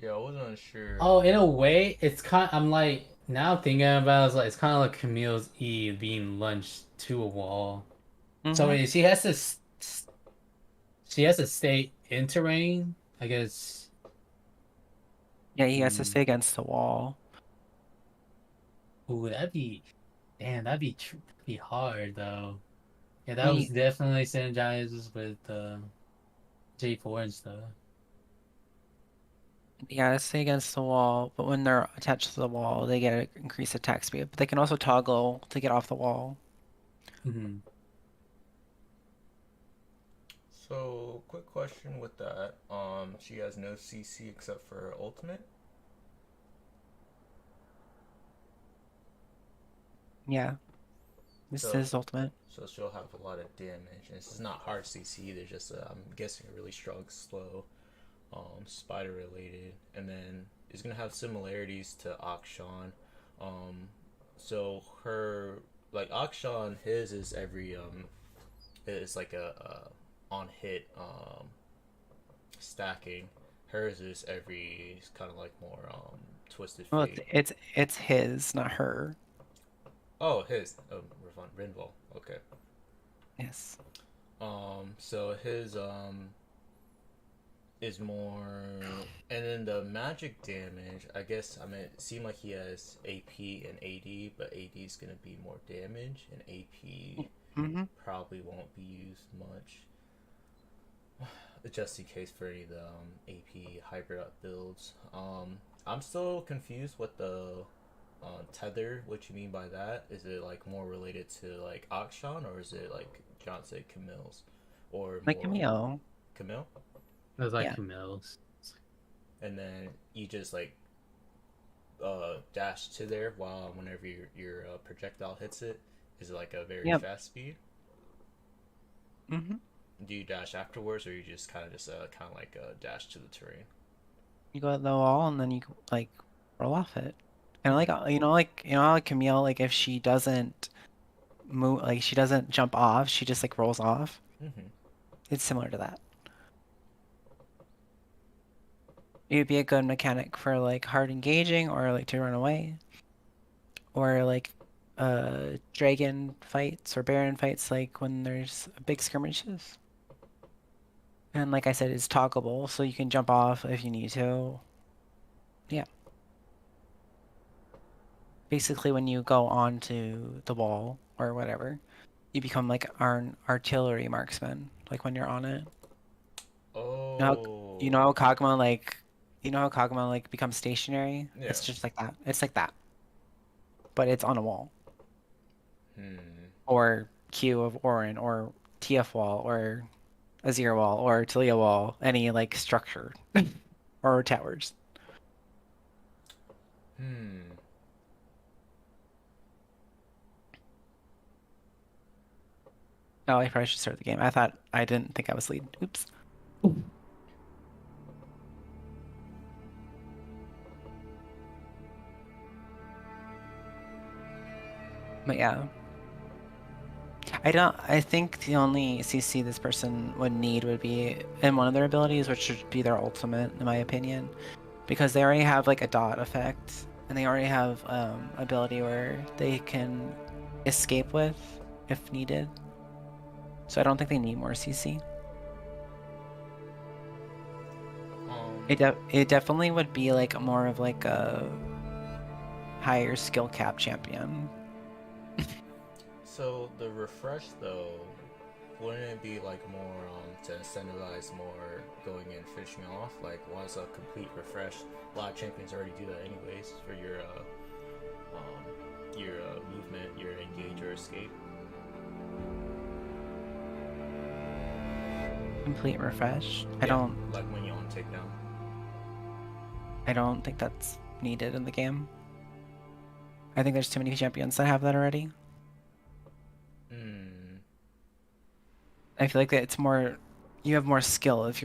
Yeah, I wasn't sure. Oh, in a way, it's kind. I'm like now thinking about it, it's kind of like Camille's E being lunched to a wall. So Mm-hmm. she has to stay in terrain, I guess. Yeah, he has to Hmm. stay against the wall. Ooh, that'd be damn. That'd be hard though. Yeah, that was He, definitely synergizes with J4 and stuff. yeah, stay against the wall, but when they're attached to the wall, they get an increased attack speed. But they can also toggle to get off the wall. Hmm. So, quick question with that. She has no CC except for ultimate. Yeah, this So, is ultimate. so she'll have a lot of damage. And this is not hard CC either. Just I'm guessing a really strong slow, spider related, and then is gonna have similarities to Akshan. Um, so her like Akshan, his is every is like a on hit stacking. Hers is every kind of like more twisted Well, fate. it's his, not her. Oh, his Rinval. Okay. Yes. So his is more, and then the magic damage. I guess I mean it seemed like he has AP and AD, but AD is gonna be more damage, and AP Mm-hmm. probably won't be used much. Just in case for any of the AP hybrid builds. I'm still confused with the tether. What you mean by that? Is it like more related to like Akshan, or is it like John said Camille's, or Like more Camille. Camille? It was like Yeah. Camille's. And then you just like dash to there while whenever your projectile hits it. Is it like a very Yep. fast speed? Mm-hmm. Do you dash afterwards, or you just kind of like dash to the terrain? You go at the wall and then you like roll off it. And Hmm. like how like Camille, like if she doesn't move, like she doesn't jump off, she just like rolls off. Hmm. It's similar to that. It would be a good mechanic for like hard engaging or like to run away or like dragon fights or baron fights like when there's big skirmishes. And like I said, it's toggleable, so you can jump off if you need to. Yeah. Basically when you go onto the wall or whatever, you become like an artillery marksman, like when you're on it. You know how, you know Oh. how Kaguma like you know how Kaguma like becomes stationary? Yeah. It's just like that. It's like that, but it's on a wall. Hmm. Or Q of Orin or TF wall or Azir wall or Talia wall, any like structure or towers. Hmm. Oh, I probably should start the game. I didn't think I was lead. Oops. But yeah, I think the only CC this person would need would be in one of their abilities, which should be their ultimate, in my opinion, because they already have like a dot effect, and they already have ability where they can escape with if needed. So I don't think they need more CC. Um. It definitely would be like more of like a higher skill cap champion. So the refresh though, wouldn't it be like more to incentivize more going and finishing off? Like once a complete refresh, a lot of champions already do that anyways for your movement, your engage or escape. Complete refresh. Yeah, like when you on takedown. I don't think that's needed in the game. I think there's too many champions that have that already. Hmm. I feel like that it's more you have more skill if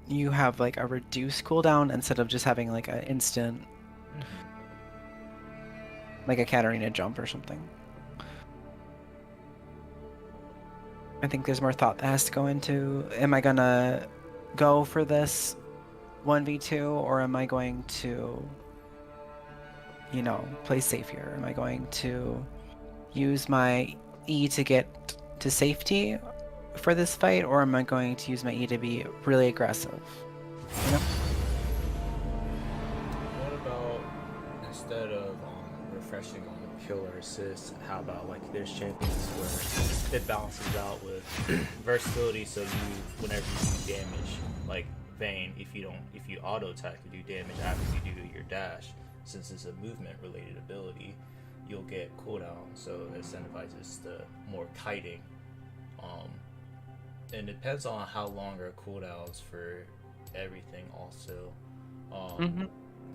you have like a reduced cooldown instead of just having like an instant Mm-hmm. like a Katarina jump or something. I think there's more thought that has to go into am I gonna go for this 1v2, or am I going to, you know, play safe here? Am I going to use my E to get to safety for this fight, or am I going to use my E to be really aggressive? You know? What about instead of refreshing on the kill or assist, how about like there's champions where it balances out with versatility, so you whenever you do damage, like Vayne, if you auto attack you do damage after you do your dash, since it's a movement related ability, you'll get cooldown, so it incentivizes the more kiting. And it depends on how long are cooldowns for everything also.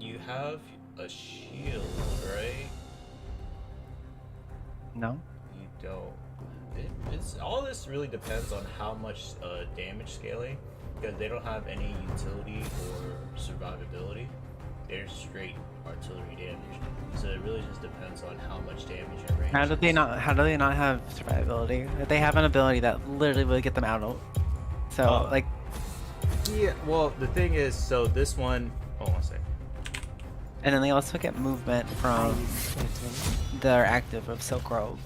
You have a shield, right? No. You don't. It's all this really depends on how much damage scaling, because they don't have any utility or survivability. They're straight artillery damage, so it really just depends on how much damage and range. How do they not have survivability? They have an ability that literally will get them out. So like, yeah. Well, the thing is, so this one. Hold on one second. and then they also get movement from their active of Silk Robe,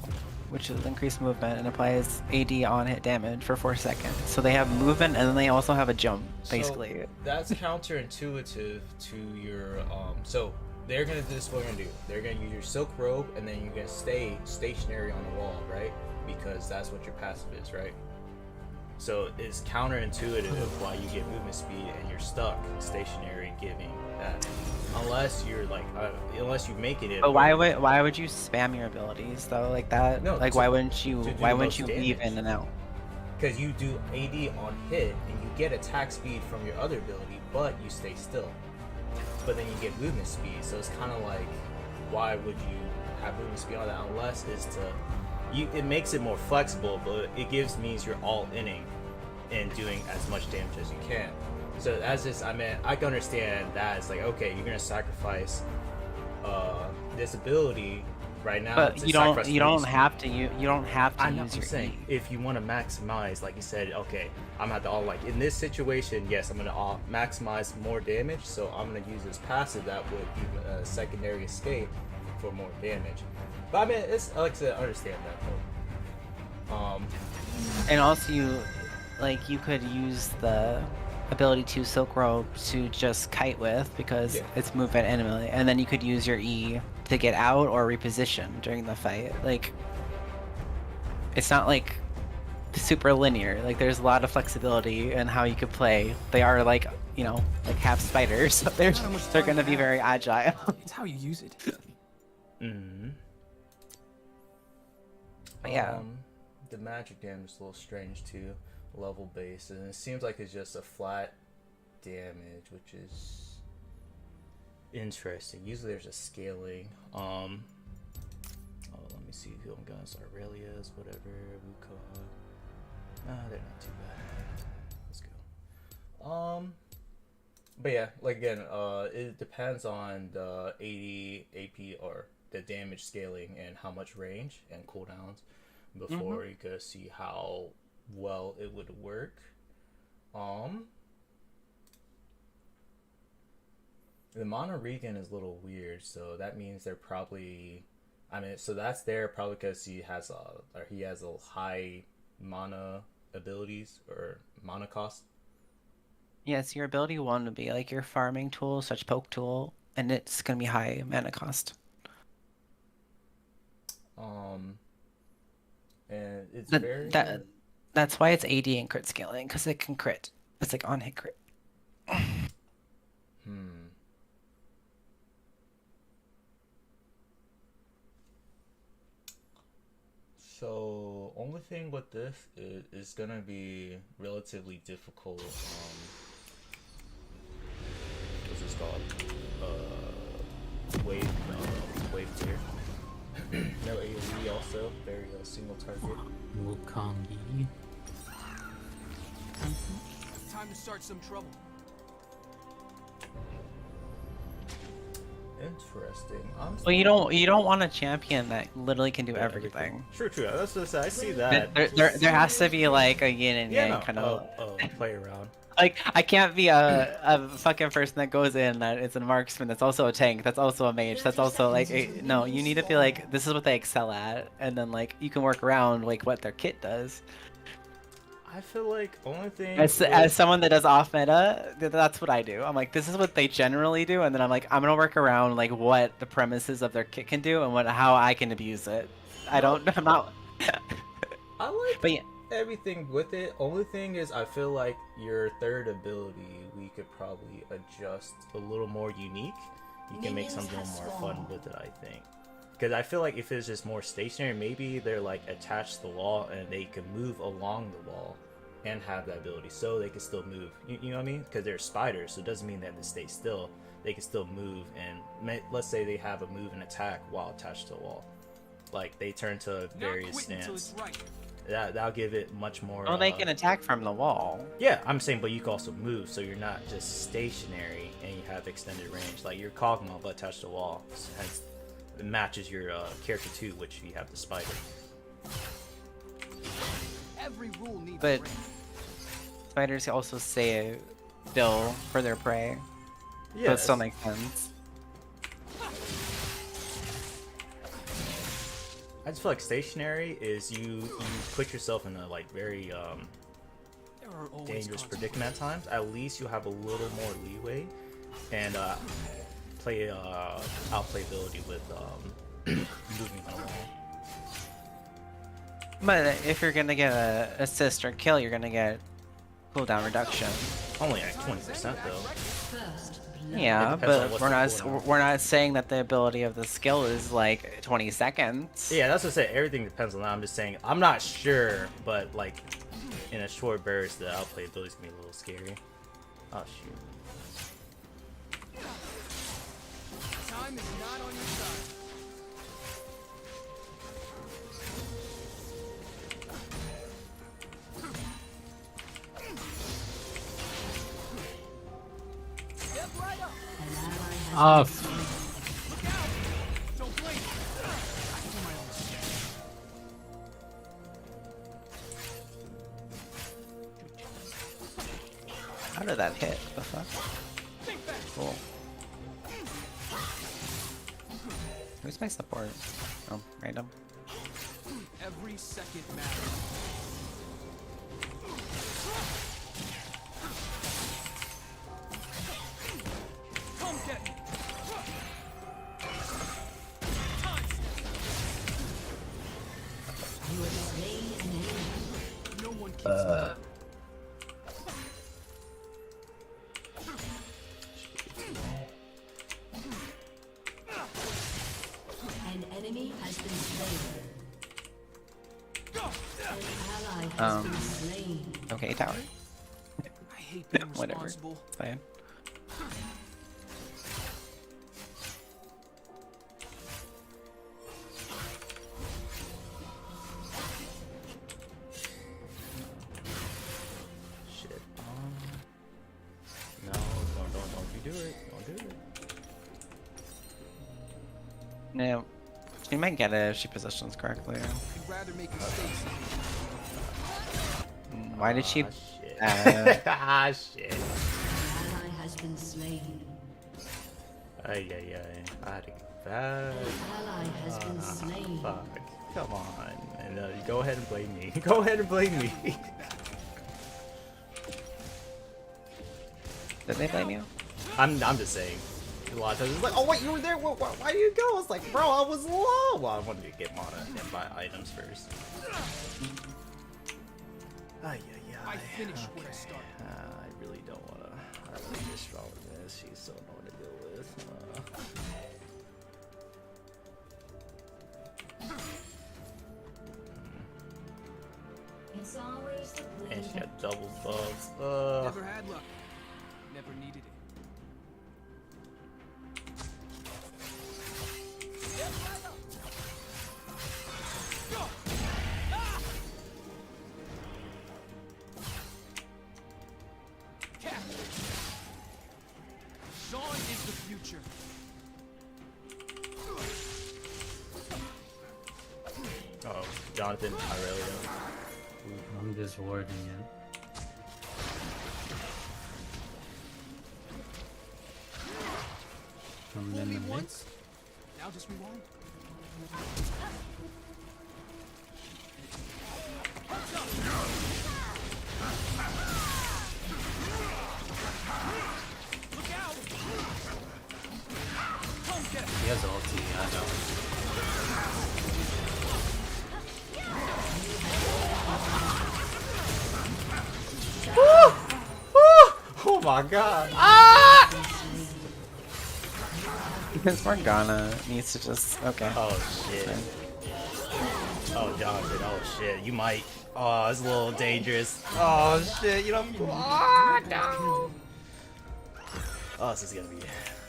which is increased movement and applies AD on hit damage for 4 seconds. So they have movement, and then they also have a jump, basically. So that's counterintuitive to your so they're gonna do this. What they're gonna do? They're gonna use your silk robe, and then you're gonna stay stationary on the wall, right? Because that's what your passive is, right? So it's counterintuitive why you get movement speed and you're stuck stationary, giving that. Unless you're like, unless you make it. But why would you spam your abilities though like that? No, like why wouldn't you weave in and out? Because you do AD on hit and you get attack speed from your other ability, but you stay still. But then you get movement speed, so it's kind of like, why would you have movement speed on that unless it's to, it makes it more flexible, but it means you're all inning and doing as much damage as you can. So as this, I mean, I can understand that it's like, okay, you're gonna sacrifice this ability right now. But you don't have to use I'm your saying, E. if you want to maximize, like you said, okay, I'm gonna have to all, like in this situation, yes, I'm gonna maximize more damage, so I'm gonna use this passive that would give a secondary escape for more damage. But I mean, it's, I like to understand that though. And also you could use the ability to Silk Robe to just kite with, because it's movement and melee, and then you could use your E to get out or reposition during the fight. Like, it's not like super linear. Like, there's a lot of flexibility in how you could play. They are like, you know, like half spiders, so they're gonna be very agile. It's how you use it. But yeah. The magic damage is a little strange too, level based, and it seems like it's just a flat damage, which is interesting. Usually there's a scaling. Oh, let me see who I'm guns. Aurelia's, whatever, Wukong. They're not too bad. Let's go. But yeah, like again, it depends on the AD, AP, or the damage scaling and how much range and cooldowns before you could see how well it would work. The Mana Regen is a little weird, so that means they're probably, I mean, so that's there probably because he has a high mana abilities or mana cost. Yes, your ability 1 would be like your farming tool, such poke tool, and it's gonna be high mana cost. And it's that's why it's AD and crit scaling, because it can crit. It's like on hit crit. So only thing with this is it's gonna be relatively difficult. What's this called? Wave tier. No AoE also, very single target. Wukongi. Time to start some trouble. Interesting. Well, you don't want a champion that literally can do everything. True. That's just, I see that. There has to be like a yin and yang kind of. Play around. Like, I can't be a fucking person that goes in that is a marksman, that's also a tank, that's also a mage, that's also like no. You need to be like, this is what they excel at, and then like you can work around like what their kit does. I feel like only thing As someone that does off meta, that's what I do. I'm like, this is what they generally do, and then I'm like, I'm gonna work around like what the premises of their kit can do and how I can abuse it. I'm not. I like But yeah, everything with it. Only thing is, I feel like your third ability, we could probably adjust a little more unique. You can make something more fun with it, I think. Because I feel like if it's just more stationary, maybe they're like attached to the wall and they can move along the wall and have that ability, so they can still move. You know what I mean? Because they're spiders, so it doesn't mean they have to stay still. They can still move, and let's say they have a move and attack while attached to the wall. Like they turn to a various stance. That'll give it much more. well, they can attack from the wall. Yeah, I'm saying, but you can also move, so you're not just stationary and you have extended range. Like your Kog'Maw, but attached to the wall. Hence, it matches your character too, which you have the spider. Every rule needs But a ring. spiders also stay still for their prey. So Yeah, it still makes sense. I just feel like stationary is you put yourself in a like very There are always dangerous consequences. predicament at times. At least you have a little more leeway and outplayability with moving on the wall. But if you're gonna get a assist or kill, you're gonna get cooldown reduction. Only at 20% though. Yeah, depends on but what's the cooldown. we're not saying that the ability of the skill is like 20 seconds. Yeah, that's what I said. Everything depends on that. I'm just saying I'm not sure, but like in a short burst, the outplayability is gonna be a little scary. Oh shoot. Time is not on your side. Step right up. Off. Look out. Don't blink. I can do my own shit. How did that hit? The fuck? Think back. Cool. Who's my support? Oh, random. Every second matters. Come get me. No one keeps me. An enemy has been slain. An ally has been slain. Okay, tower. I hate being Whatever. responsible. It's fine. Shit. No, don't you do it. Don't do it. No. She might get it if she positions correctly. I'd rather make mistakes. Why did she? Ah, shit. Uh, Shit. An ally has been slain. Ay, ay, ay. I had to get back. An ally has been slain. Fuck. Come on. And you go ahead and blame me. Go ahead and blame me. Did they blame you? I'm just saying. A lot of times it's like, oh wait, you were there. Why do you go? I was like, bro, I was low. Well, I wanted to get mana and buy items first. Ay, ay, ay. I finished what I started. I really don't wanna. I don't wanna get strong with this. She's so annoying to deal with. It's always the blade And she that got double buffs. Never had luck. Never needed it. Step right up. Go. Ah! Cap. Sean is the future. Oh, Jonathan, Irelia. I'm just warding it. Coming Fool in me the mid. once. Now just rewind. Heads up. Look out. Come get it. He has ulti, I know. Oh my god. Because Morgana needs to just okay. Oh shit. Oh Jonathan, oh shit. You might. Oh, it's a little dangerous. Oh shit, you don't. Oh no. Oh, this is gonna be.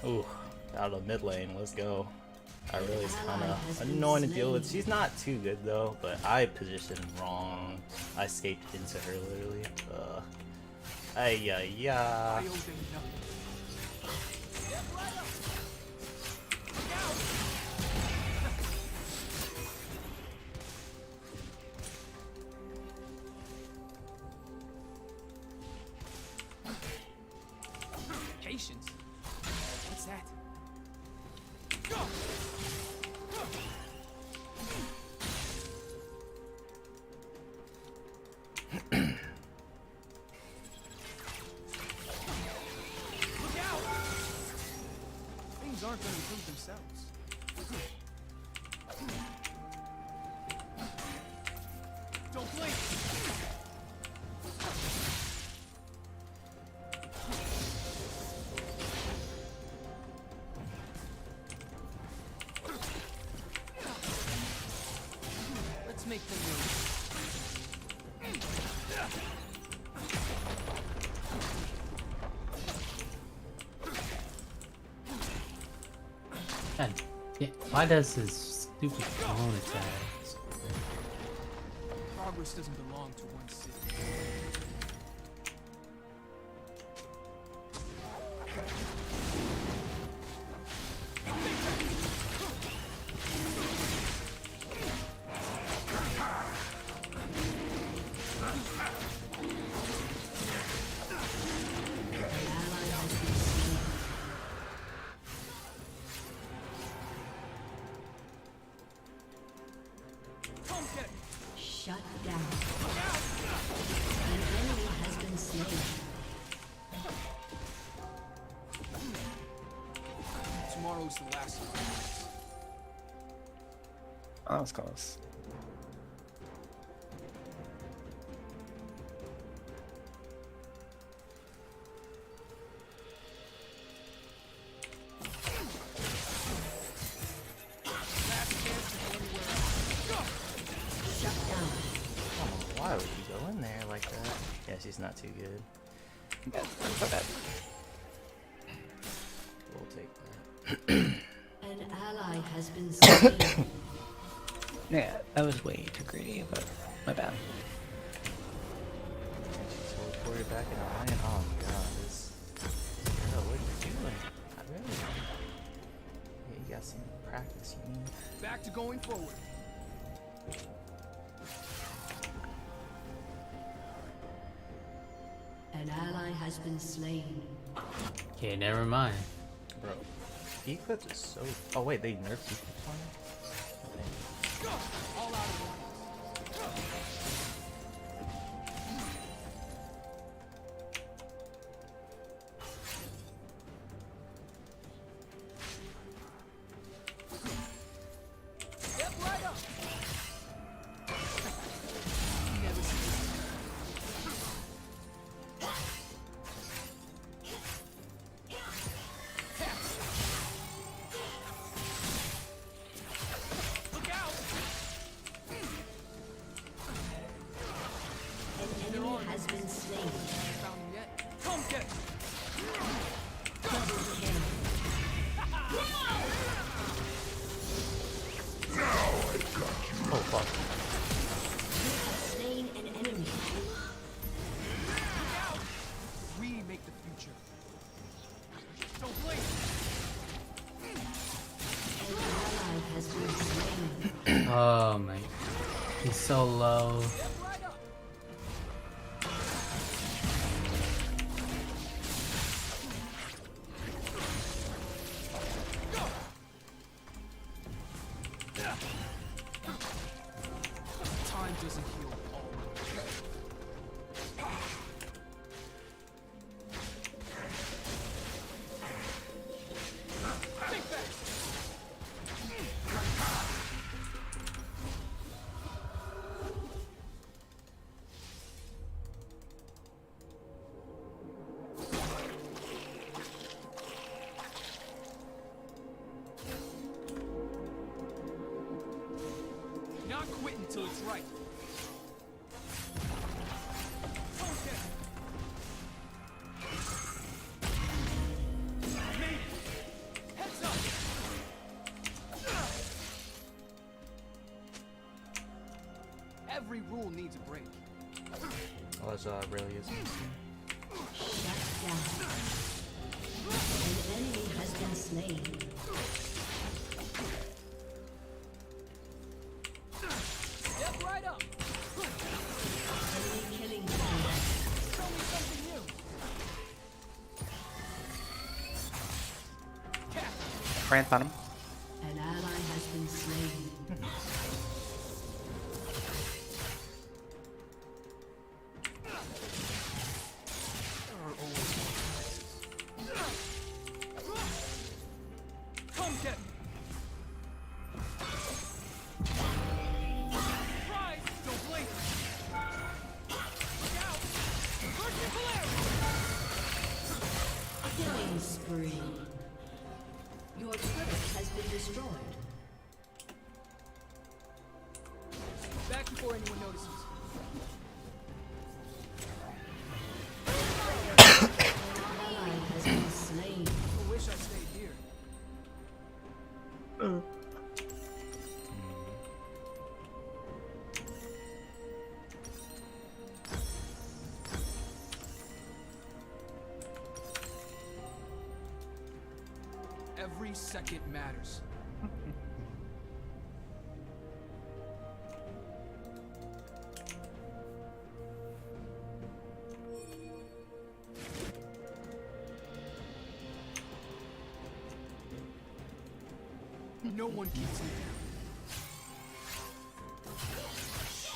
Ooh, out of the mid lane. Let's go. I really is kind of annoying to deal with. She's not too good though, but I positioned wrong. I escaped into her literally. Ay, ay, I yeah. owe them nothing. Step right up. Look out. Patience. What's that? Go. Look out! Things aren't going to improve themselves. Don't blink! Let's make them move. God, yeah, why does this stupid clone attack? Progress doesn't belong to one city. Come get it! Shut down. An enemy has been slain. Tomorrow's the last of us. Oh, that was close. Last chance to go anywhere else. Go! Shut down. Oh, why would you go in there like that? Yeah, she's not too good. Yeah, that's so bad. We'll take that. An ally has been slain. Yeah, that was way too greedy, but my bad. And she's teleported back in the lane. Oh my god, this. Girl, what are you doing? I really. Yeah, you got some practice, you mean? Back to going forward. An ally has been slain. Okay, never mind. Bro, Eclipse is so. Oh, wait, they nerfed Eclipse on it? Okay. Go! All out of one. Step right up. Never seen Look out! An enemy has been slain. Found him yet? Come get it! Double kill. Oh, fuck. Slain an enemy. Look out! We make the future. Don't blink! An ally has been slain. Oh my, he's so low. Step right up! quit until it's right. Okay. Heads up. Every rule needs a break. Oh, that's really is. Shut down. An enemy has been slain. Step right up. Enemy killing field. Show me something new. Cat. Brand bottom. An ally has been slain. Come get me. Rise, don't blink. Look out. Merchant polarity. Killing spree. Your turret has been destroyed. Back before anyone notices. Ally has been slain. I wish I stayed here. Every second matters. No one keeps me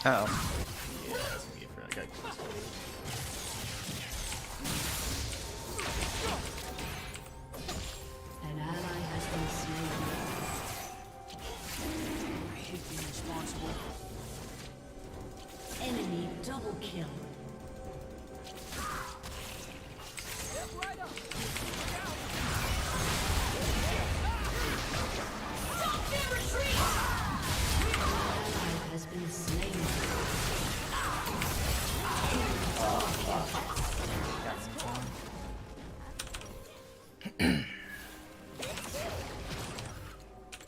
down. Uh oh. Yeah, that's gonna be for that guy. An ally has been slain. I hate being responsible. Enemy double kill. Step right up. Ally has been slain.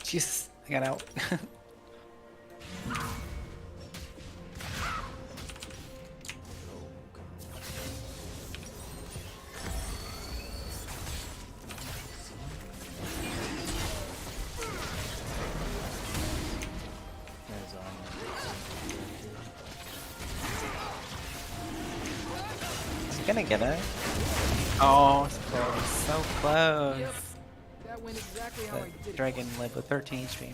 Jesus, I got out. There's Is he gonna get it? Oh, so close. So close. Yep. That went exactly how I The did it. dragon lived with 13 HP.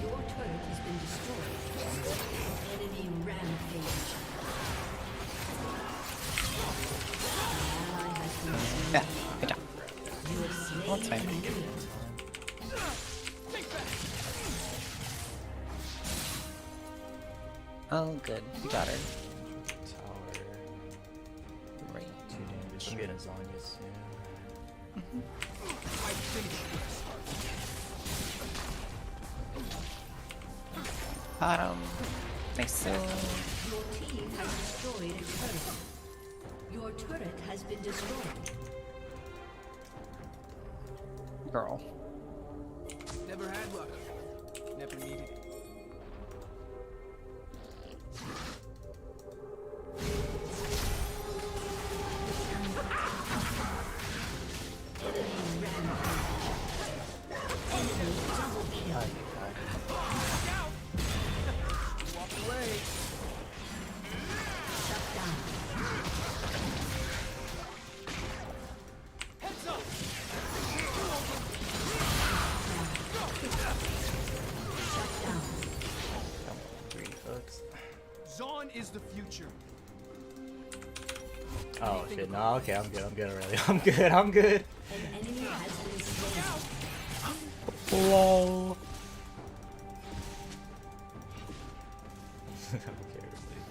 Your turret has been destroyed. Enemy rampage. An ally has been slain. Yeah, good job. You have slain One time. an enemy. Oh, good. You got her. tower. Great. 2 damage. I'm getting Zanya soon. I finished this. Bottom. Nice. Your team has destroyed a turret. Your turret has been destroyed. Girl. Never had luck. Never needed it. Enemy double kill. Walk away. Shut down. Heads up. Shut down. 3 hooks. Zon is the future. Oh shit, no, okay, I'm good already. I'm good. An enemy has been slain. Whoa. Okay, really.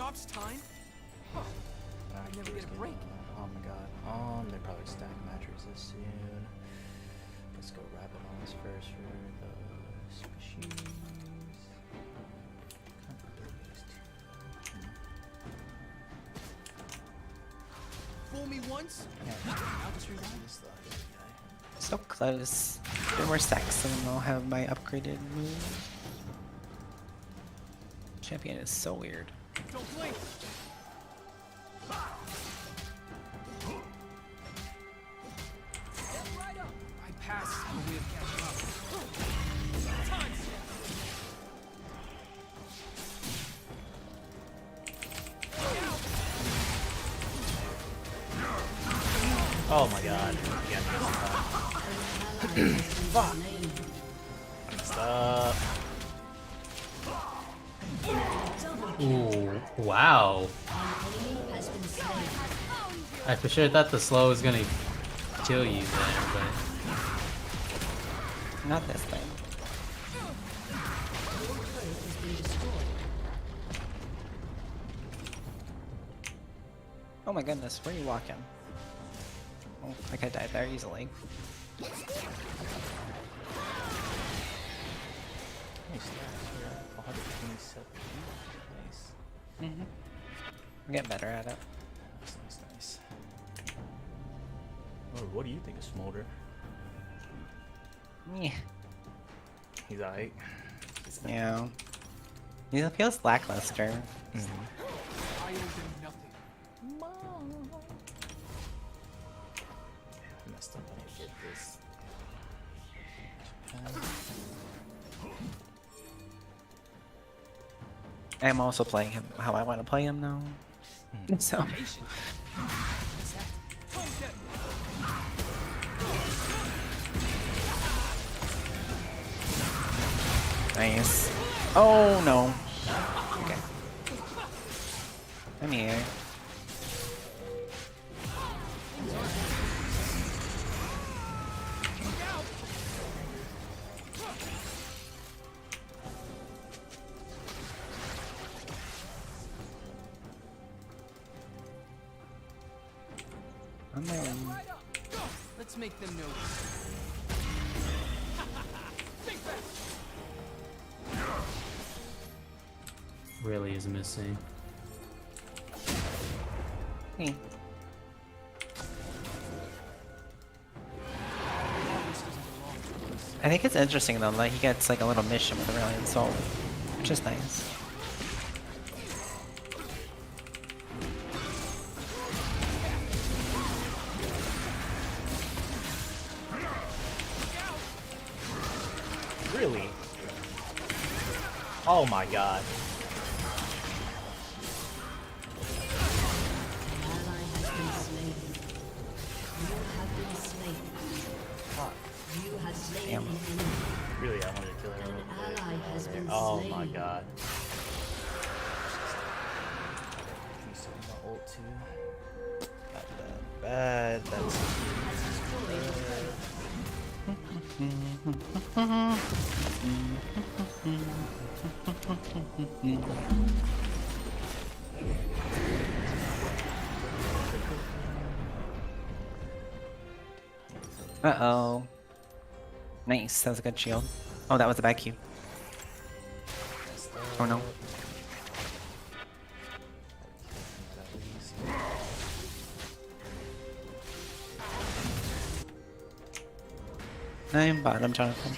drops time? Huh. I never get a break. Oh my god. They're probably stacking mattresses soon. Let's go rabbit on this first for the species. Fool me once. Yeah, I'll just rewind. So close. 3 more stacks and then I'll have my upgraded move. Champion is so weird. Don't blink. I passed the way of catching up. Time. Oh my god. Again, fuck. Stop. Ooh, wow. I for sure thought the slow was gonna kill you there, but Not this thing. Oh my goodness, where are you walking? Oh, I could die there easily. Nice stats, yeah. 127. Nice. I'm getting better at it. Nice. Oh, what do you think of Smolder? Yeah. He's alright. Yeah. He feels lackluster. I owe them nothing. I messed up. I didn't get this. I'm also playing him how I want to play him now. So Patient. What's that? Home deck. nice. Oh no. Okay. I'm here. I'm there. Right up. Go. Let's make them notice. Think back. really is missing. Hmm. I think it's interesting though that he gets like a little mission with Aurelion Soul, which is nice. Really? Oh my god. Damn. Really, I wanted to kill her. An ally has been Oh slain. my god. He's talking about ult too. Not that bad. That's Uh-oh. Nice, that was a good shield. Oh, that was a bad Q. Oh no. I'm bottom, Jonathan.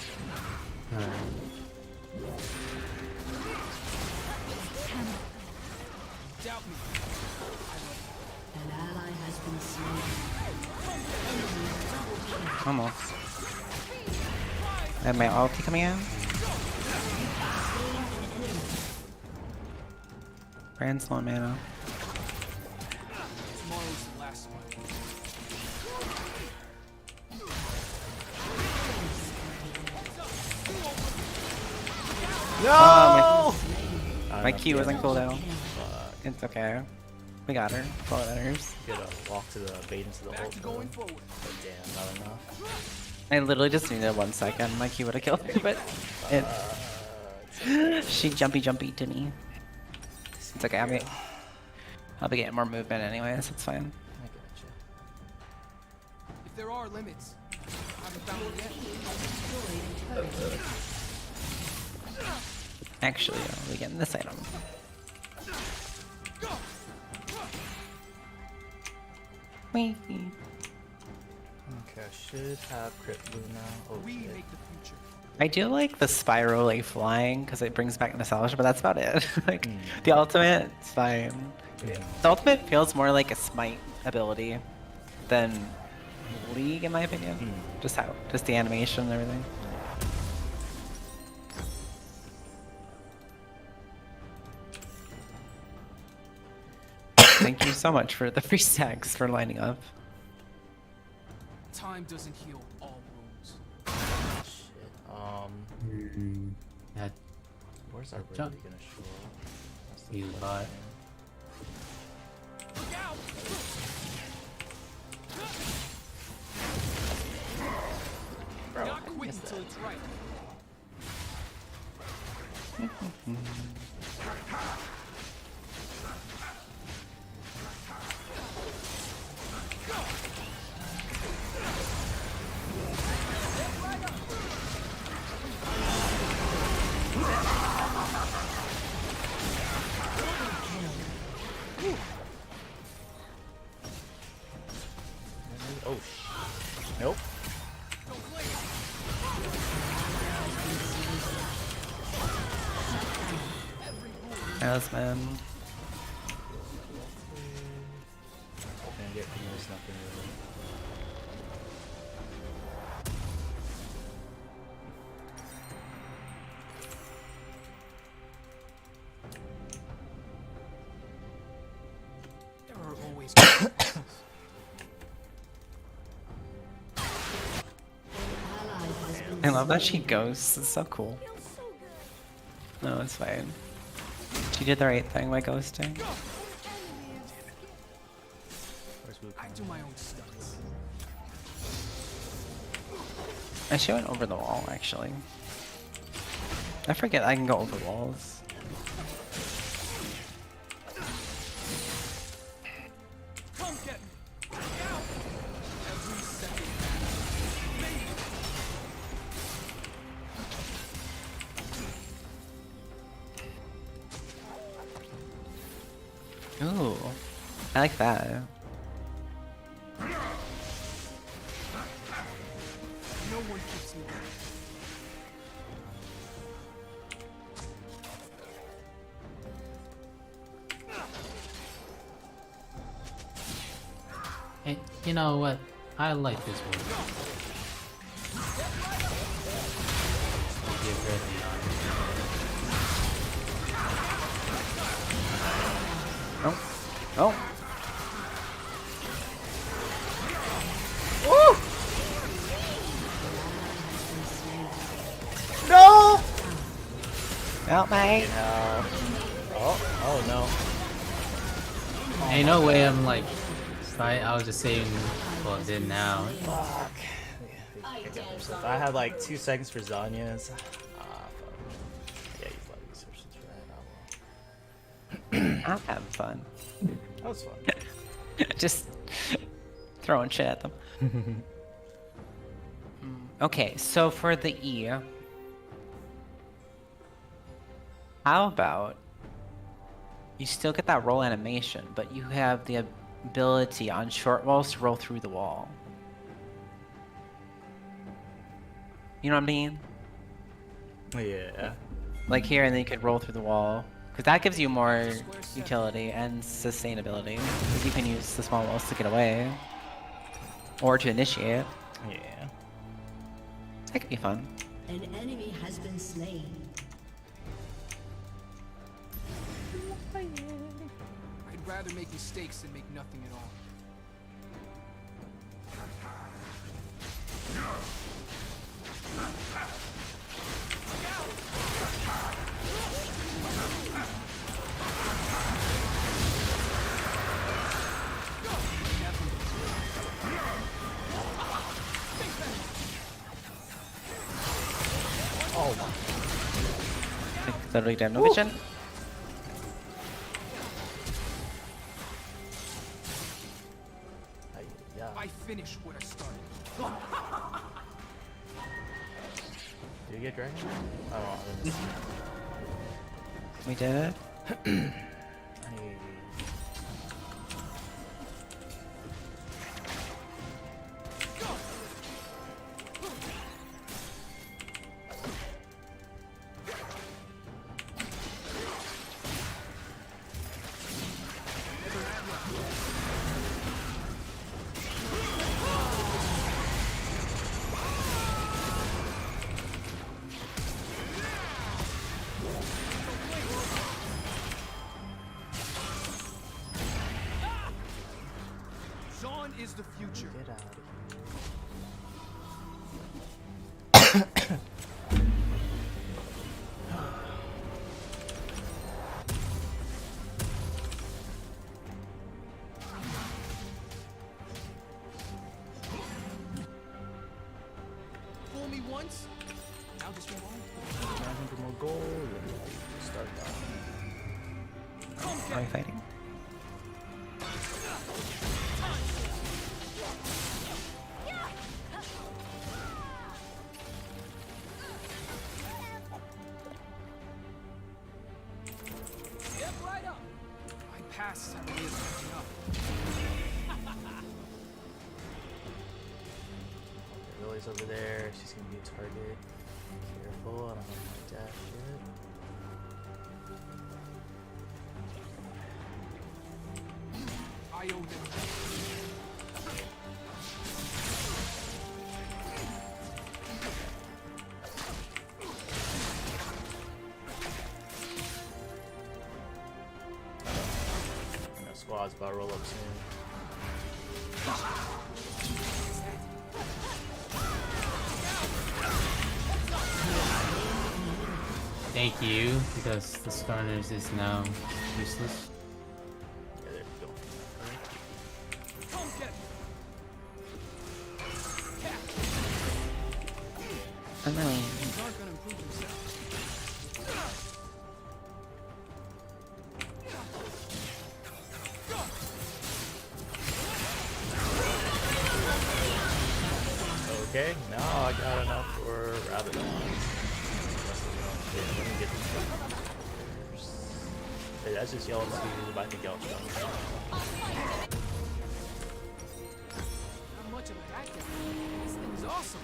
Alright. Doubt me. An ally has been slain. Almost. I have my ulti coming out. Brand's low mana. Tomorrow's the last one. no. My Q wasn't cool though. It's okay. We got her. 12 letters. Get a walk to the bait into the Back ult. to going forward. But damn, not enough. I literally just needed 1 second. My Q would have killed her, but it. She jumpy to me. It's okay. I'll be getting more movement anyways, it's fine. I gotcha. If there are limits, I haven't found Your one yet. team has destroyed a turret. Actually, I'll be getting this item. Wee. Okay, I should have crit blue now. Oh, We shit. make the future. I do like the spiral like flying because it brings back nostalgia, but that's about it. Like the ultimate, it's fine. Yeah. The ultimate feels more like a smite ability than League, in my opinion. Just the animation and everything. Thank you so much for the free stacks for lining up. Time doesn't heal all wounds. Shit. That Where's our Jump. really gonna show up? That's the You question. bot. Look out! Bro, Not I quit missed until that. it's right. Oh, nope. As man. Gonna get almost nothing really. There are always Ally has been I love that she slain. ghosts. It's so cool. No, it's fine. She did the right thing by ghosting. Where's blue I coming? do my own stunts. And she went over the wall, actually. I forget I can go over walls. Come get me. Look out! Every second. Ooh, I like that. No one keeps me down. Hey, you know what? I like this one. Give her the Oh, oh. No! Help me! Oh no. Ain't no way I'm like, I was just saying, well, it did now. Fuck. If I had like 2 seconds for Zanya's. Fuck. Yeah, use a lot of resources for that. I will. I'm having fun. That was fun. Just throwing shit at them. Okay, so for the E, how about you still get that roll animation, but you have the ability on short walls to roll through the wall. You know what I mean? Yeah. Like here, and then you could roll through the wall. Because that gives you more utility and sustainability. Because you can use the small walls to get away. Or to initiate. Yeah. That could be fun. An enemy has been slain. I'd rather make mistakes than make nothing at all. Oh my. Literally damn no vision. I finish what I started. Did you get dragon? Oh, I didn't see We did it. it. Hey. Sean is the future. Get out of here. Fool me once, now just move on. 900 more gold. And start that. Are we fighting? Step right up. My past have really catching up. Lily's over there. She's gonna be a target. Careful, I don't have my dash yet. I owe them. And that squad's about to roll up soon. Thank you, because the Starners is now useless. Yeah, there we go. Come get me. Annoying. Things aren't gonna improve themselves. Okay, now I got enough for rabbit. Yeah, let me get these first. Hey, that's just y'all too, but I think y'all strong. Not much of a hack yet. This thing's awesome.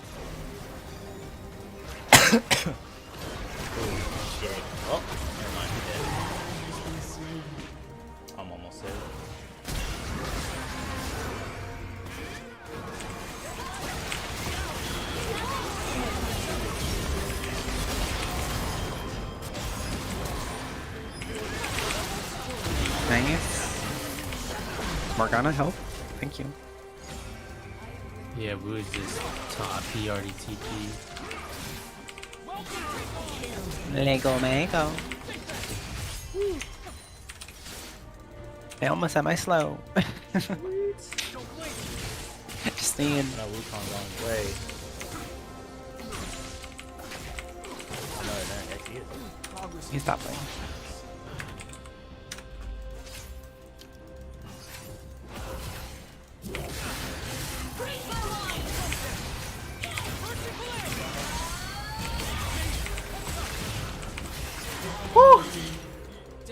Oh, shit. Oh, never mind, I'm dead. I'm almost there. Nice. Morgana, help. Thank you. Yeah, Wu is just top. He already TP. Lego Mego. They almost had my slow. Just saying. Now Wukong's on his way. No, no, I see it. Progress. He's top lane.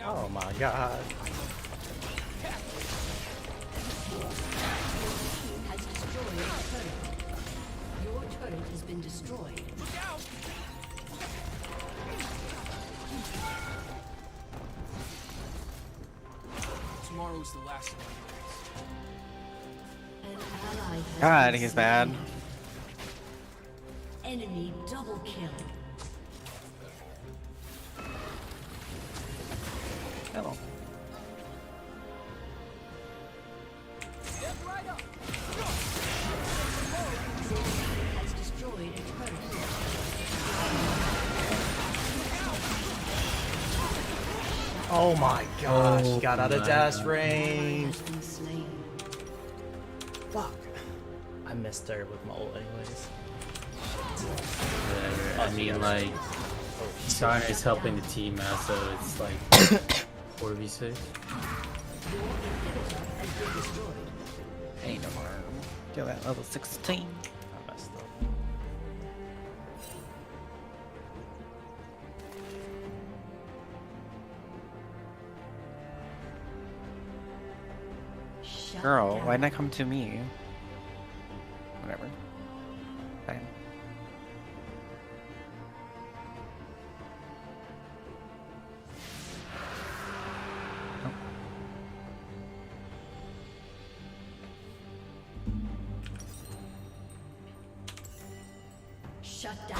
Oh my god. Has destroyed a turret. Your turret has been destroyed. Look out! Tomorrow's the last of my days. An ally has God, been he's slain. bad. Enemy double kill. Oh. Step right up. Has destroyed a turret. Oh my gosh, Oh got out of my dash God. range. Has been slain. Fuck. I missed her with my ult anyways. Whatever. I mean, like, Oh, Starner is helping the team out, so it's like 4v6. Your inhibitor has been destroyed. Ain't no harm. Deal that level 16. I messed up. Shut Girl, down. why didn't I come to me? Whatever. Fine. Shut down.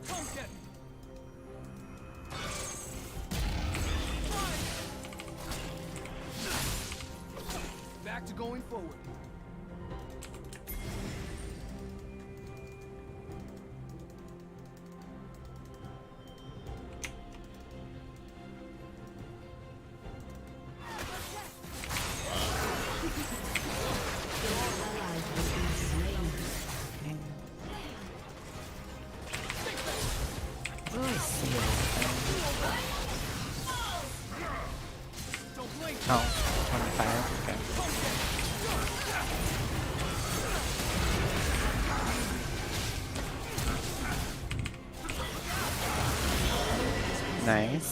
Come get me. Back to going forward. Don't blink. Oh, 25. Okay. Nice.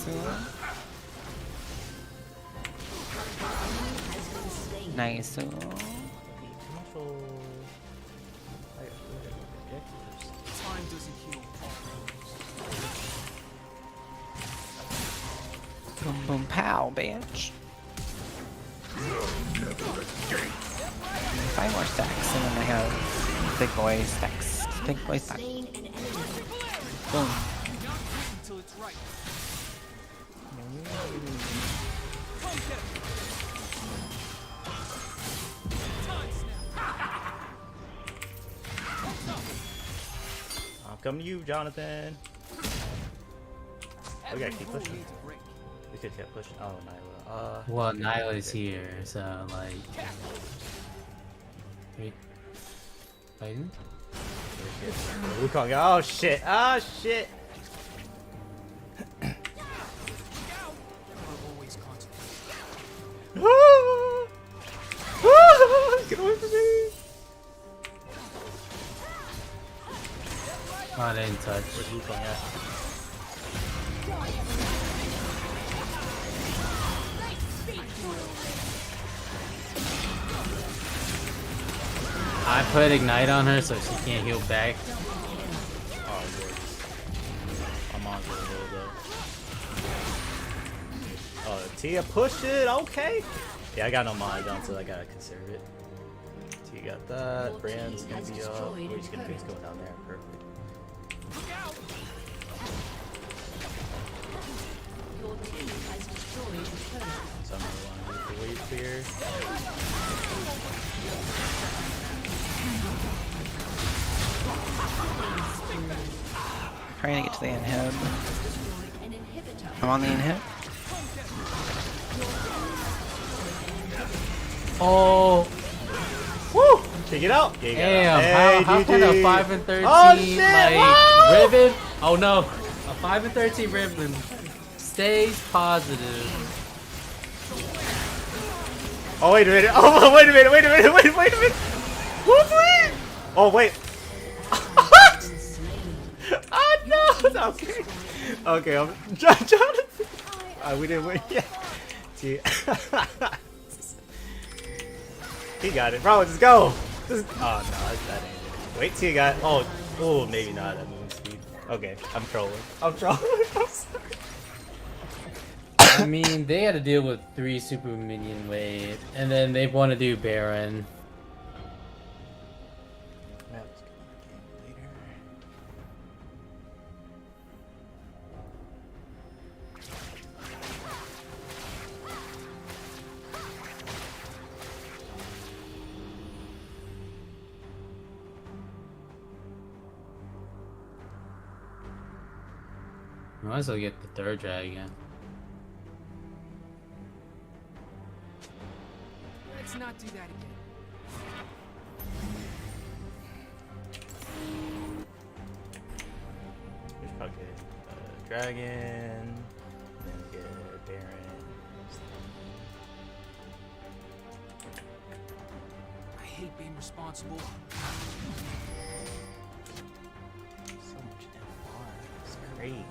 Nice. Control. I got objectives. Time doesn't heal all wounds. Boom, boom, pow, bitch. 5 more stacks, and then I have big boy stacks. Big boy stacks. Slain an enemy. Boom. Do not quit until it's right. Come get me. Time snap. I'm coming to you, Jonathan. We gotta keep Every rule pushing. needs a break. We could keep pushing. Oh, Nyla. Well, Nyla's here, so like. Wait. Fighting? Wukong. Oh shit. Oh shit. Are always consequences. Get away from me. Oh, I didn't touch. Where's Wukong at? I put ignite on her so she can't heal back. Oh, good. I'm on good though. Oh, Tia pushed it. Okay. Yeah, I got no mana down, so I gotta conserve it. Tia got that. Brand's gonna be up. Oh, he's gonna be going down there. Perfect. Your team has destroyed a turret. So I'm gonna want to move the wave clear. Trying to get to the inhib. Destroyed an inhibitor. I'm on the inhib. Oh, Woo! Take it out. Yeah, you got it. damn! Hey, How can a GG. 5 and 13 Oh, shit, like whoa! ribbon? Oh no, a 5 and 13 ribbon stays positive. Oh wait a minute! Oh wait a minute! Wait a minute! Wait a minute! Who please? Oh wait! Oh no! Okay. Okay. Jonathan. We didn't win yet. Gee. He got it, bro. Let's go. Oh no, that ain't it. Wait till you got. Oh, maybe not at moving speed. Okay, I'm trolling. I'm trolling. I'm sorry. I mean, they had to deal with 3 super minion wave, and then they want to do Baron. Yeah, let's get on the game later. Might as well get the 3rd dragon. Let's not do that again. We should probably get Dragon. Then we get Baron. I hate being responsible. So much damn bar. It's crazy.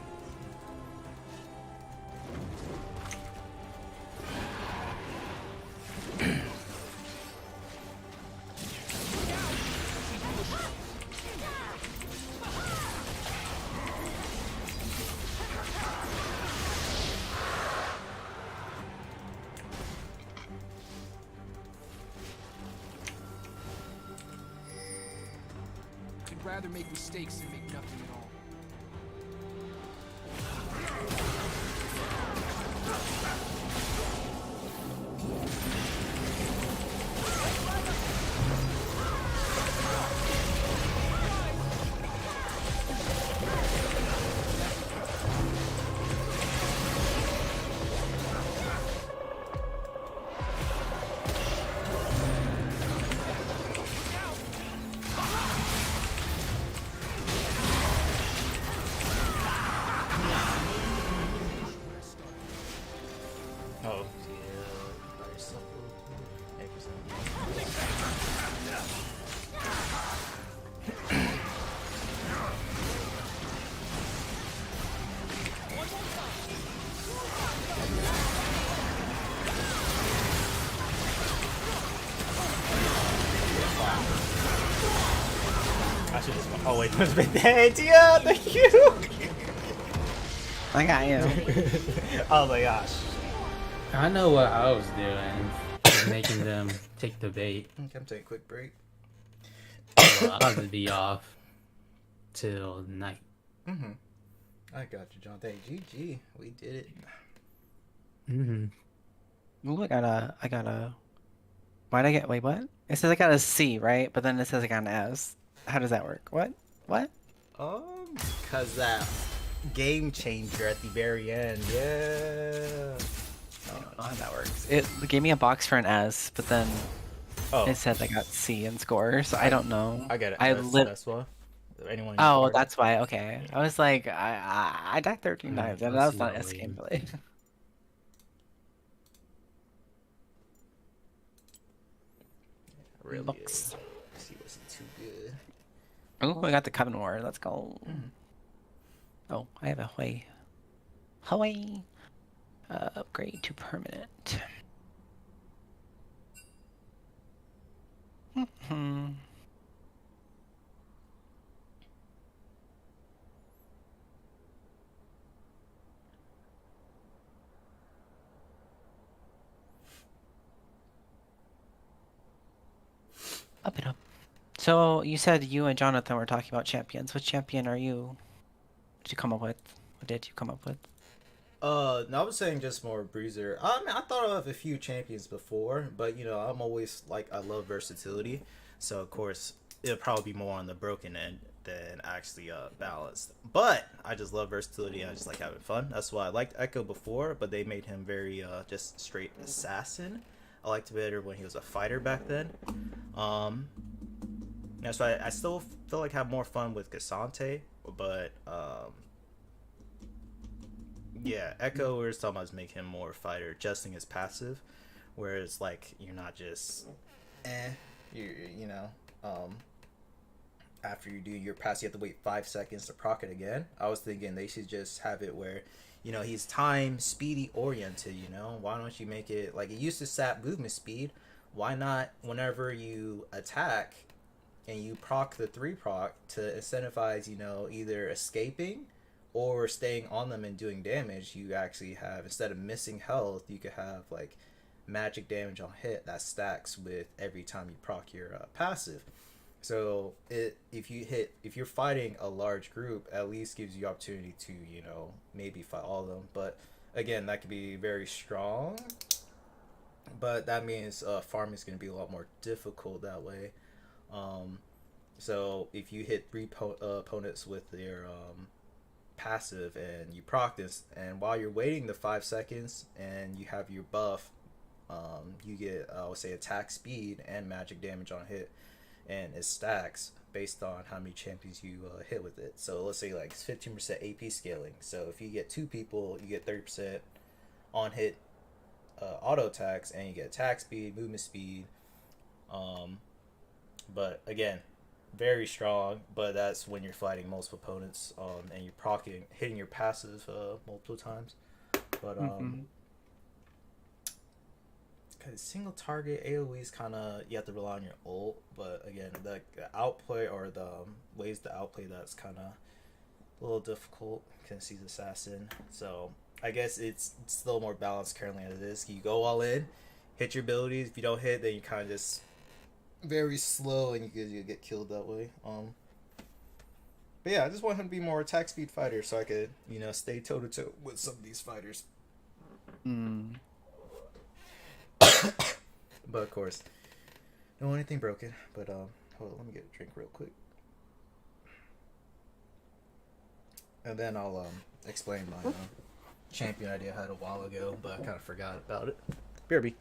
I'd rather make mistakes than make nothing at all. Oh, yeah. By yourself. I should just. Oh wait, there's been that. Yeah, thank you. I got you. Oh my gosh. I know what I was doing. Was making them take the bait. Okay, I'm taking a quick break. So I'll have to be off till night. Mm-hmm. I got you, John. Thank you. GG. We did it. Mm-hmm. Ooh, I got a. Why'd I get? Wait, what? It says I got a C, right? But then it says I got an S. How does that work? What? What? Cause that game changer at the very end. Yeah. I don't know how that works. It gave me a box for an S, but then Oh, it said I got C in score, so I don't know. I get it. I That's why. Anyone? in the Oh, party? that's why. Okay, I was like, I died 13 times, and that let's was see not what S we- gameplay. Really Looks. is. She wasn't too good. Oh, I got the Coven War. Let's go. Oh, I have a Hawaii. Upgrade to permanent. Hmm. Up and up. So you said you and Jonathan were talking about champions. What champion are you? Did you come up with? What did you come up with? No, I was saying just more bruiser. I mean, I thought of a few champions before, but you know, I'm always like, I love versatility. So of course, it'll probably be more on the broken end than actually balanced. But I just love versatility. And I just like having fun. That's why I liked Ekko before, but they made him very just straight assassin. I liked it better when he was a fighter back then. That's why I still feel like I have more fun with Cassante, but yeah, Ekko, we were talking about make him more fighter, adjusting his passive, whereas like you're not just, you know, after you do your pass, you have to wait 5 seconds to proc it again. I was thinking they should just have it where, you know, he's time speedy oriented. You know, why don't you make it like it used to sap movement speed? Why not whenever you attack and you proc the 3 proc to incentivize, you know, either escaping or staying on them and doing damage, you actually have, instead of missing health, you could have like magic damage on hit that stacks with every time you proc your passive. So if you're fighting a large group, at least gives you opportunity to, you know, maybe fight all of them. But again, that could be very strong, but that means farming is going to be a lot more difficult that way. So if you hit 3 opponents with their passive and you proc this, and while you're waiting the 5 seconds and you have your buff, you get, I would say, attack speed and magic damage on hit. and it stacks based on how many champions you hit with it. So let's say like it's 15% AP scaling. So if you get 2 people, you get 30% on hit auto attacks, and you get attack speed, movement speed. But again, very strong. But that's when you're fighting multiple opponents, and you're hitting your passive multiple times. But cause single target AOE is kind of, you have to rely on your ult. But again, the outplay or the ways to outplay that's kind of a little difficult because he's assassin. So I guess it's still more balanced currently as it is. You go all in, hit your abilities. If you don't hit, then you kind of just very slow, and you get killed that way. But yeah, I just want him to be more attack speed fighter, so I could stay toe to toe with some of these fighters. But of course, don't want anything broken. But hold on, let me get a drink real quick, and then I'll explain my champion idea I had a while ago, but I kind of forgot about it. BRB.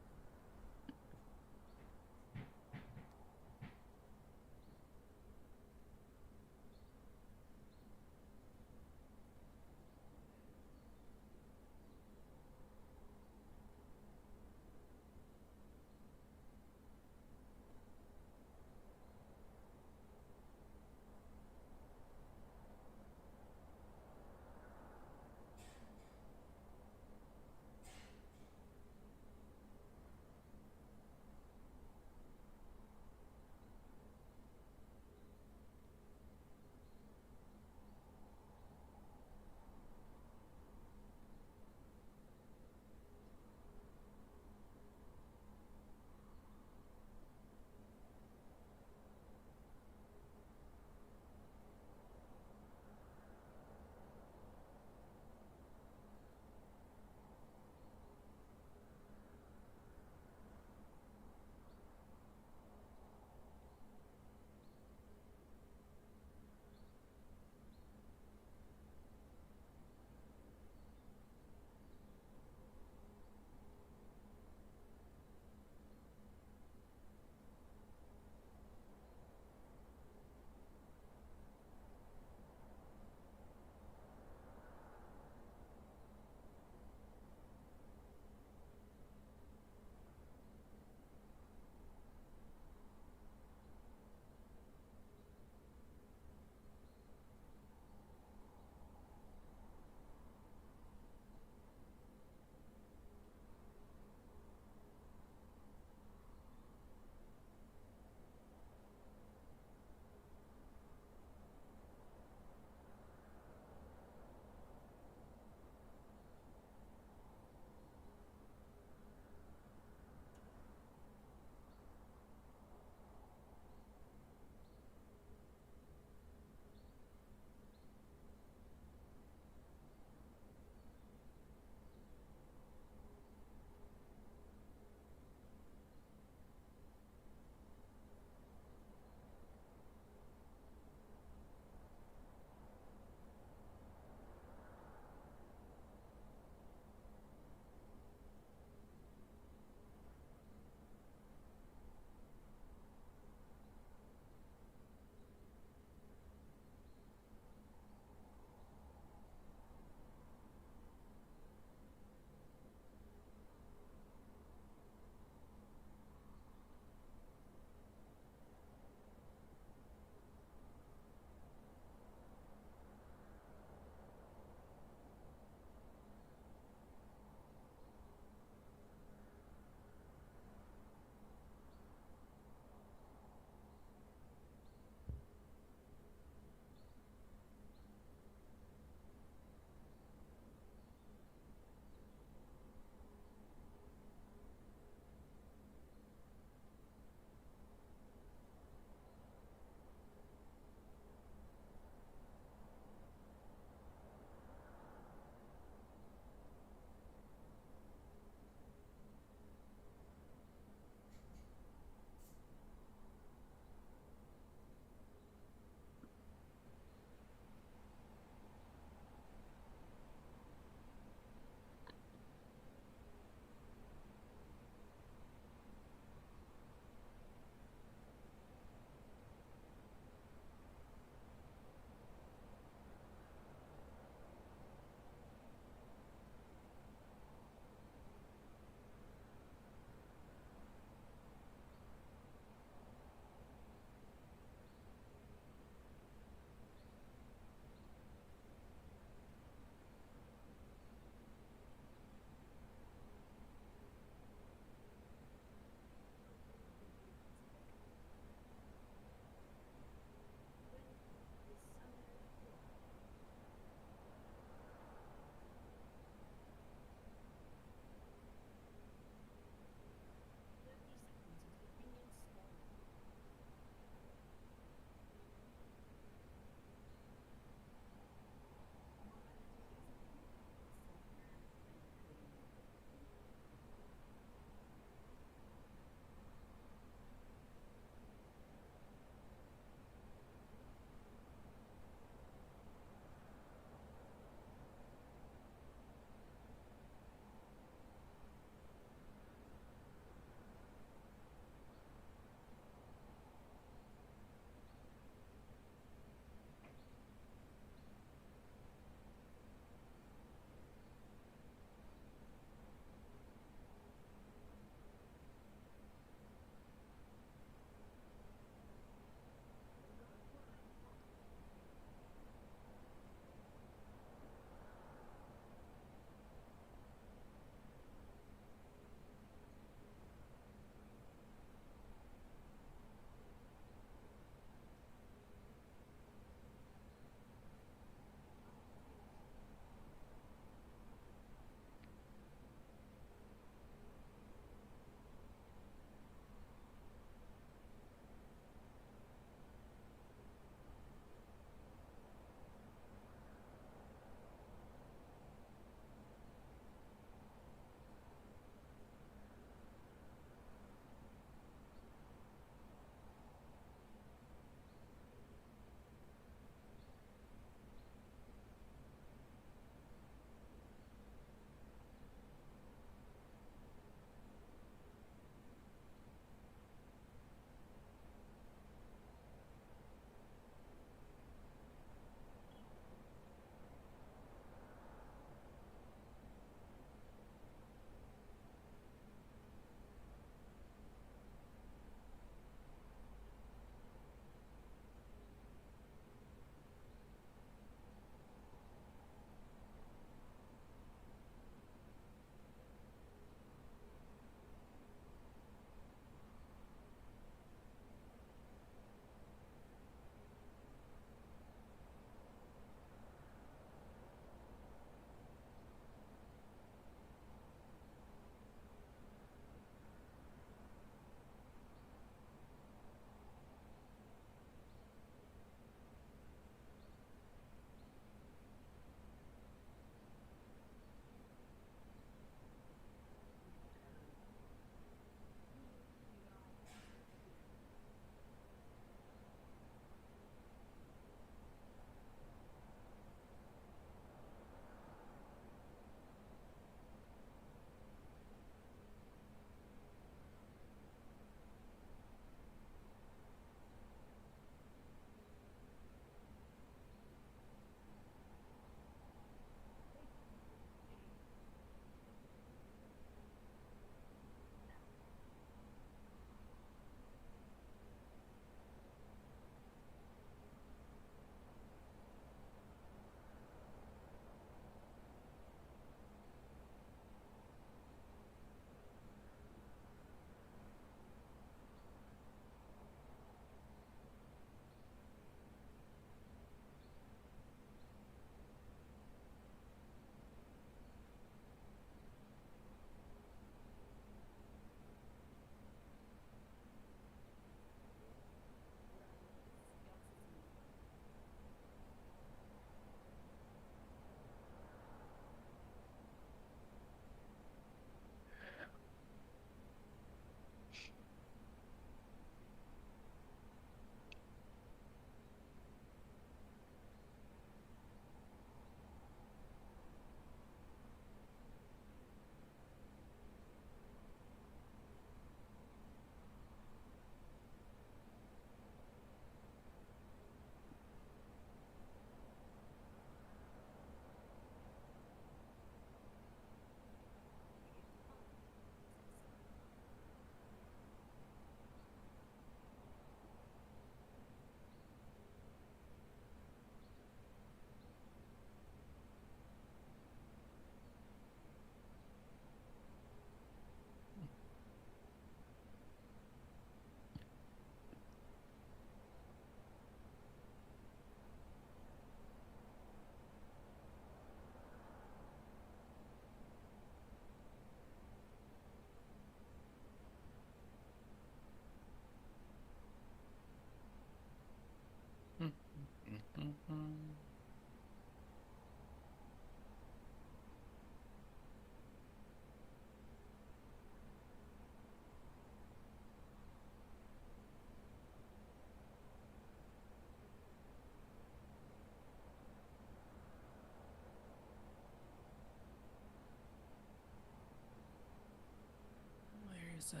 set.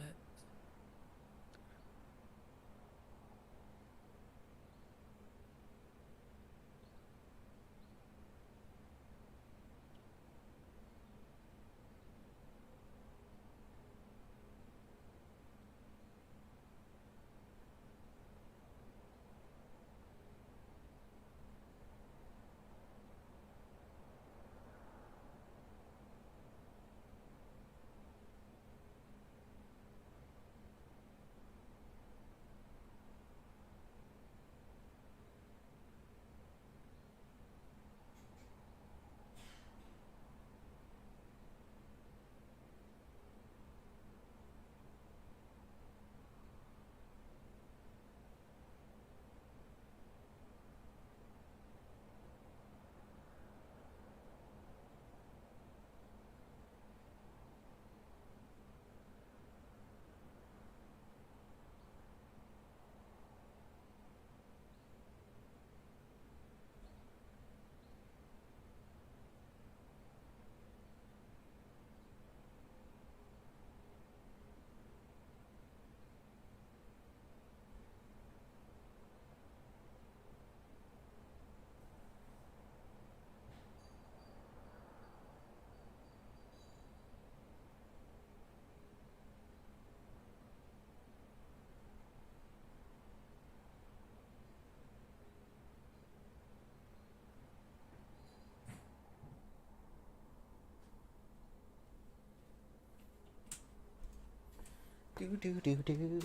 Do do do do.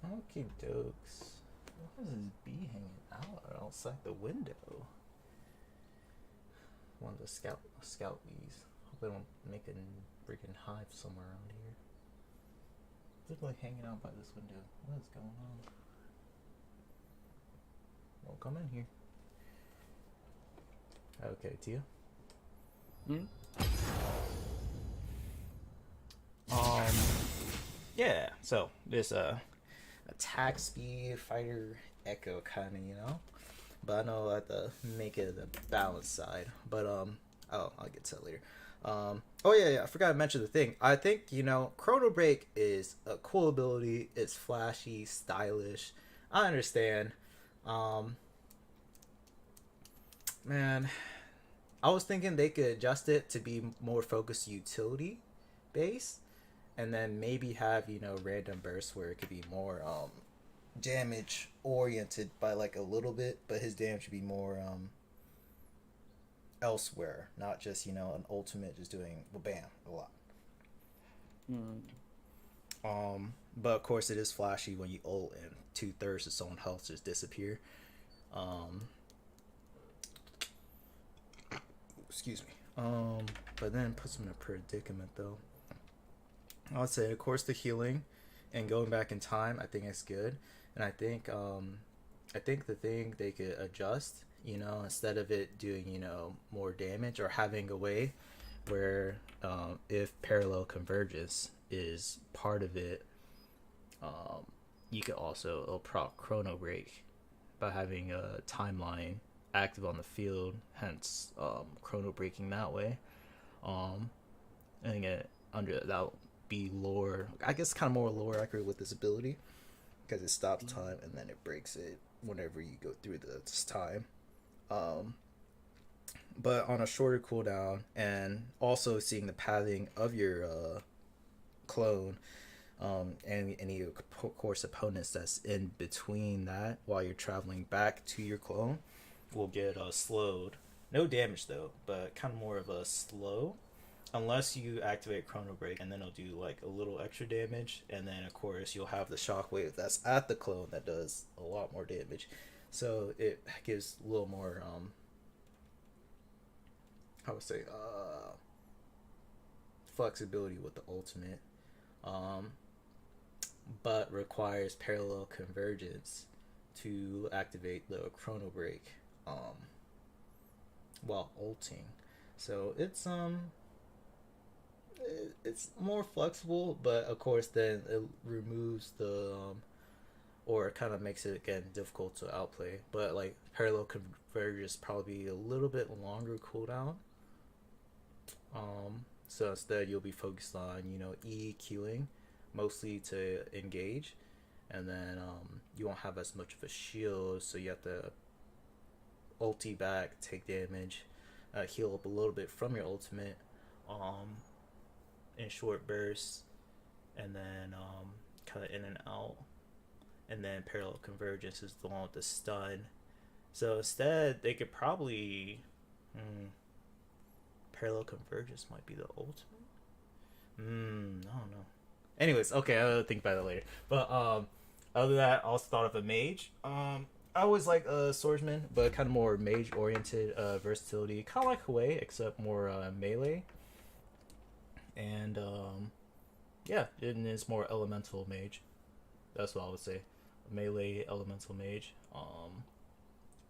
Okay, dokes. Why is this bee hanging out outside the window? One of the scout bees. Hope they don't make a freaking hive somewhere around here. They're like hanging out by this window. What is going on? Well, come in here. Okay, Tia. Yeah. So this attack speed fighter Ekko kind of, you know. But I know I have to make it the balance side. But oh, I'll get to that later. Oh yeah, I forgot to mention the thing. I think, you know, Chrono Break is a cool ability. It's flashy, stylish. I understand. Man, I was thinking they could adjust it to be more focused utility based, and then maybe have, you know, random bursts where it could be more damage oriented by like a little bit, but his damage should be more elsewhere, not just, you know, an ultimate just doing well, bam, a lot. But of course it is flashy when you ult and 2/3 of someone's health just disappear. Excuse me. But then puts him in a predicament though. I would say, of course, the healing and going back in time, I think it's good, and I think the thing they could adjust, you know, instead of it doing, you know, more damage or having a way where if parallel convergence is part of it, you could also proc Chrono Break by having a timeline active on the field, hence chrono breaking that way. And it under that'll be lore, I guess, kind of more lore accurate with this ability because it stops time and then it breaks it whenever you go through this time. But on a shorter cooldown, and also seeing the pathing of your clone, and any of course opponents that's in between that while you're traveling back to your clone will get slowed. No damage though, but kind of more of a slow, unless you activate Chrono Break, and then it'll do like a little extra damage, and then of course you'll have the shockwave that's at the clone that does a lot more damage. So it gives a little more I would say flexibility with the ultimate, but requires parallel convergence to activate the Chrono Break while ulting. So it's more flexible, but of course then it removes the or it kind of makes it again difficult to outplay. But like parallel convergence probably a little bit longer cooldown. So instead you'll be focused on EQing mostly to engage, and then you won't have as much of a shield, so you have to ulti back, take damage, heal up a little bit from your ultimate, in short bursts, and then kind of in and out. And then parallel convergence is the one with the stun. So instead, they could probably parallel convergence might be the ultimate. I don't know. Anyways, okay, I'll think about it later. But other than that, I also thought of a mage. I always like a swordsman, but kind of more mage oriented versatility, kind of like Hwei, except more melee. And yeah, it is more elemental mage. That's what I would say. Melee elemental mage.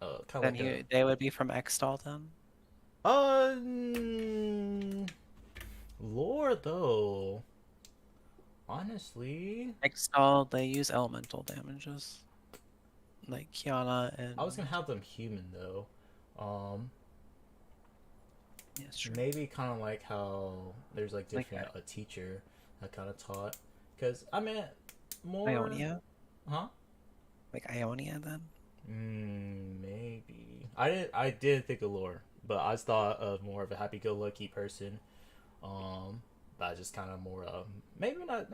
Kind of like they would be from Extol then. Lore though. Honestly, Extol, they use elemental damages, like Kiana and. I was gonna have them human though. Yeah, sure. Maybe kind of like how there's like different a teacher that kind of taught. Cause I meant more. Ionia. Huh? Like Ionia then. Maybe I did think of lore, but I thought of more of a happy-go-lucky person. But I just kind of more maybe not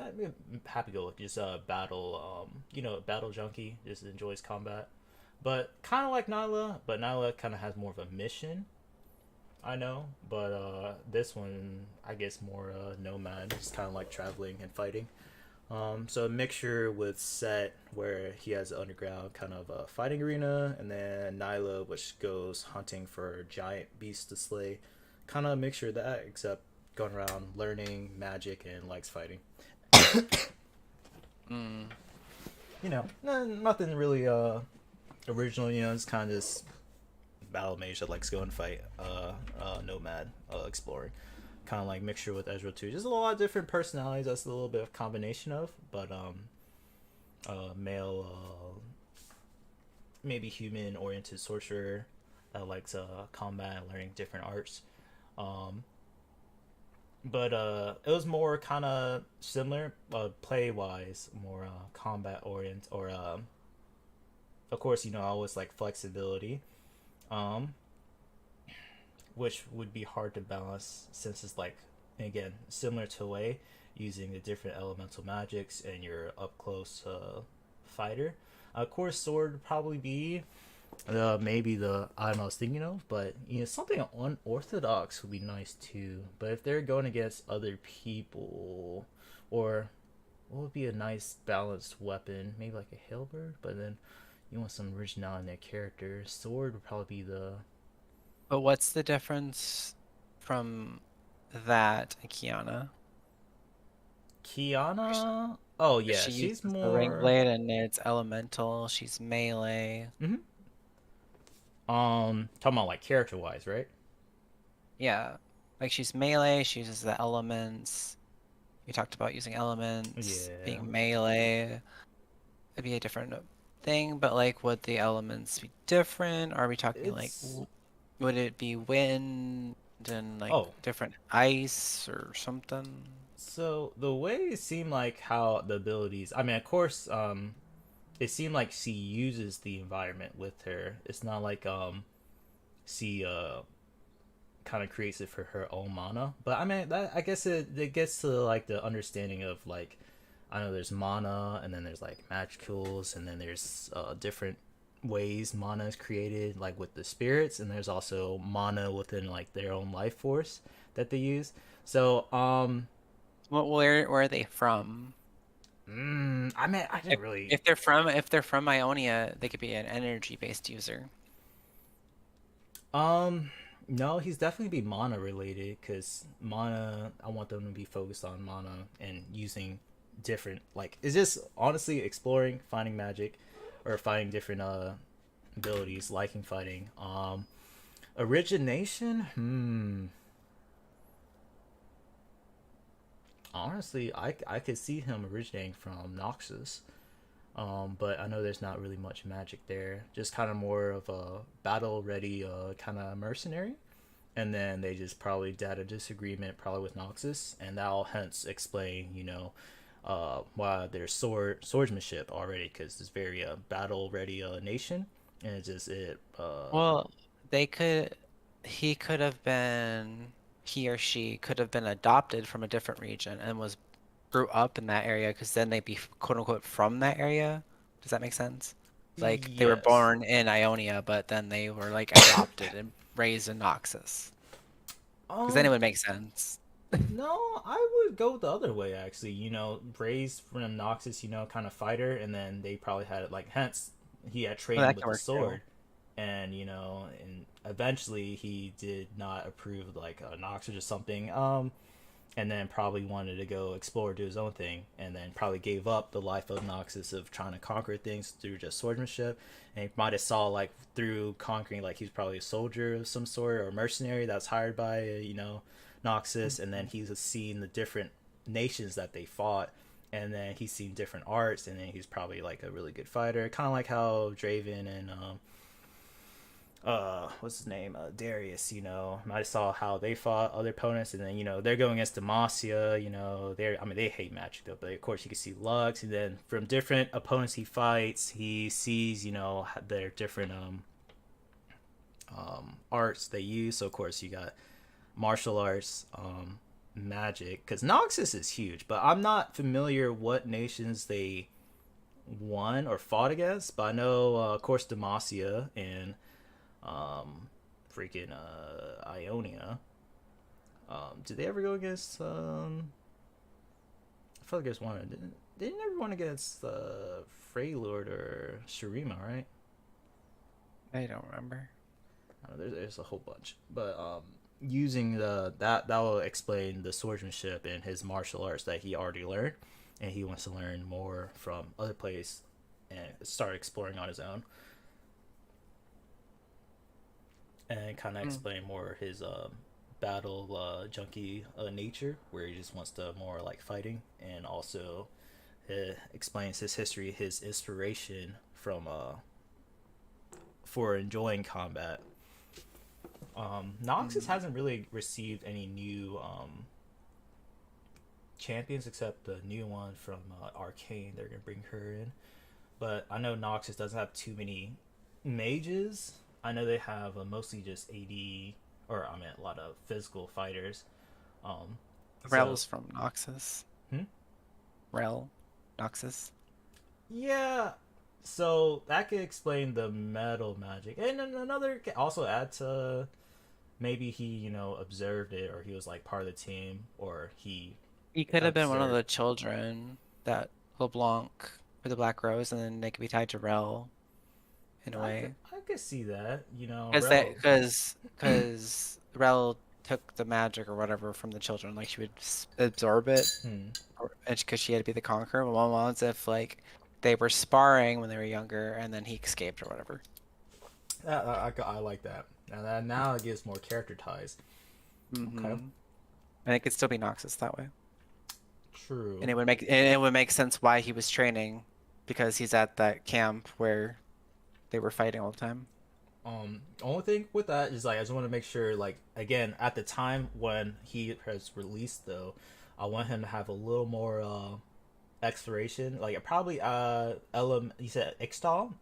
happy-go-lucky, just battle battle junkie, just enjoys combat. But kind of like Nyla, but Nyla kind of has more of a mission. I know, but this one I guess more nomad, just kind of like traveling and fighting. So a mixture with Set, where he has an underground kind of a fighting arena, and then Nyla, which goes hunting for giant beasts to slay. Kind of a mixture of that, except going around learning magic and likes fighting. Nothing really original. It's kind of this battle mage that likes to go and fight. Nomad, exploring. Kind of like mixture with Ezreal too. Just a lot of different personalities. That's a little bit of combination of, but male, maybe human oriented sorcerer that likes combat and learning different arts. But it was more kind of similar play wise, more combat orient, or of course I always like flexibility. Which would be hard to balance since it's like, again, similar to Wei, using the different elemental magics and your up close fighter. Of course, sword would probably be maybe the item I was thinking of, but something unorthodox would be nice too. But if they're going against other people, or what would be a nice balanced weapon? Maybe like a halberd, but then you want some originality in their character. Sword would probably be the. But what's the difference from that and Kiana? Kiana? Oh yeah, she's more the ring blade and it's elemental. She's melee. Talking about like character wise, right? Yeah, like she's melee. She uses the elements. We talked about using elements, being melee. It'd be a different thing, but like, would the elements be different? Are we talking like? Would it be wind and like different ice or something? So the way it seemed like how the abilities, I mean, of course, it seemed like she uses the environment with her. It's not like she kind of creates it for her own mana. But I mean, I guess it gets to like the understanding of like, I know there's mana, and then there's like magicals, and then there's different ways mana is created, like with the spirits, and there's also mana within like their own life force that they use. So where are they from? I mean, I didn't really. If they're from Ionia, they could be an energy based user. No, he's definitely be mana related, because mana, I want them to be focused on mana and using different, like, it's just honestly exploring, finding magic, or finding different abilities, liking fighting. Origination, honestly, I could see him originating from Noxus. But I know there's not really much magic there. Just kind of more of a battle ready kind of mercenary. And then they just probably had a disagreement probably with Noxus, and that'll hence explain, why there's swordsmanship already, because it's very battle ready nation, and it's just it. Well, they could, he could have been, he or she could have been adopted from a different region and was grew up in that area because then they'd be quote unquote from that area. Does that make sense? Like they were Yes. born in Ionia, but then they were like adopted and raised in Noxus. Because then it Um, would make sense. no, I would go the other way actually. Raised from Noxus, kind of fighter, and then they probably had like hence he had Well, training that with can the work too. sword, and eventually he did not approve like Noxus or something. And then probably wanted to go explore, do his own thing, and then probably gave up the life of Noxus of trying to conquer things through just swordsmanship. And he might have saw like through conquering, like he's probably a soldier of some sort or a mercenary that's hired by Noxus, and then he's seen the different nations that they fought, and then he's seen different arts, and then he's probably like a really good fighter, kind of like how Draven and what's his name, Darius, I saw how they fought other opponents, and then they're going against Demacia. They hate magic though, but of course you can see Lux, and then from different opponents he fights, he sees their different arts they use. So of course you got martial arts, magic, because Noxus is huge, but I'm not familiar what nations they won or fought against, but I know of course Demacia and freaking Ionia. Did they ever go against? I feel like there's one. Didn't they never won against Freylord or Shurima, right? I don't remember. I don't know, there's a whole bunch, but using that will explain the swordsmanship and his martial arts that he already learned, and he wants to learn more from other places and start exploring on his own. And kind of explain more his battle junkie nature, where he just wants to more like fighting, and also explains his history, his inspiration from for enjoying combat. Noxus hasn't really received any new champions except the new one from Arcane. They're gonna bring her in, but I know Noxus doesn't have too many mages. I know they have mostly just AD, or I mean a lot of physical fighters. Rel's from Noxus. Hmm? Rel, Noxus. Yeah, so that could explain the metal magic, and then another could also add to maybe he observed it, or he was like part of the team, or he He could have been one of observed. the children that LeBlanc for the Black Rose, and then they could be tied to Rel in a way. I could see that. Because Rel. because Rel took the magic or whatever from the children, like she would absorb it, Hmm. and because she had to be the conqueror. But one was if like they were sparring when they were younger, and then he escaped or whatever. I like that. Now it gives more character ties. Okay. And it could still be Noxus that way, True. and it would make sense why he was training, because he's at that camp where they were fighting all the time. Only thing with that is like I just want to make sure, like again, at the time when he has released though, I want him to have a little more exploration. Like probably you said Ixtal,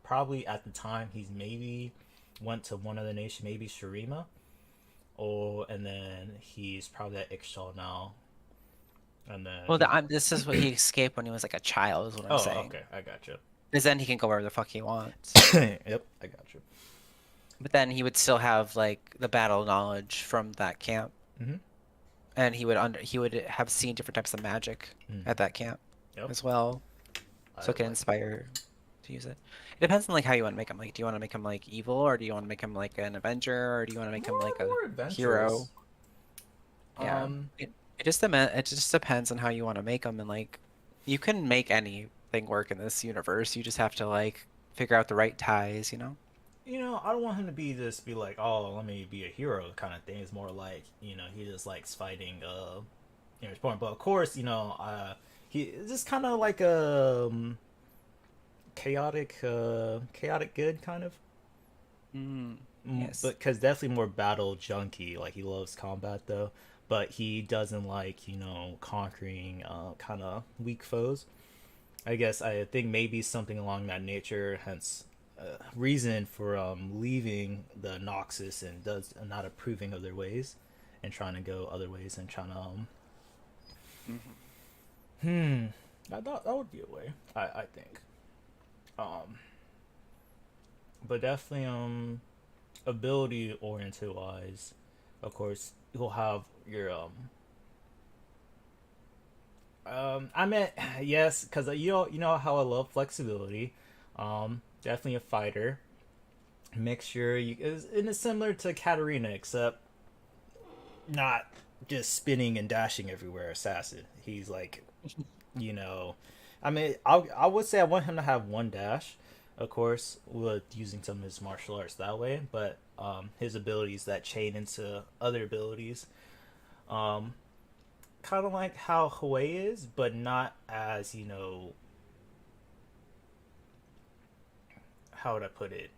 probably at the time he's maybe went to one other nation, maybe Shurima, and then he's probably at Ixtal now, and then Well, this is what he escaped when he was like a child, is what I'm saying. okay, I got you. Because then he can go wherever the fuck he wants. Yep, I got you. But then he would still have like the battle knowledge from that camp, Mm-hmm. and he would have seen different types of magic at that camp Yep. as well, so it can inspire to use it. It depends on like how you want to make him. Like, do you want to make him like evil, or do you want to make him like an Avenger, or do you want to make him like a more adventurous. hero? Yeah, Um, it just depends on how you want to make him, and like you can make anything work in this universe. You just have to like figure out the right ties, you know? I don't want him to be like, oh, let me be a hero kind of thing. It's more like, he just likes fighting, his opponent. But of course, he it's just kind of like chaotic good kind of. Yes. But because definitely more battle junky. Like he loves combat though, but he doesn't like conquering kind of weak foes. I guess I think maybe something along that nature. Hence, reason for leaving the Noxus and does not approving of their ways, and trying to go other ways and trying to I thought that would be a way. I think. But definitely ability oriented wise, of course you'll have your I meant yes, because you know how I love flexibility. Definitely a fighter. Make sure you is and it's similar to Katarina, except not just spinning and dashing everywhere. Assassin. He's like, you know, I mean, I would say I want him to have one dash, of course, with using some of his martial arts that way. But his abilities that chain into other abilities. Kind of like how Hue is, but not as how would I put it?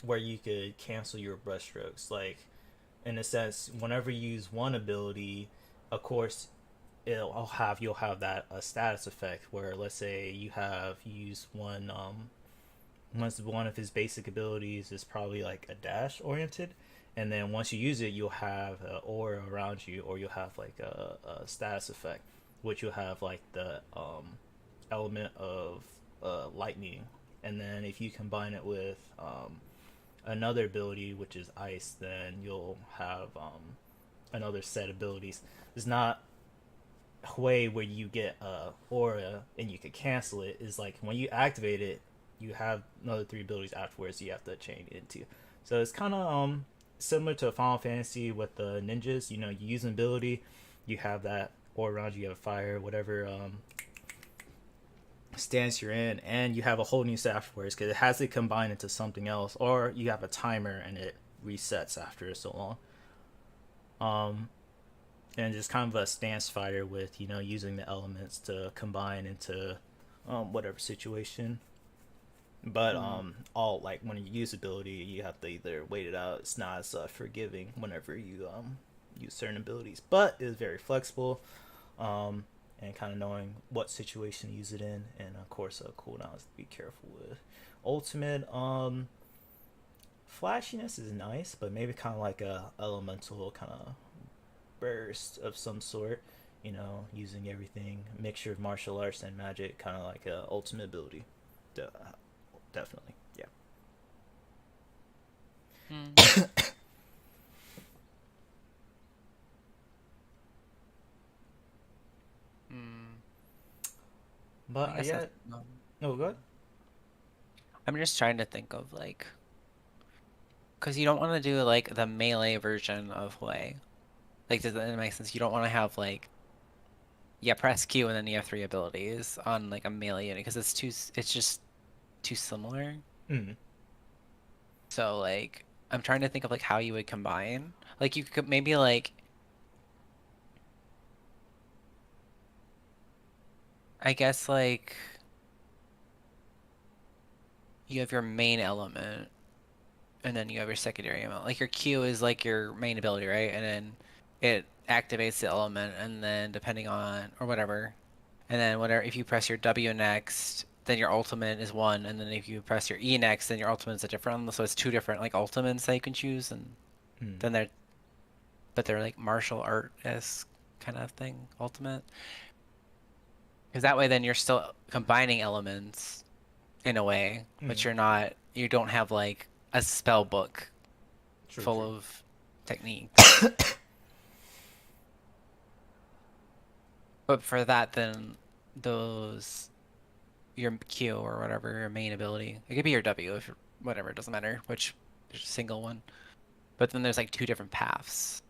Where you could cancel your brushstrokes. Like, in a sense, whenever you use one ability, of course, you'll have that a status effect where, let's say you have used once one of his basic abilities is probably like a dash oriented, and then once you use it, you'll have an aura around you, or you'll have like a status effect, which you'll have like the element of lightning, and then if you combine it with another ability which is ice, then you'll have another set of abilities. It's not way where you get aura and you can cancel it. Is like when you activate it, you have another three abilities afterwards you have to chain into. So it's kind of similar to Final Fantasy with the ninjas. You use an ability, you have that aura around you, you have fire, whatever stance you're in, and you have a whole new set afterwards because it has to combine into something else, or you have a timer and it resets after so long. And just kind of a stance fighter with using the elements to combine into whatever situation. But all like when you use ability, you have to either wait it out. It's not as forgiving whenever you use certain abilities, but it's very flexible. And kind of knowing what situation to use it in, and of course cooldowns to be careful with. Ultimate flashiness is nice, but maybe kind of like a elemental kind of burst of some sort. Using everything, mixture of martial arts and magic, kind of like a ultimate ability. Definitely, yeah. But I guess yeah, no, go ahead. I'm just trying to think of like, because you don't want to do like the melee version of Hue. Like, does that make sense? You don't want to have like, yeah, press Q and then you have three abilities on like a melee unit because it's just too similar. Mm. So like, I'm trying to think of like how you would combine. Like, you could maybe like, I guess like, you have your main element, and then you have your secondary element. Like your Q is like your main ability, right? And then it activates the element, and then depending on or whatever, and then whatever if you press your W next, then your ultimate is one, and then if you press your E next, then your ultimate is a different one. So it's two different like ultimates that you can choose, and then they're like martial art-esque kind of thing, ultimate. Because that way, then you're still combining elements in a way, but you don't have like a spell book full of techniques. But for that, then your Q or whatever, your main ability, it could be your W if whatever, it doesn't matter which, there's a single one. But then there's like two different paths.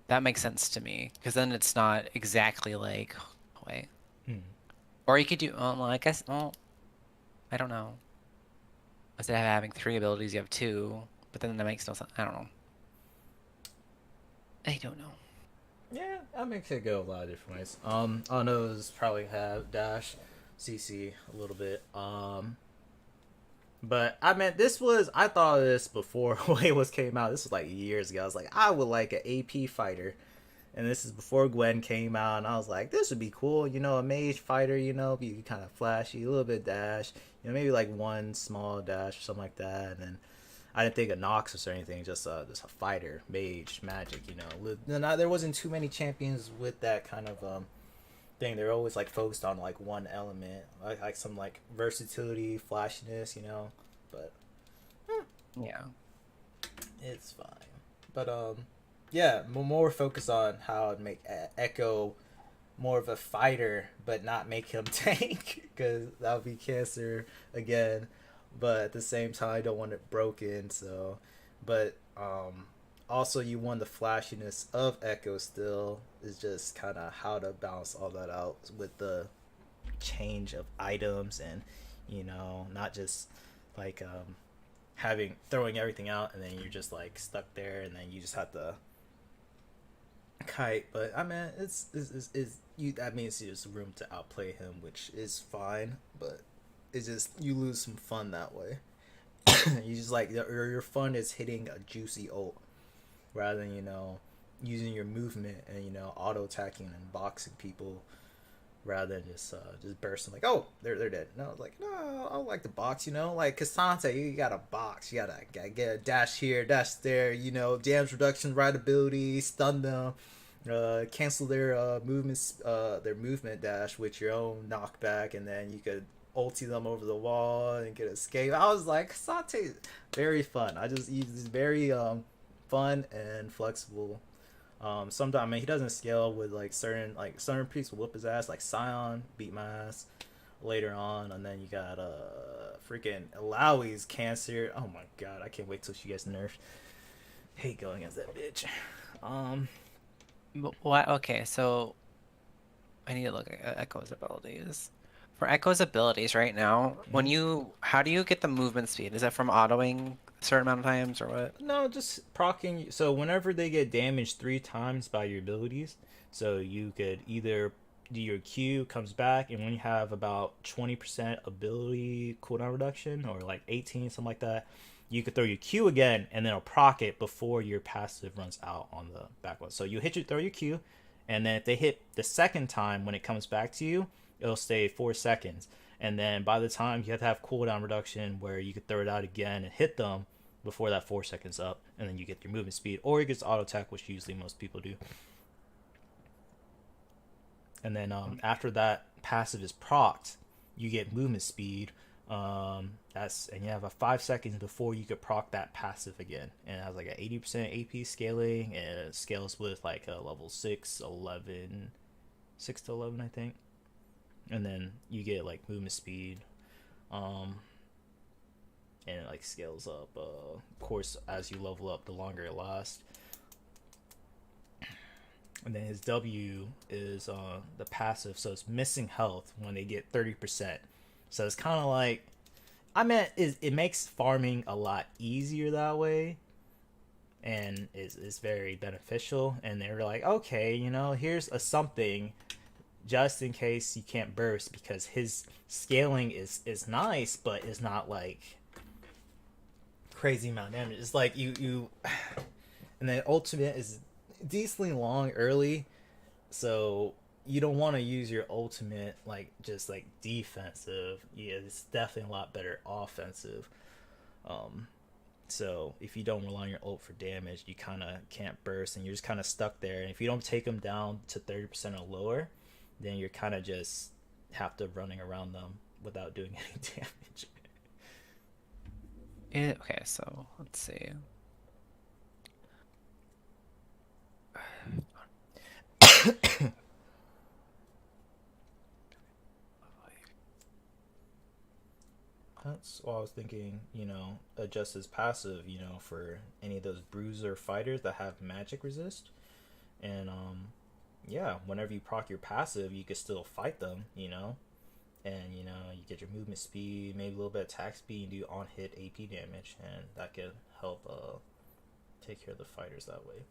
That makes sense to me because then it's not exactly like, wait. Or you could do, well, I guess, well, I don't know. Instead of having three abilities, you have two, but then that makes no sense. I don't know. I don't know. Yeah, that makes it go a lot of different ways. I know it's probably have dash, CC a little bit. But I mean, I thought of this before Way was came out. This was like years ago. I was like, I would like an AP fighter. And this is before Gwen came out, and I was like, this would be cool, you know, a mage fighter, you know, be kind of flashy, a little bit dash, you know, maybe like one small dash or something like that. And then I didn't think of Noxus or anything, just a fighter, mage, magic, you know. There wasn't too many champions with that kind of thing. They're always like focused on like one element, like some like versatility, flashiness, you know. But Yeah. it's fine. But yeah, more focus on how to make Ekko more of a fighter, but not make him tank, because that would be cancer again. But at the same time, I don't want it broken. So, but also you want the flashiness of Ekko still. Is just kind of how to balance all that out with the change of items, and you know, not just like throwing everything out and then you're just like stuck there and then you just have to kite. But I mean, it's you, that means there's room to outplay him, which is fine, but it's just you lose some fun that way. You just like your fun is hitting a juicy ult rather than, you know, using your movement and, you know, auto attacking and boxing people rather than just bursting like, oh, they're dead. No, like, no, I like the box, you know, like Cassante, you got a box, you gotta get a dash here, dash there, you know, damage reduction, right ability, stun them, cancel their movement dash with your own knockback, and then you could ulti them over the wall and get escape. I was like, Cassante, very fun. He's very fun and flexible. Sometimes, I mean, he doesn't scale with like certain priests will whip his ass, like Scion beat my ass later on, and then you got freaking Alawi's cancer. Oh my god, I can't wait till she gets nerfed. Hate going as that bitch. What? Okay, so I need to look at Echo's abilities. For Echo's abilities right now, how do you get the movement speed? Is that from autoing a certain amount of times or what? No, just proccing. So whenever they get damaged 3 times by your abilities, so you could either do your Q comes back, and when you have about 20% ability cooldown reduction, or like 18, something like that, you could throw your Q again, and then it'll proc it before your passive runs out on the back one. So you throw your Q, and then if they hit the second time when it comes back to you, it'll stay 4 seconds. And then by the time you have to have cooldown reduction where you could throw it out again and hit them before that 4 seconds up, and then you get your movement speed, or it gets auto attack, which usually most people do. And then after that passive is procced, you get movement speed. And you have a 5 seconds before you could proc that passive again, and it has like an 80% AP scaling, and it scales with like a level 6 to 11, I think. And then you get like movement speed, and it like scales up. Of course, as you level up, the longer it lasts. And then his W is the passive, so it's missing health when they get 30%. So it's kind of like, I mean, it makes farming a lot easier that way, and is very beneficial. And they were like, okay, you know, here's a something just in case you can't burst, because his scaling is nice, but it's not like crazy amount of damage. It's like you and then ultimate is decently long early, so you don't want to use your ultimate like just like defensive. Yeah, it's definitely a lot better offensive. So if you don't rely on your ult for damage, you kind of can't burst, and you're just kind of stuck there. And if you don't take them down to 30% or lower, then you're kind of just have to running around them without doing any damage. Okay, so let's see. That's what I was thinking, you know, adjust his passive, you know, for any of those bruiser fighters that have magic resist. And yeah, whenever you proc your passive, you can still fight them, you know. And, you know, you get your movement speed, maybe a little bit of attack speed, and do on-hit AP damage, and that could help take care of the fighters that way.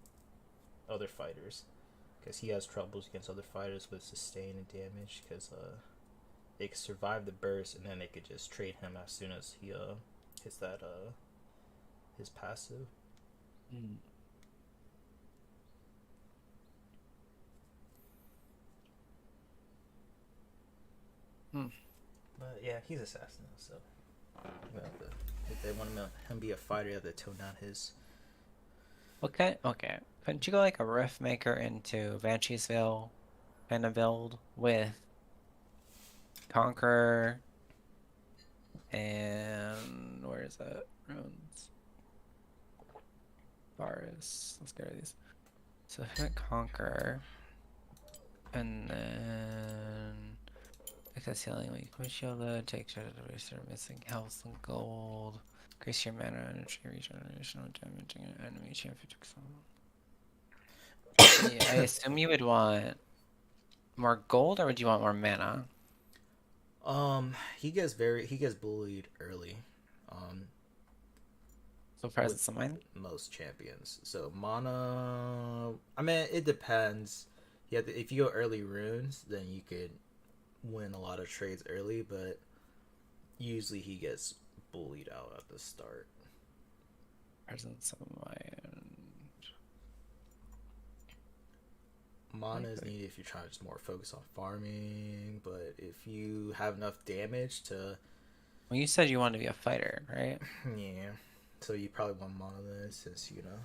Other fighters. Because he has troubles against other fighters with sustain and damage, because they could survive the burst, and then they could just trade him as soon as he hits that his passive. But yeah, he's assassin, so you have to, if they want him be a fighter, you have to tone down his. Okay, okay. Couldn't you go like a Rift Maker into Banshee's Veil kind of build with Conqueror and where is that? Runes. Varus. Let's get rid of these. So if I went Conqueror and then access healing, like push shield, take shot of the start missing health and gold. Increase your mana and regeneration when damaging an enemy. Champ 50%. Yeah, I assume you would want more gold, or would you want more mana? He gets bullied early. So presence of mind. Most champions. So mana, I mean, it depends. If you go early runes, then you could win a lot of trades early, but usually he gets bullied out at the start. Presence of mind. Mana is needed if you're trying to just more focus on farming, but if you have enough damage to... Well, you said you wanted to be a fighter, right? Yeah. So you probably want mana then, since, you know...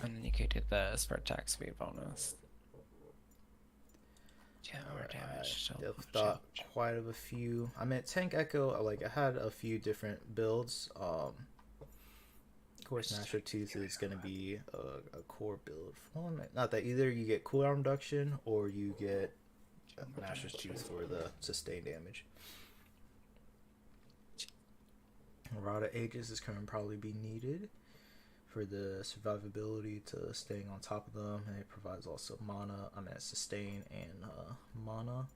And then you could get the Spark attack speed bonus. Yeah, more damage. I've thought quite of a few. I mean, Tank Ekko, like, I had a few different builds. Of course, Master Tooth is going to be a core build. Well, not that either you get cooldown reduction or you get Master's Tooth for the sustained damage. Rod of Ages is going to probably be needed for the survivability to staying on top of them, and it provides also mana. I mean, sustain and mana,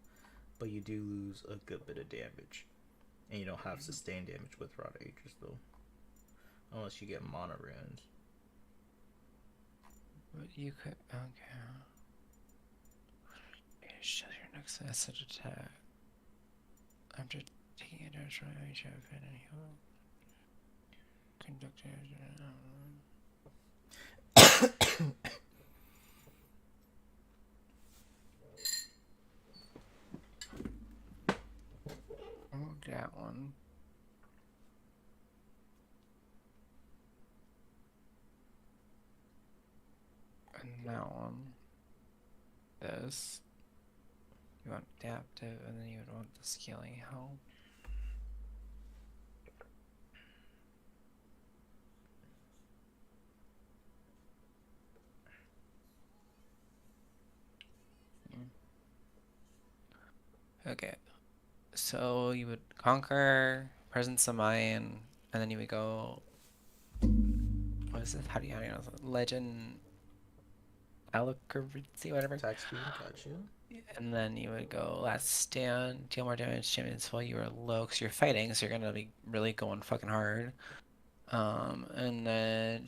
but you do lose a good bit of damage, and you don't have sustained damage with Rod of Ages though, unless you get mana runes. But you could okay. Show your next acid attack. After taking a damage from each of it, and heal. Conduct oh, that one. And that one. This. You want adaptive, and then you would want the scaling help. Okay, so you would conquer Presence of Mind, and then you would go. What is this? How do you know this? Legend Alucurrency, whatever. Attack speed, got you. And then you would go Last Stand, deal more damage to champions while you are low, because you're fighting, so you're gonna be really going fucking hard. And then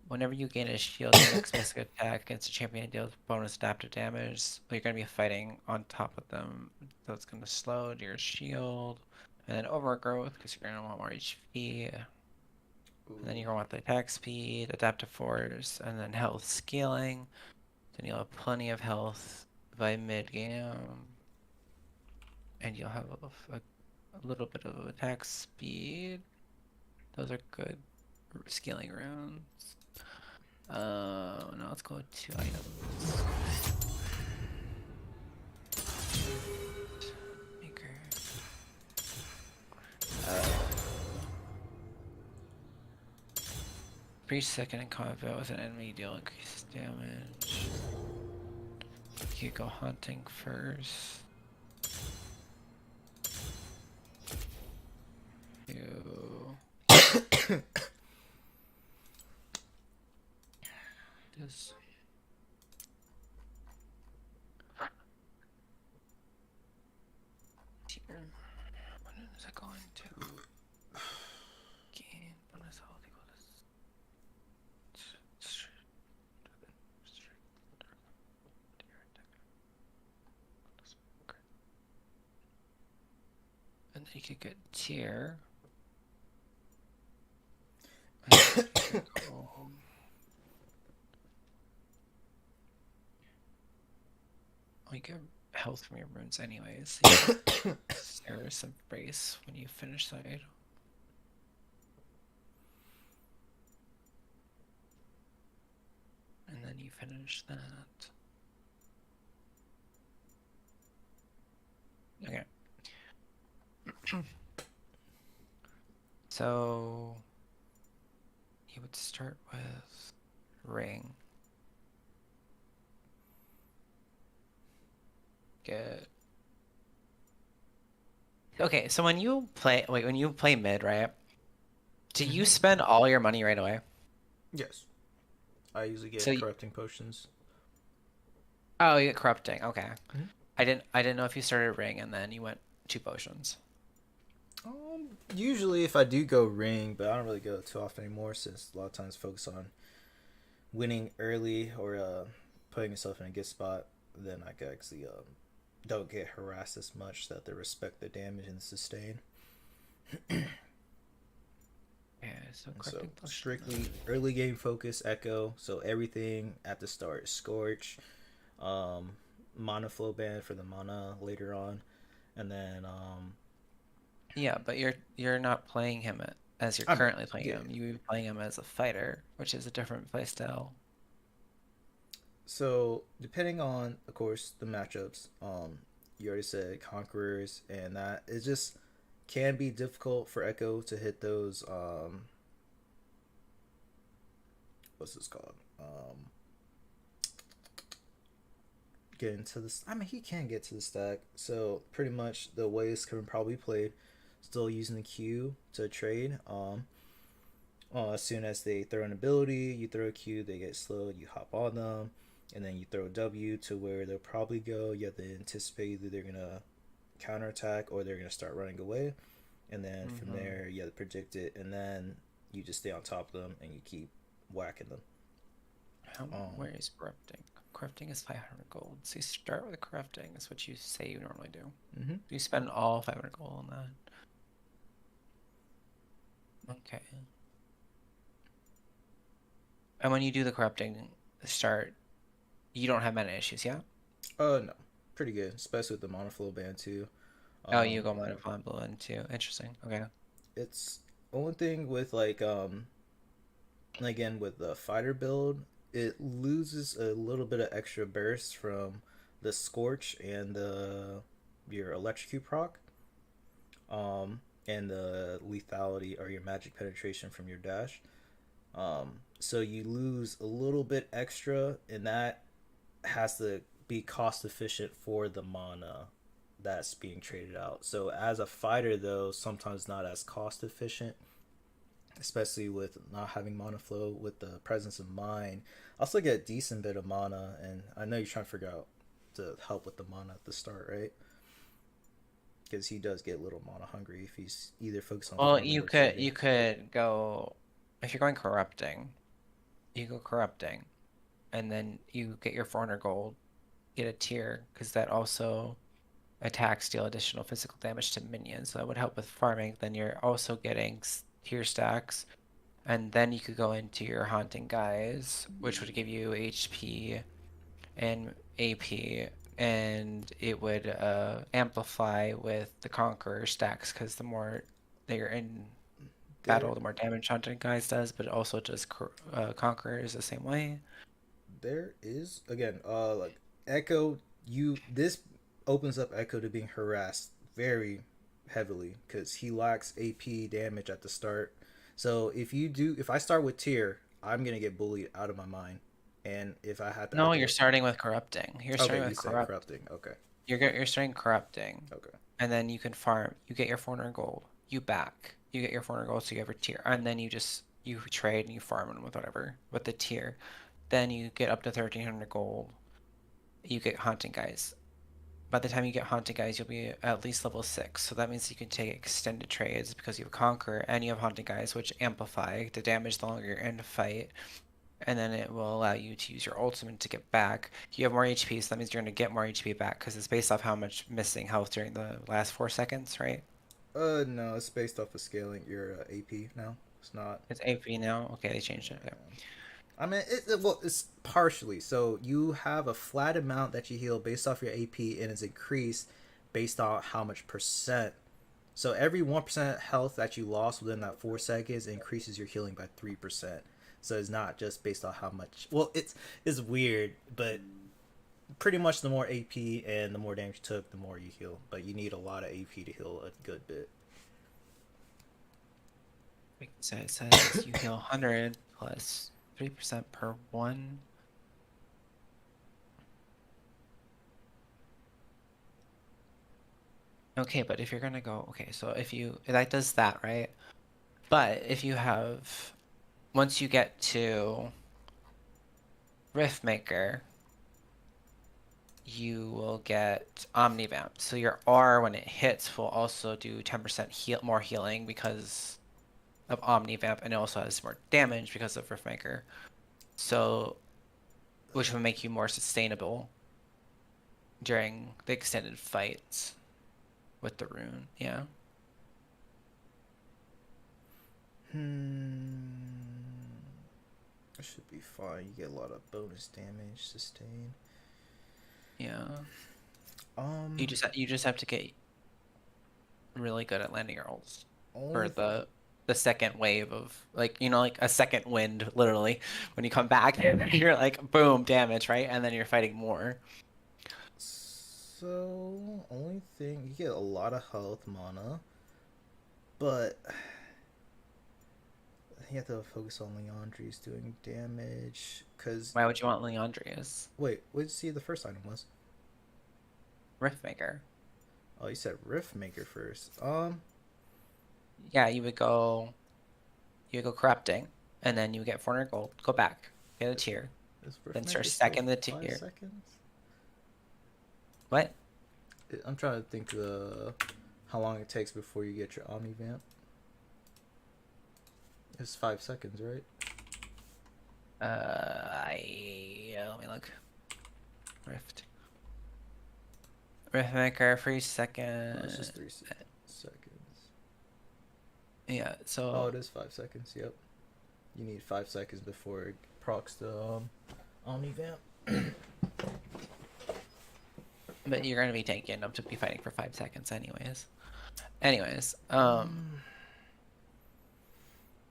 whenever you gain a shield, your next basic attack against a champion deals bonus adaptive damage. So you're going to be fighting on top of them. So it's going to slow your shield. And then overgrowth, because you're going to want more HP. And then you're going to want the attack speed, adaptive force, and then health scaling. Then you'll have plenty of health by mid-game. And you'll have a little bit of attack speed. Those are good scaling runes. Now let's go to items. Maker. Breach second in combat with an enemy, deal increased damage. You go hunting first. You. This. Here. What is it going to? Gain bonus health equal you could get tier. And then you could go- Oh, you get health from your runes anyways. So you get Service of Brace when you finish side. And then you finish that. Okay. So you would start with ring. Get. Okay, so when you play mid, right? Do you spend all your money right away? Yes. I usually get So corrupting potions. Oh, you get corrupting. Okay. Mhm. I didn't know if you started ring and then you went 2 potions. Usually if I do go ring, but I don't really go too often anymore since a lot of times focus on winning early or putting yourself in a good spot. Then I can actually don't get harassed as much, that they respect the damage and sustain. Yeah, so And so corrupting plus strictly early game focus Echo. So everything at the start is Scorch, mana flow band for the mana later on, and then Yeah, but you're not playing him as you're I know, currently playing yeah. him. You're playing him as a fighter, which is a different playstyle. So depending on, of course, the matchups, you already said conquerors, and that it just can be difficult for Echo to hit those. What's this called? Get into this. I mean, he can get to the stack. So pretty much the ways can probably played, still using the Q to trade. As soon as they throw an ability, you throw a Q, they get slowed, you hop on them, and then you throw a W to where they'll probably go. You have to anticipate either they're gonna counterattack or they're gonna start running away, and then from there you have to predict it, and then you just stay on top of them and you keep whacking them. Where is corrupting? Corrupting is 500 gold. So you start with corrupting. Is what you say you normally do. Mm-hmm. You spend all 500 gold on that. Okay. And when you do the corrupting start, you don't have mana issues, yeah? No, pretty good, especially with the monoflow band too. Oh, you go mana flying blue too. Interesting. Okay. It's only thing with again with the fighter build, it loses a little bit of extra burst from the Scorch and your electrocute proc, and the lethality or your magic penetration from your dash. So you lose a little bit extra, and that has to be cost efficient for the mana that's being traded out. So as a fighter, though, sometimes not as cost efficient, especially with not having mana flow. With the presence of mind, I also get a decent bit of mana, and I know you're trying to figure out to help with the mana at the start, right? Because he does get a little mana hungry if he's either focused on. Well, you could go if you're going corrupting. You go corrupting, and then you get your 400 gold, get a tier because that also attacks deal additional physical damage to minions. So that would help with farming. Then you're also getting tier stacks, and then you could go into your haunting guys, which would give you HP and AP, and it would amplify with the conqueror stacks because the more they're in battle, the more damage haunting guys does, but it also does conquerors the same way. There is again, like Echo. This opens up Echo to being harassed very heavily because he lacks AP damage at the start. So if I start with tier, I'm gonna get bullied out of my mind. And if I had to, No, you're starting with corrupting. You're starting okay, you with said corrupting. Okay, You're starting corrupting, okay. and then you can farm. You get your 400 gold. You back. You get your 400 gold, so you have your tier, and then you trade and you farm them with whatever with the tier. Then you get up to 1300 gold. You get haunting guys. By the time you get haunting guys, you'll be at least level 6. So that means you can take extended trades because you have conquer and you have haunting guys, which amplify the damage the longer you're in a fight. And then it will allow you to use your ultimate to get back. You have more HP, so that means you're going to get more HP back because it's based off how much missing health during the last 4 seconds, right? No, it's based off of scaling your AP now. It's not. It's AP now. Okay, they changed it. Okay. I mean, well, it's partially. So you have a flat amount that you heal based off your AP, and it's increased based on how much percent. So every 1% health that you lost within that 4 seconds increases your healing by 3%. So it's not just based on how much. Well, it's weird, but pretty much the more AP and the more damage you took, the more you heal. But you need a lot of AP to heal a good bit. So it says you heal 100 plus 3% per one. Okay, but if you're gonna go, okay, so if you, that does that, right? But if you have, once you get to Riftmaker, you will get Omnivamp. So your R, when it hits, will also do 10% more healing because of Omnivamp, and it also has more damage because of Riftmaker. So, which will make you more sustainable during the extended fights with the rune. Yeah. That should be fine. You get a lot of bonus damage, sustain. Yeah. You just have to get really good at landing your ults for the second wave of, like, you know, like a second wind, literally. When you come back, you're like boom damage, right? And then you're fighting more. So only thing, you get a lot of health mana, but you have to focus on Leandri's doing damage. Cause Why would you want Leandrius? wait, what did you see the first item was? Riftmaker. Oh, you said Riftmaker first. Yeah, you would go corrupting, and then you get 400 gold. Go back, get a tier, then start stacking the tier. 5 seconds? What? I'm trying to think how long it takes before you get your Omnivamp. It's 5 seconds, right? Let me look. Riftmaker, free second. No, it's just 3 seconds. Yeah, so. Oh, it is 5 seconds. Yep. You need 5 seconds before it procs the Omnivamp. But you're gonna be tanky enough to be fighting for 5 seconds, anyways.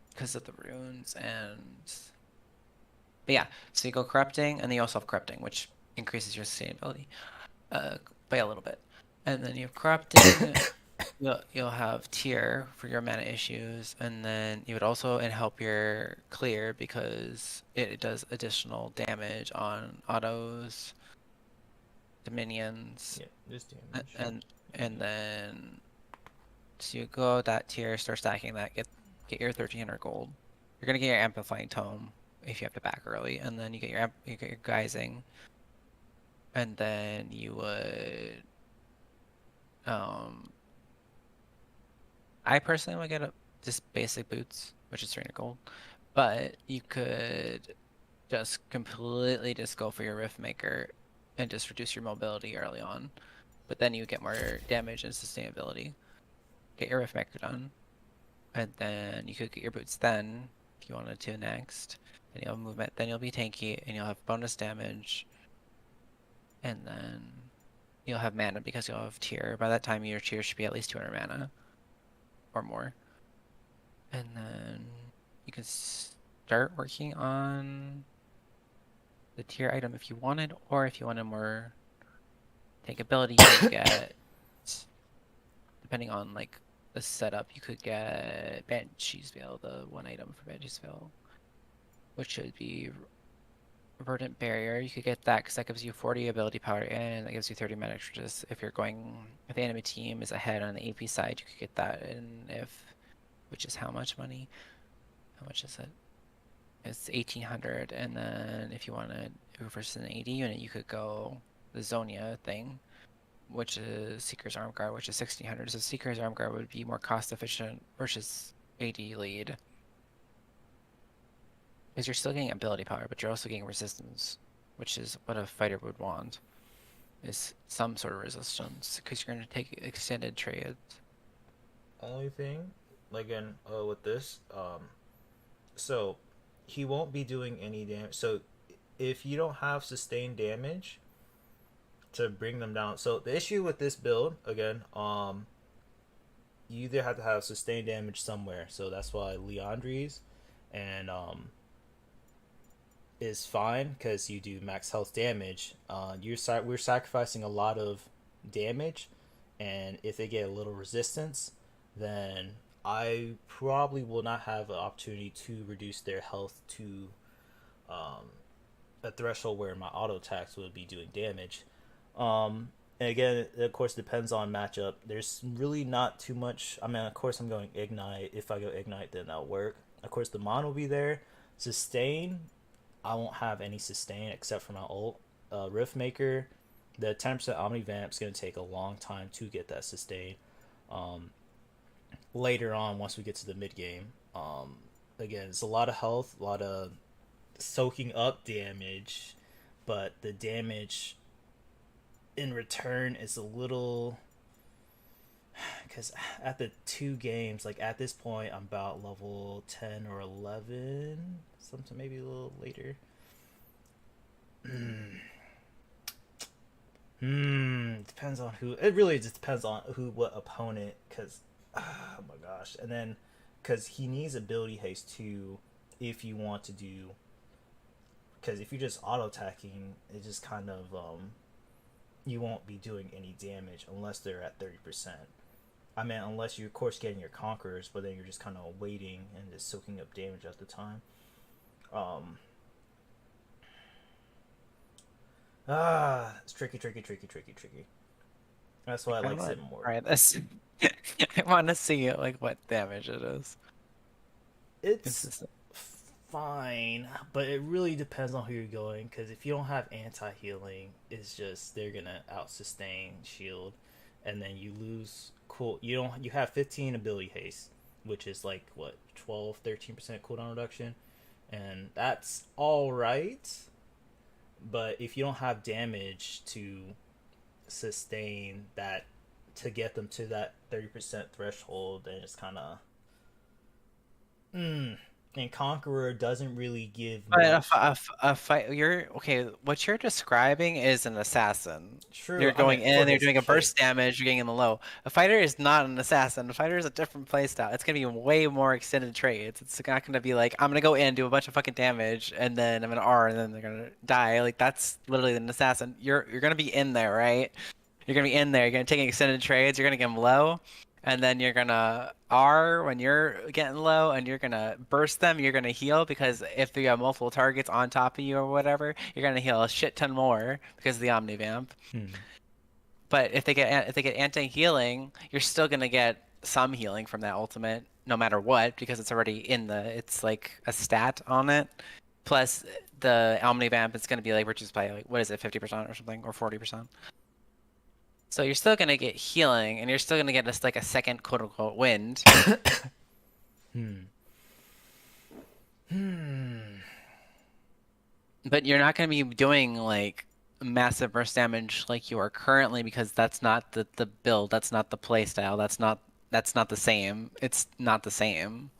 Because of the runes but yeah, so you go corrupting, and then you also have corrupting, which increases your sustainability by a little bit. And then you have corrupting. You'll have tier for your mana issues, and then you would also help your clear because it does additional damage on autos, dominions. Yeah, just damage. And then so you go that tier, start stacking that, get your 1300 gold. You're gonna get your amplifying tome if you have to back early, and then you get your guising, and then you would I personally would get just basic boots, which is 300 gold, but you could just completely just go for your Riftmaker and just reduce your mobility early on, but then you get more damage and sustainability. Get your Riftmaker done, and then you could get your boots then if you wanted to next. Then you'll have movement, then you'll be tanky, and you'll have bonus damage, and then you'll have mana because you'll have tier. By that time, your tier should be at least 200 mana or more. And then you can start working on the tier item if you wanted, or if you wanted more tankability, you could get, depending on like the setup, you could get Banshee's Veil, the one item for Banshee's Veil, which should be Verdant Barrier. You could get that because that gives you 40 ability power, and that gives you 30 mana extra. Just if you're going, if the enemy team is ahead on the AP side, you could get that. And which is how much money? How much is it? It's 1800. And then if you want to versus an AD unit, you could go the Zonia thing, which is Seeker's Arm Guard, which is 1600. So Seeker's Arm Guard would be more cost efficient versus AD lead. Because you're still getting ability power, but you're also getting resistance, which is what a fighter would want, is some sort of resistance, because you're going to take extended trades. only thing, again, with this, so he won't be doing any damage. So if you don't have sustained damage to bring them down, so the issue with this build again, you either have to have sustained damage somewhere. So that's why Leandri's and is fine because you do max health damage. We're sacrificing a lot of damage, and if they get a little resistance, then I probably will not have an opportunity to reduce their health to a threshold where my auto attacks would be doing damage. And again, it of course depends on matchup. There's really not too much. I mean, of course, I'm going Ignite. If I go Ignite, then that'll work. Of course, the Mon will be there. Sustain, I won't have any sustain except for my ult. Riftmaker, the 10% Omni Vamp is going to take a long time to get that sustain. Later on, once we get to the mid game, again, it's a lot of health, a lot of soaking up damage, but the damage in return is a little, because at the 2 games, like at this point I'm about level 10 or 11, something maybe a little later. Depends on who. It really just depends on what opponent, because oh my gosh. And then because he needs ability haste too if you want to do, because if you're just auto attacking, it just kind of you won't be doing any damage unless they're at 30%. I mean, unless you're of course getting your conquerors, but then you're just kind of waiting and just soaking up damage at the time. It's tricky. That's why I like Sim more. Right, that's. I want to see like what damage it is. It's fine, but it really depends on who you're going. Because if you don't have anti-healing, it's just they're gonna out sustain shield, and then you lose. Cool. You have 15 ability haste, which is like what 12-13% cooldown reduction, and that's all right. But if you don't have damage to sustain that, to get them to that 30% threshold, then it's kind of and Conqueror doesn't really give But much. a fight, you're okay. What you're describing is an assassin. True, You're going for in, you're his doing a burst kit. damage, you're getting in the low. A fighter is not an assassin. A fighter is a different playstyle. It's gonna be way more extended trades. It's not gonna be like I'm gonna go in, do a bunch of fucking damage, and then I'm gonna R, and then they're gonna die. Like that's literally an assassin. You're gonna be in there, right? You're gonna be in there. You're gonna take extended trades. You're gonna get them low, and then you're gonna R when you're getting low, and you're gonna burst them. You're gonna heal because if you have multiple targets on top of you or whatever, you're gonna heal a shit ton more because of the Omni Vamp. But if they get anti-healing, you're still gonna get some healing from that ultimate, no matter what, because it's already it's like a stat on it. Plus the Omni Vamp is gonna be like reduced by like what is it, 50% or something, or 40%. So you're still gonna get healing, and you're still gonna get just like a second quote unquote wind. But you're not gonna be doing like massive burst damage like you are currently, because that's not the build, that's not the play style, that's not the same. It's not the same.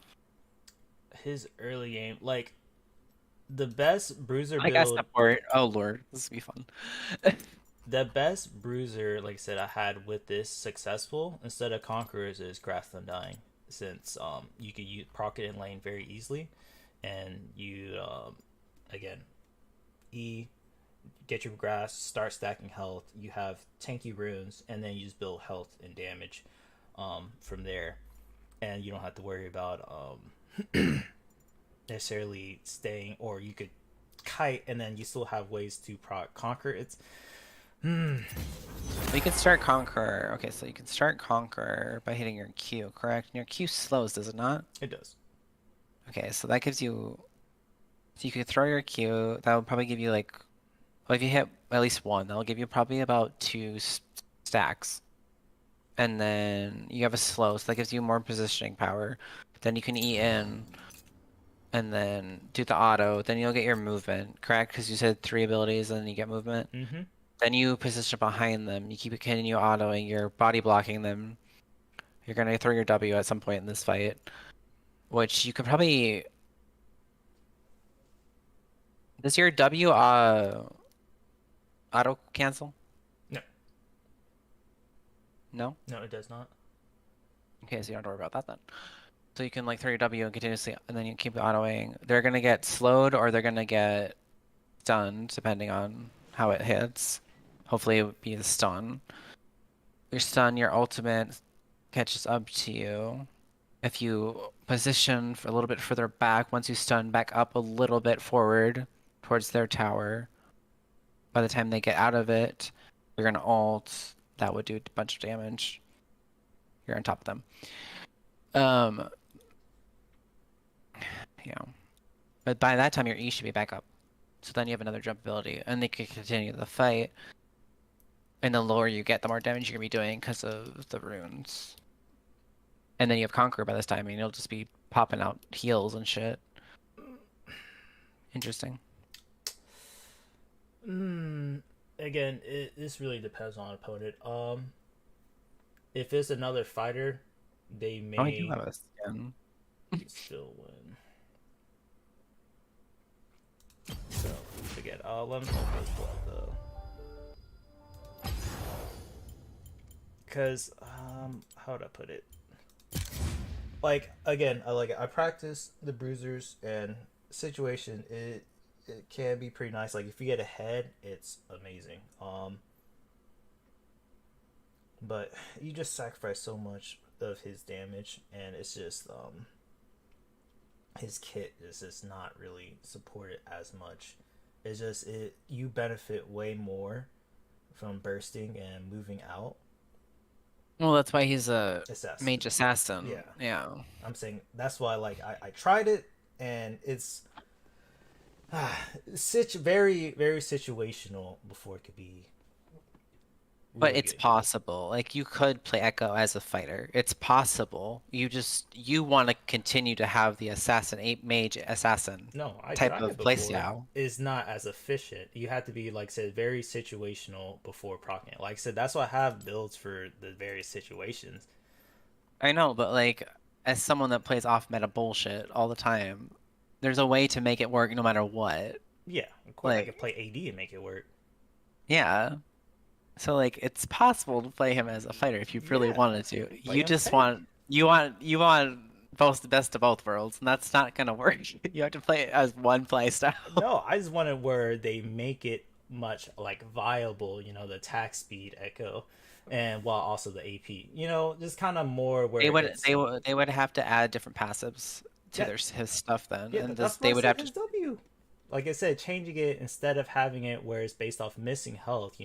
His early game, like the best bruiser I got build. support. Oh lord, this will be fun. The best bruiser, like I said, I had with this successful instead of Conquerors is Grasp Undying, since you could proc it in lane very easily, and you again get your grass, start stacking health. You have tanky runes, and then you just build health and damage from there, and you don't have to worry about necessarily staying, or you could kite, and then you still have ways to conquer. It's We could start Conqueror. Okay, so you can start Conqueror by hitting your Q, correct? And your Q slows, does it not? It does. Okay, so that gives you. So you could throw your Q. That would probably give you like. Well, if you hit at least one, that'll give you probably about 2 stacks. And then you have a slow, so that gives you more positioning power. Then you can E in. And then do the auto. Then you'll get your movement, correct? Because you said 3 abilities, and then you get movement. Mm-hmm. Then you position behind them. You keep continue autoing. You're body blocking them. You're gonna throw your W at some point in this fight, which you could probably. Does your W auto cancel? No. No? No, it does not. Okay, so you don't have to worry about that then. So you can like throw your W and continuously, and then you keep autoing. They're gonna get slowed or they're gonna get stunned depending on how it hits. Hopefully it would be the stun. Your stun, your ultimate catches up to you. If you position for a little bit further back, once you stun back up a little bit forward towards their tower, by the time they get out of it, you're gonna ult. That would do a bunch of damage. You're on top of them. Yeah. But by that time, your E should be back up. So then you have another jump ability, and they can continue the fight. And the lower you get, the more damage you're gonna be doing because of the runes. And then you have Conqueror by this time, and you'll just be popping out heals and shit. Interesting. Again, this really depends on opponent. If it's another fighter, they may Oh, I do have a skin. still win. So forget. Let me open this blood though, because how would I put it? Like again, I practice the bruisers and situation. It can be pretty nice. Like if you get ahead, it's amazing. But you just sacrifice so much of his damage, and it's just his kit is just not really supported as much. It's just you benefit way more from bursting and moving out. Well, that's why he's a Assassin. mage assassin. Yeah. Yeah. I'm saying that's why I tried it, and it's very very situational before it could be. But really it's good. possible. Like you could play Ekko as a fighter. It's possible. You want to continue to have the mage assassin No, I type tried of it before. playstyle. Is not as efficient. You have to be, like I said, very situational before proccing it. Like I said, that's why I have builds for the various situations. I know, but like as someone that plays off meta bullshit all the time, there's a way to make it work no matter what. Yeah, of course I Like- could play AD and make it work. Yeah. So like it's possible to play him as a fighter if you really Yeah. wanted to. Play You him just tank. want both the best of both worlds, and that's not gonna work. You have to play it as one play style. No, I just wanted where they make it much like viable, the attack speed Echo, and while also the AP, just kind of more where They would have to add different passives to Yeah. his stuff then, Yeah, and that's they why I would said have his to. W. Like I said, changing it instead of having it where it's based off missing health,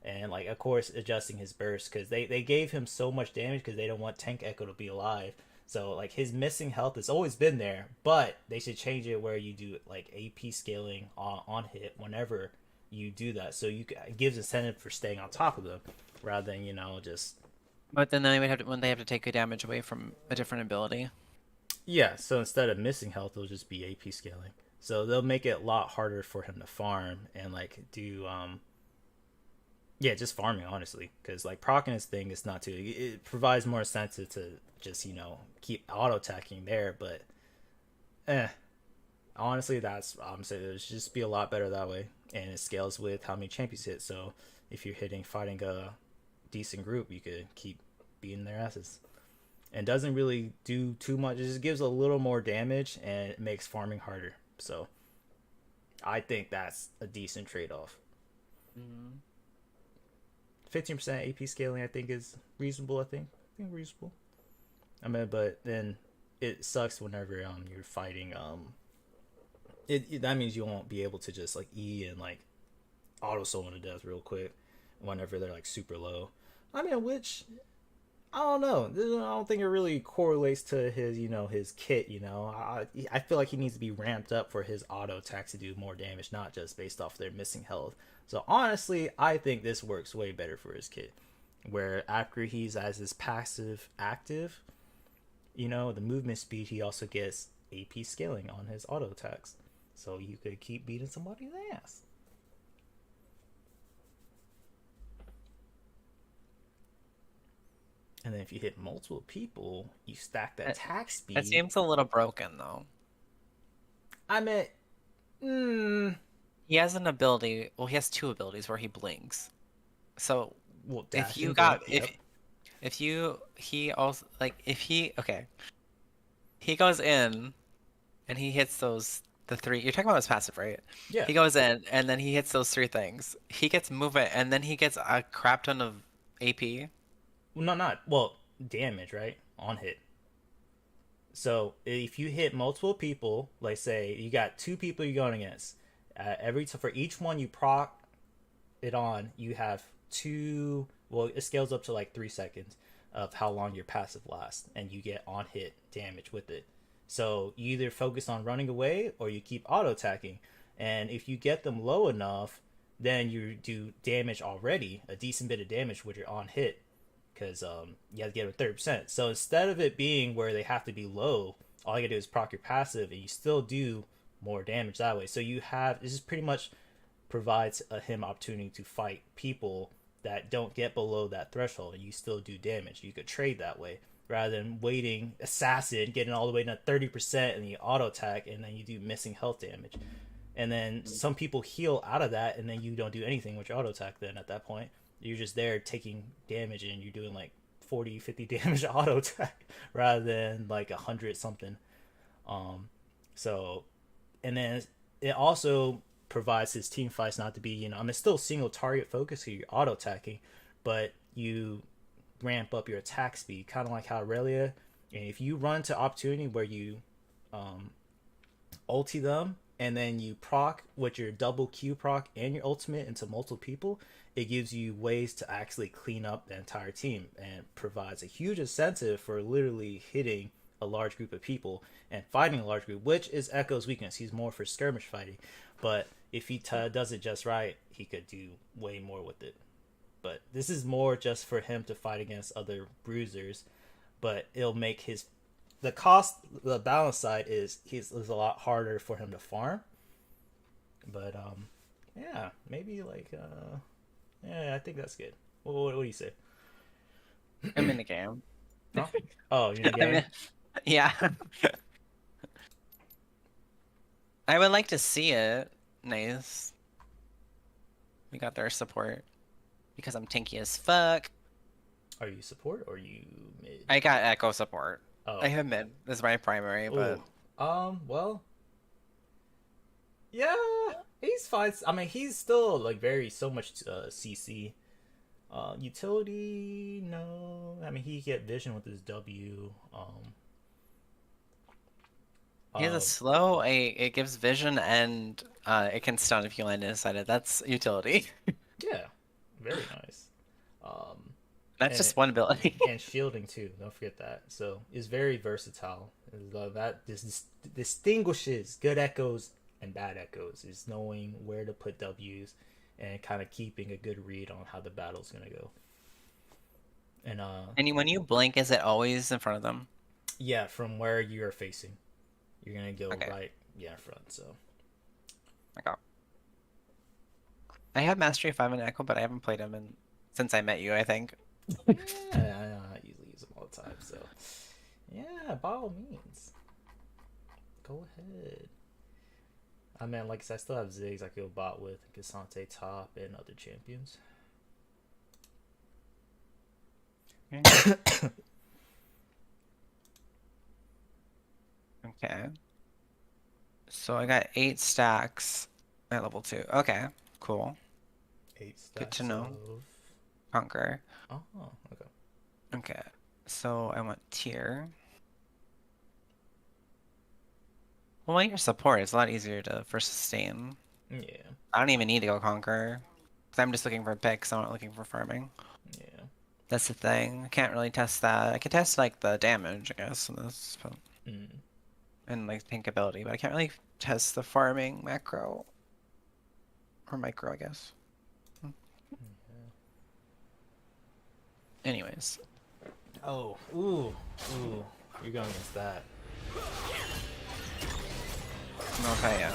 and like of course adjusting his burst because they gave him so much damage because they don't want Tank Echo to be alive. So like his missing health has always been there, but they should change it where you do like AP scaling on hit whenever you do that, so it gives incentive for staying on top of them rather than just. But then they would have to when they have to take a damage away from a different ability. Yeah, so instead of missing health, it'll just be AP scaling. So they'll make it a lot harder for him to farm and like do yeah, just farming honestly, because like proccing his thing is not too. It provides more incentive to just keep auto attacking there, but honestly, I'm saying it should just be a lot better that way, and it scales with how many champions hit. So if you're fighting a decent group, you could keep beating their asses. And doesn't really do too much. It just gives a little more damage and it makes farming harder. So I think that's a decent trade-off. 15% AP scaling I think is reasonable. I think reasonable. I mean, but then it sucks whenever you're fighting that means you won't be able to just like E and like auto someone to death real quick whenever they're like super low. I mean, which I don't know. I don't think it really correlates to his, his kit. I feel like he needs to be ramped up for his auto attacks to do more damage, not just based off their missing health. So honestly, I think this works way better for his kit, where after he's as his passive active, the movement speed, he also gets AP scaling on his auto attacks, so you could keep beating somebody's ass. And then if you hit multiple people, you stack the It- attack It speed. seems a little broken though. I meant, He has an ability. Well, he has two abilities where he blinks. So well, if dash you and got blink, yep. if you he also like if he okay, he goes in and he hits the three. You're talking about his passive, right? Yeah. He goes in and then he hits those three things. He gets movement and then he gets a crap ton of AP. Well, not well, damage, right? On hit. So if you hit multiple people, like say you got two people you're going against, for each one you proc it on, you have two. Well, it scales up to like 3 seconds of how long your passive lasts, and you get on hit damage with it. So you either focus on running away or you keep auto attacking, and if you get them low enough, then you do damage already, a decent bit of damage with your on hit, because you have to get them 30%. So instead of it being where they have to be low, all you gotta do is proc your passive, and you still do more damage that way. So you have this is pretty much provides him opportunity to fight people that don't get below that threshold, and you still do damage. You could trade that way rather than waiting assassin, getting all the way to 30% and you auto attack, and then you do missing health damage. And then some people heal out of that, and then you don't do anything with your auto attack. Then at that point, you're just there taking damage, and you're doing like 40, 50 damage auto attack rather than like 100 something. So, and then it also provides his team fights not to be, I mean, it's still single target focus, so you're auto attacking, but you ramp up your attack speed, kind of like how Aurelia. And if you run to opportunity where you ulti them, and then you proc with your double Q proc and your ultimate into multiple people, it gives you ways to actually clean up the entire team and provides a huge incentive for literally hitting a large group of people and fighting a large group, which is Ekko's weakness. He's more for skirmish fighting, but if he does it just right, he could do way more with it. But this is more just for him to fight against other bruisers, but it'll make the balance side is it's a lot harder for him to farm. But yeah, maybe like yeah, I think that's good. What do you say? I'm in the game. Huh? Oh, you're in the game? Yeah. I would like to see it. Nice. We got their support. Because I'm tanky as fuck. Are you support or are you mid? I got Ekko support. Oh. I have mid. This is my primary, but Ooh. Well, yeah, he's fine. I mean, he's still like so much CC. Utility, no. I mean, he get vision with his W. he has a slow. It gives vision and it can stun if you land inside it. That's utility. Yeah, very nice. That's just one ability. And shielding too. Don't forget that. So it's very versatile. That distinguishes good Ekkos and bad Ekkos is knowing where to put W's and kind of keeping a good read on how the battle's gonna go. And And when you blink, is it always in front of them? yeah, from where you're facing, you're gonna go Okay. right, in front. So Okay. I have Mastery 5 in Ekko, but I haven't played him since I met you, I think. yeah, I usually use them all the time. So yeah, by all means, go ahead. I mean, like I said, I still have Ziggs I could go bot with, Cassante top, and other champions. Okay. So I got 8 stacks at level 2. Okay, cool. 8 stacks. Good to know. Of... Conquer. Oh, okay. Okay, so I want tier. Well, when you're support, it's a lot easier for sustain. Yeah. I don't even need to go conquer. Because I'm just looking for picks, I'm not looking for farming. Yeah. That's the thing. I can't really test that. I can test, like, the damage, I guess, in this, but... and, like, tank ability, but I can't really test the farming macro. Or micro, I guess. Anyways. Oh, ooh, you're going against that. Okay,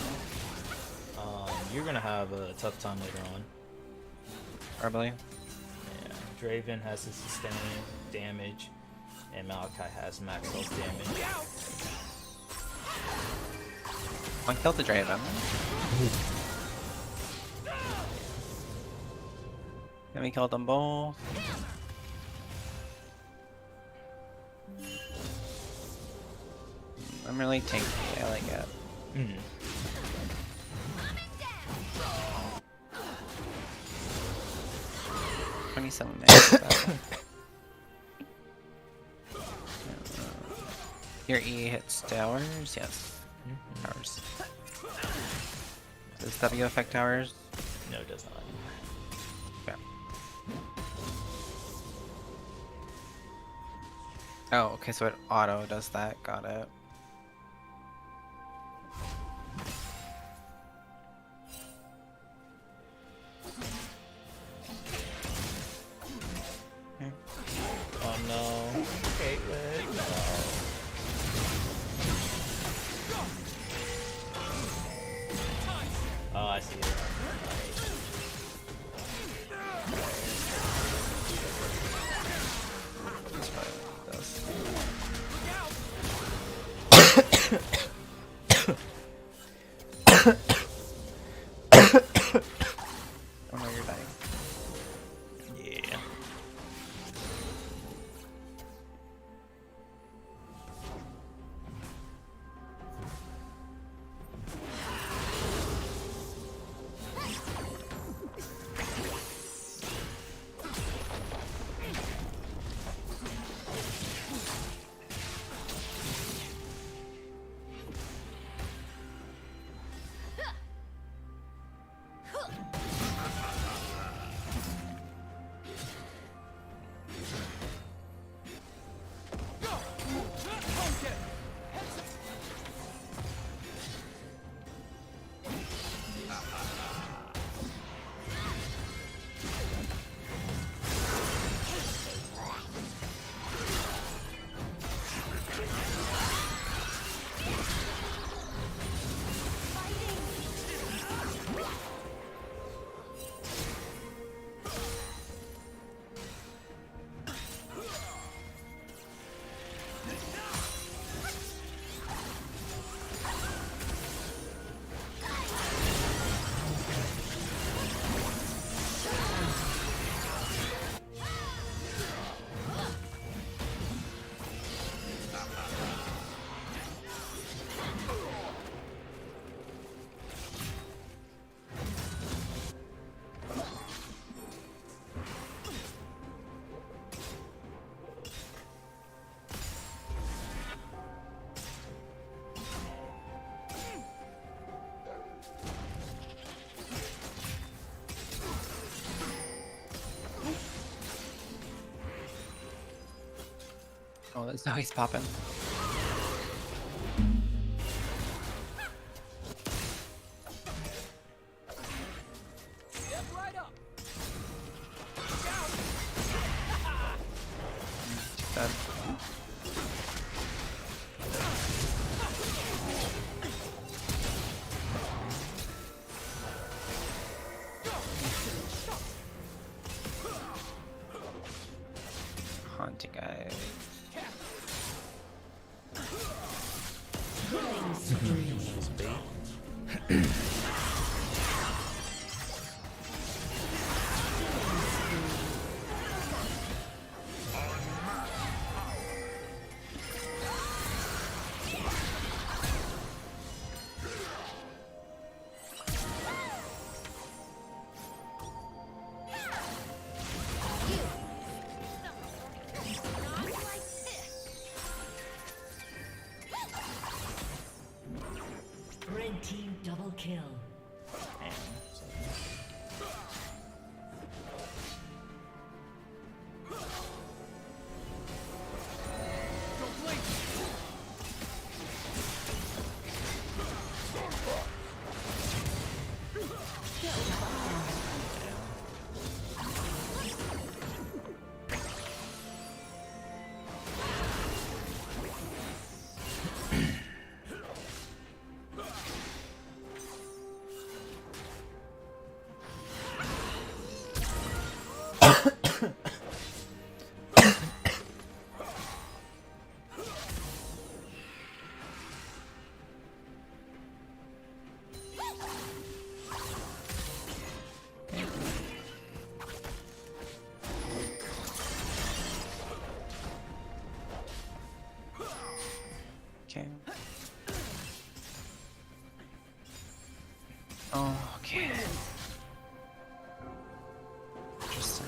You're gonna have a tough time later on. Probably. Yeah, Draven has his sustain damage, and Malachi has max health damage. One killed the Draven. And we killed them both. I'm really tanky, I like it. Mm. 27 minutes. Your E hits towers? Yes. Towers. Does W affect towers? No, it does not. Okay. Oh, okay, so it auto does that. Got it. Oh no. Caitlyn, no. Oh, I see it. That's probably what it does. Oh no, you're dying. Yeah. Oh, that's how he's popping. Step right up. Dead. Haunting guy. Nice bait. Red team double kill. Don't blink. Okay. Oh, okay. Interesting.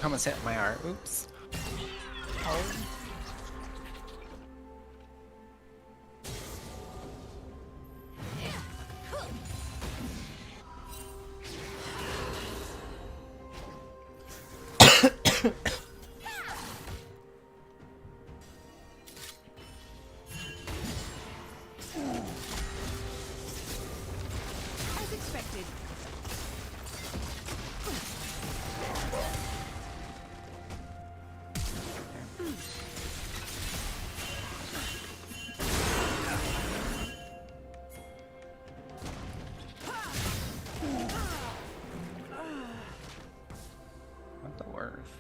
Almost hit my art. Oops. As expected. Not the worth.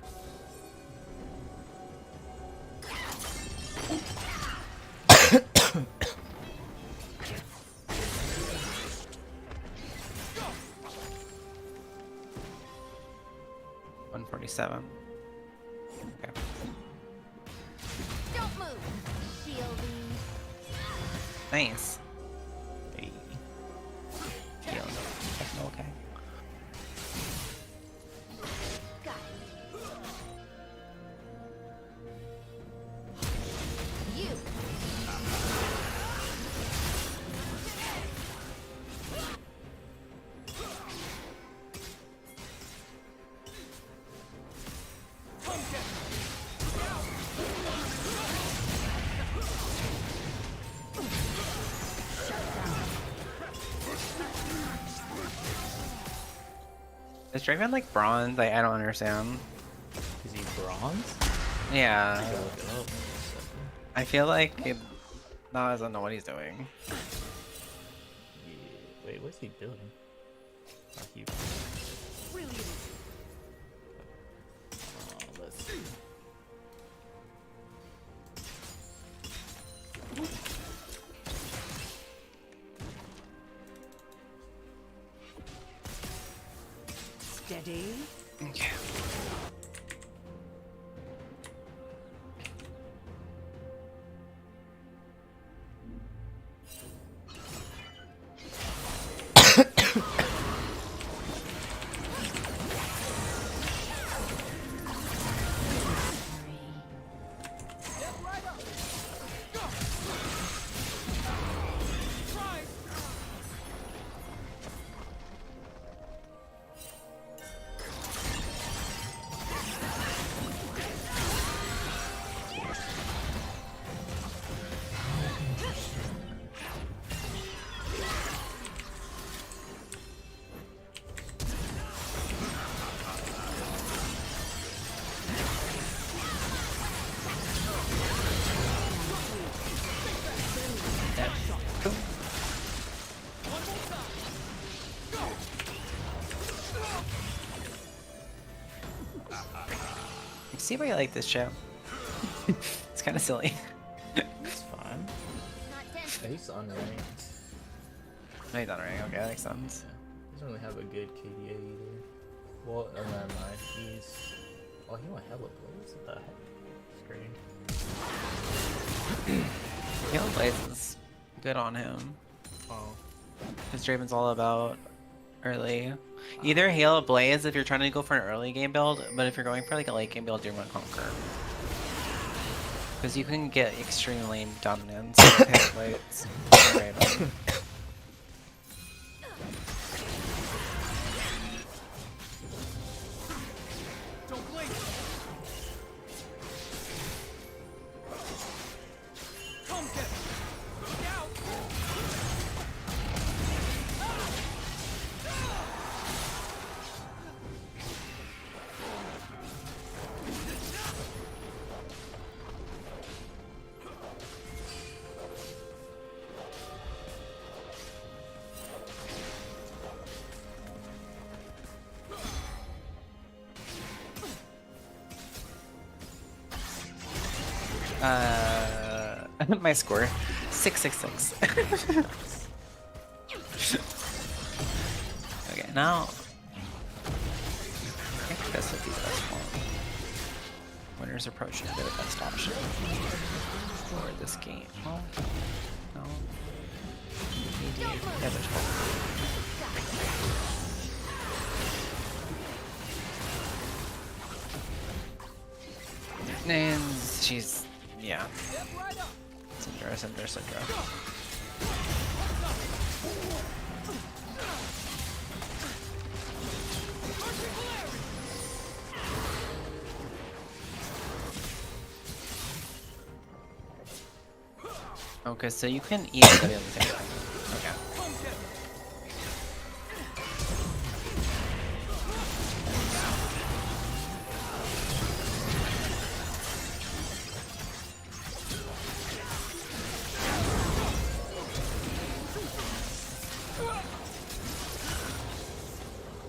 $147. Okay. Don't move. Shielding. Nice. Hey. Heal. That's okay. Got it. You. Is Draven like bronze? I don't understand. Is he bronze? Yeah. I gotta look it up in a second. I feel like it now doesn't know what he's doing. Yeah. Wait, what's he doing? Oh, he... Brilliant. let's see. Steady. Okay. See why you like this show. It's kind of silly. It's fine. Not tense. He's unranked. No, he's not right. Okay, that makes sense. He doesn't really have a good KDA either. Well, never mind. He's... Oh, he went hella plays. What the heck? It's great. Halo Blaze is good on him. Oh. Because Draven's all about early. Either Halo Blaze if you're trying to go for an early game build, but if you're going for like a late game build, you're going to Conquer. Because you can get extremely dominant with lights. Right. Don't blink. Come get it. Look out. My score 666. Okay, now I think this would be the best one. Winner's approach would be the best option for this game. Oh, no. Maybe. Yeah, there's one. And she's, yeah. Syndra. Okay, so you can eat everybody at the same time. Okay.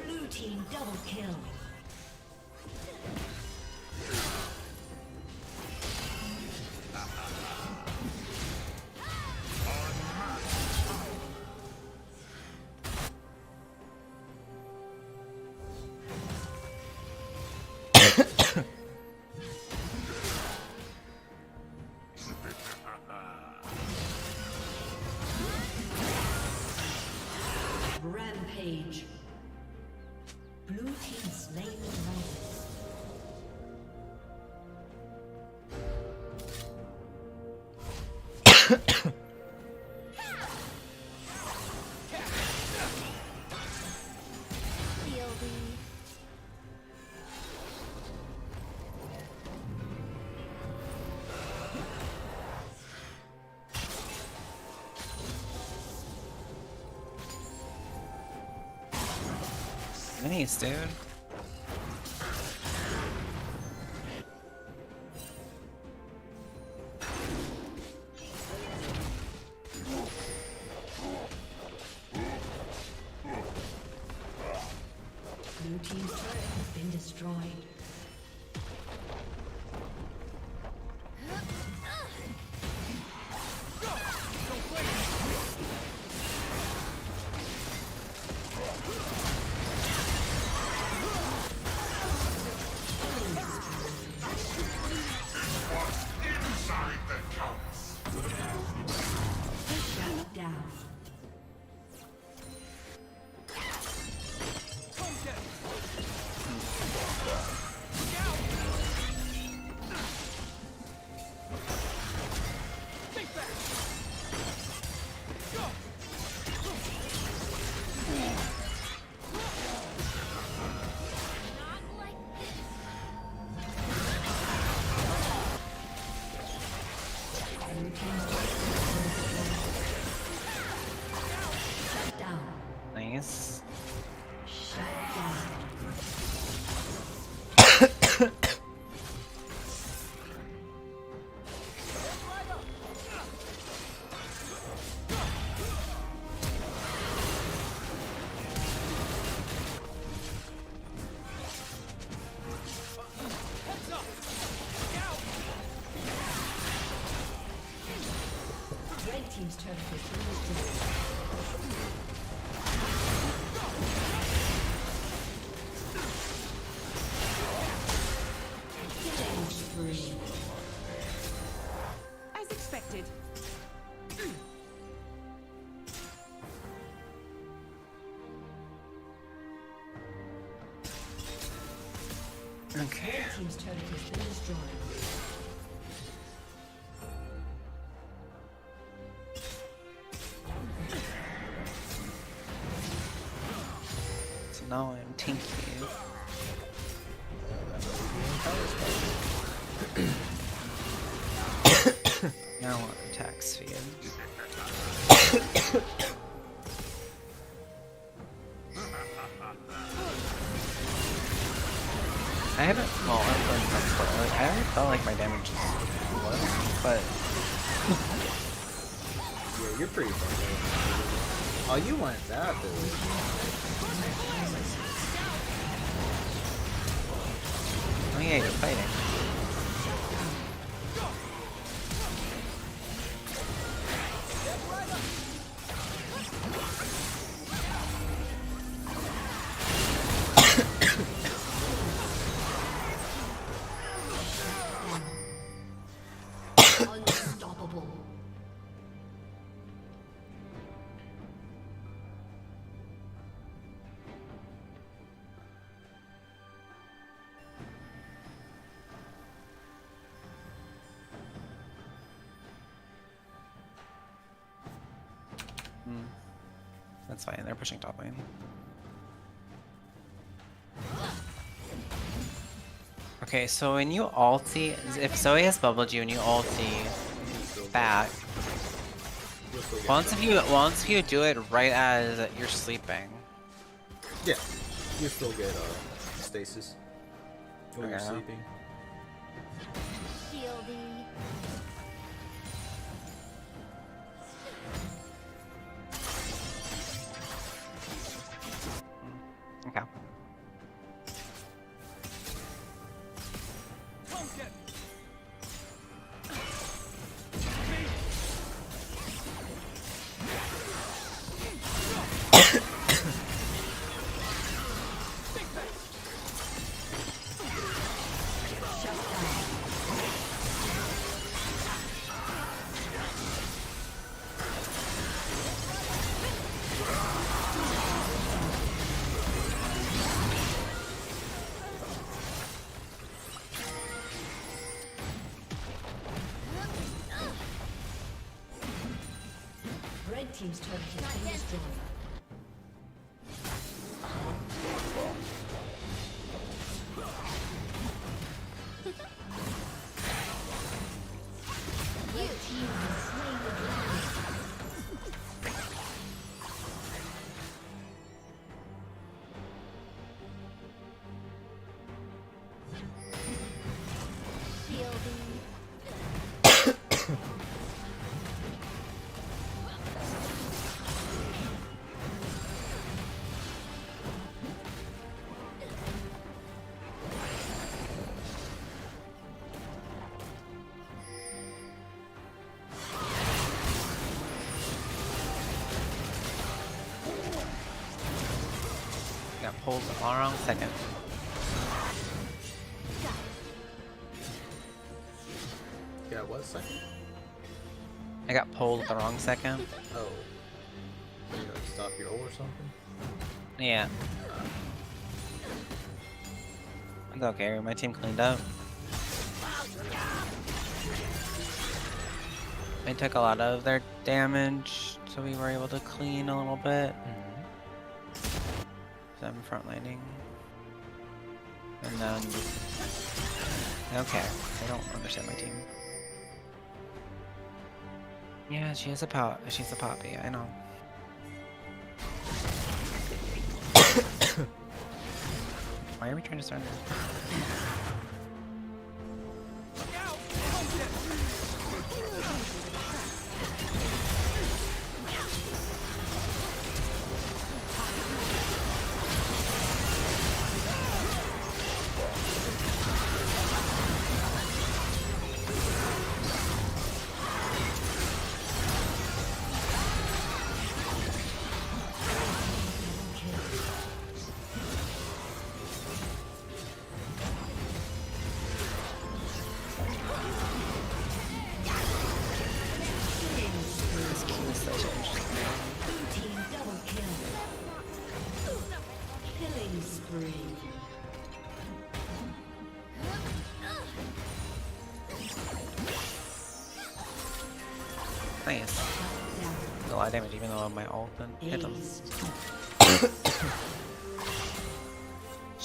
Blue team double kill. Rampage. Blue team slain the dragon. Nice, dude. Blue team's turret has been destroyed. Shut down. Shut down. Nice. Shut down. Red team's turret has been destroyed. Killing spree. As expected. Okay. Red team's turret has been destroyed. No, I'm tinky. I don't want attack speed. I haven't. Well, I'm playing some sport. Like, I haven't felt like my damage is low, but Yeah, you're pretty far. Oh, you went that though. oh yeah, you're fighting. Unstoppable. That's fine. They're pushing top lane. Okay, so when you ulti, if Zoe has bubbled you and you ulti back, once if you do it right as you're sleeping. Yeah, you still get stasis when you're Okay. sleeping. Shielding. Okay. Come get me. Red team's turret has been destroyed. Red team has slain the dragon. Shielding. Got pulled the wrong second. Yeah, what second? I got pulled at the wrong second. Oh, you like stop your ult or something? Yeah. It's okay, my team cleaned up. They took a lot of their damage, so we were able to clean a little bit. So I'm front laning. And then... Okay, I don't understand my team. Yeah, she's a poppy, I know. Why are we trying to start this? Look out! Come get me. This key is so interesting. Blue team double kill. Killing spree. Nice. A lot of damage even though my ult didn't hit him. Ace.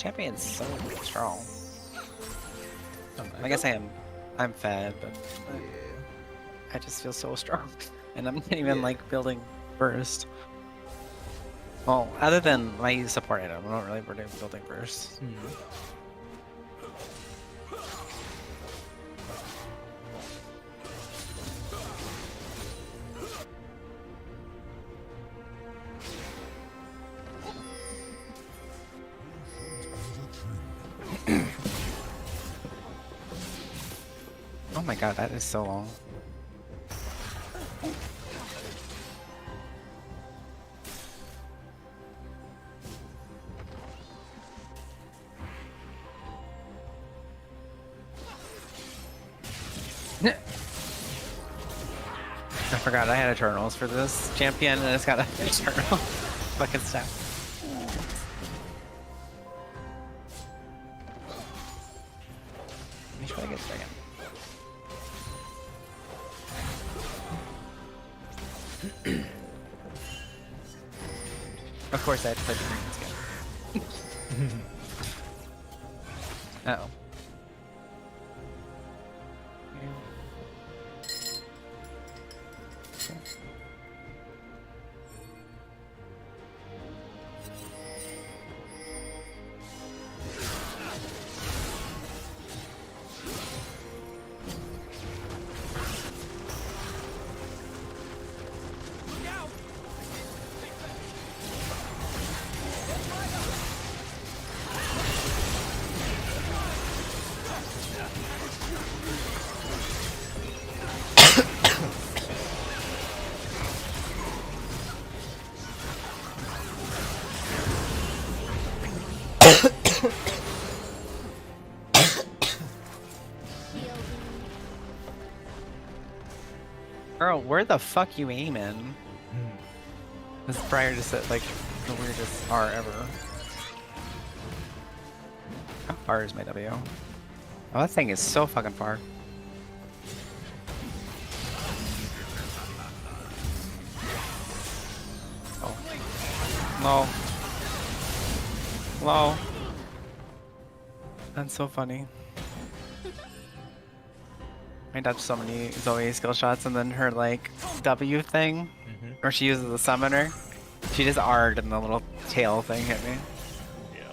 Champion's so strong. Oh, I guess I'm fed, but Yeah. I just feel so strong. And I'm not even like building burst. Well, other than my support item, I'm not really building burst. Oh my god, that is so long. I forgot I had Eternals for this champion and it's got a Eternal fucking stack. Let me try to get dragon. Of course I had to play the green skin. Uh oh. Girl, where the fuck you aiming? This is prior to set like the weirdest R ever. How far is my W? Oh, that thing is so fucking far. Oh. Low. Low. That's so funny. I dodged so many Zoe skill shots and then her like W thing, where she uses the summoner. She just R'd and the little tail thing hit me. Yeah.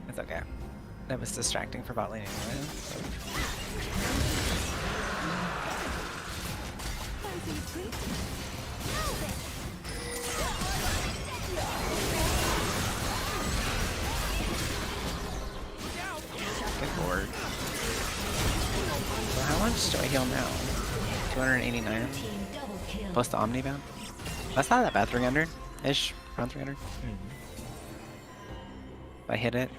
It's okay. That was distracting for bot lane anyway. So. Good lord. So how much do I heal now? 289? Plus the Omnibound? That's not that bad, 300-ish? Around 300? If I hit it.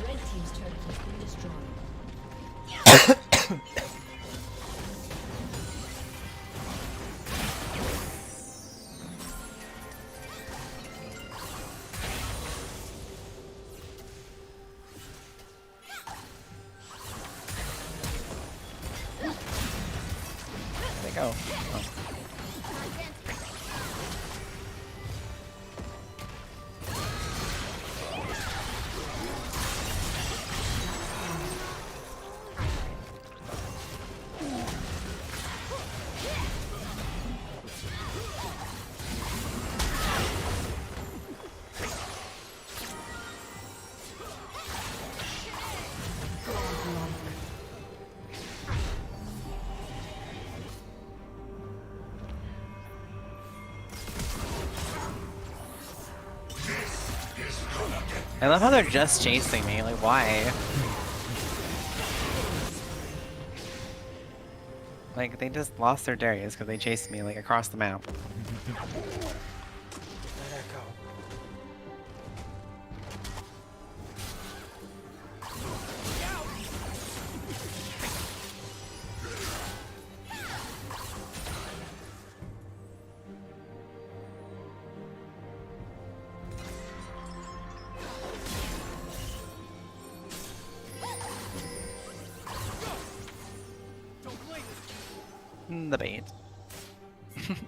Red team's turret has been destroyed. Where'd they go? Oh. I love how they're just chasing me, like why? Like they just lost their Darius because they chased me like across the map. The bait. Look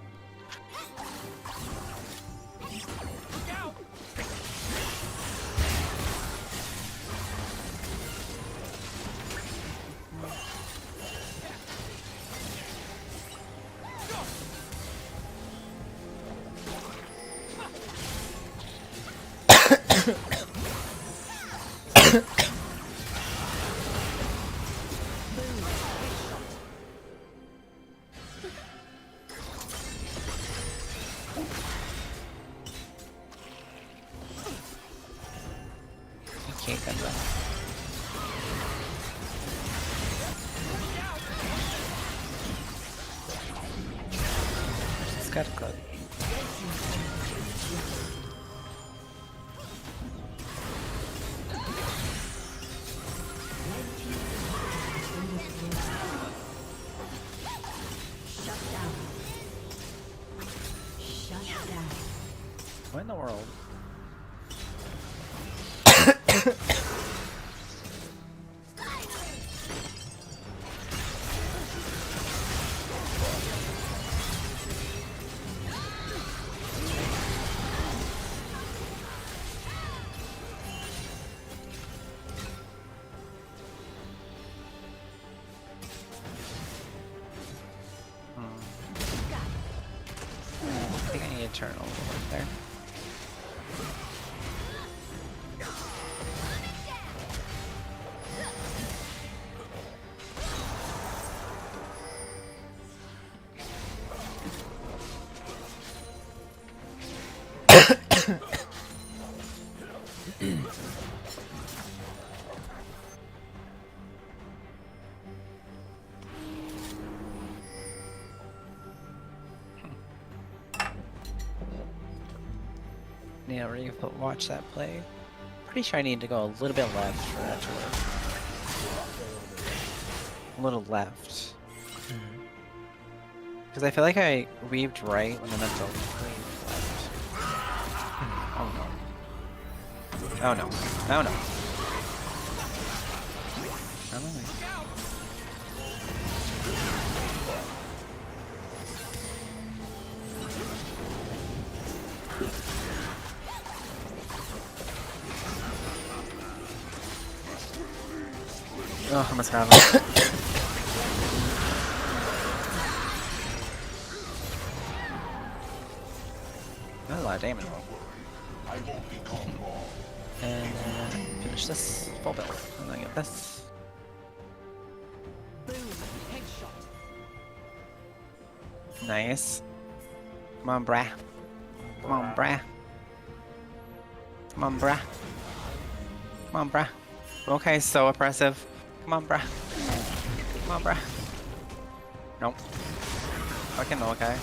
out! You can't get that. It's got good. Shut down. Shut down. What in the world? I think I need Eternal to work there. Yeah, really watch that play. Pretty sure I need to go a little bit left for that to work. A little left. Because I feel like I weaved right when I meant to weave left. Oh no. Oh no. Oh no. Oh no. Oh, I must have it. That's a lot of damage. And finish this full build. And then get this. Boom. Headshot. Nice. Come on, brah. Come on, brah. Come on, brah. Come on, brah. Okay, so oppressive. Come on, brah. Come on, brah. Nope. Fucking okay.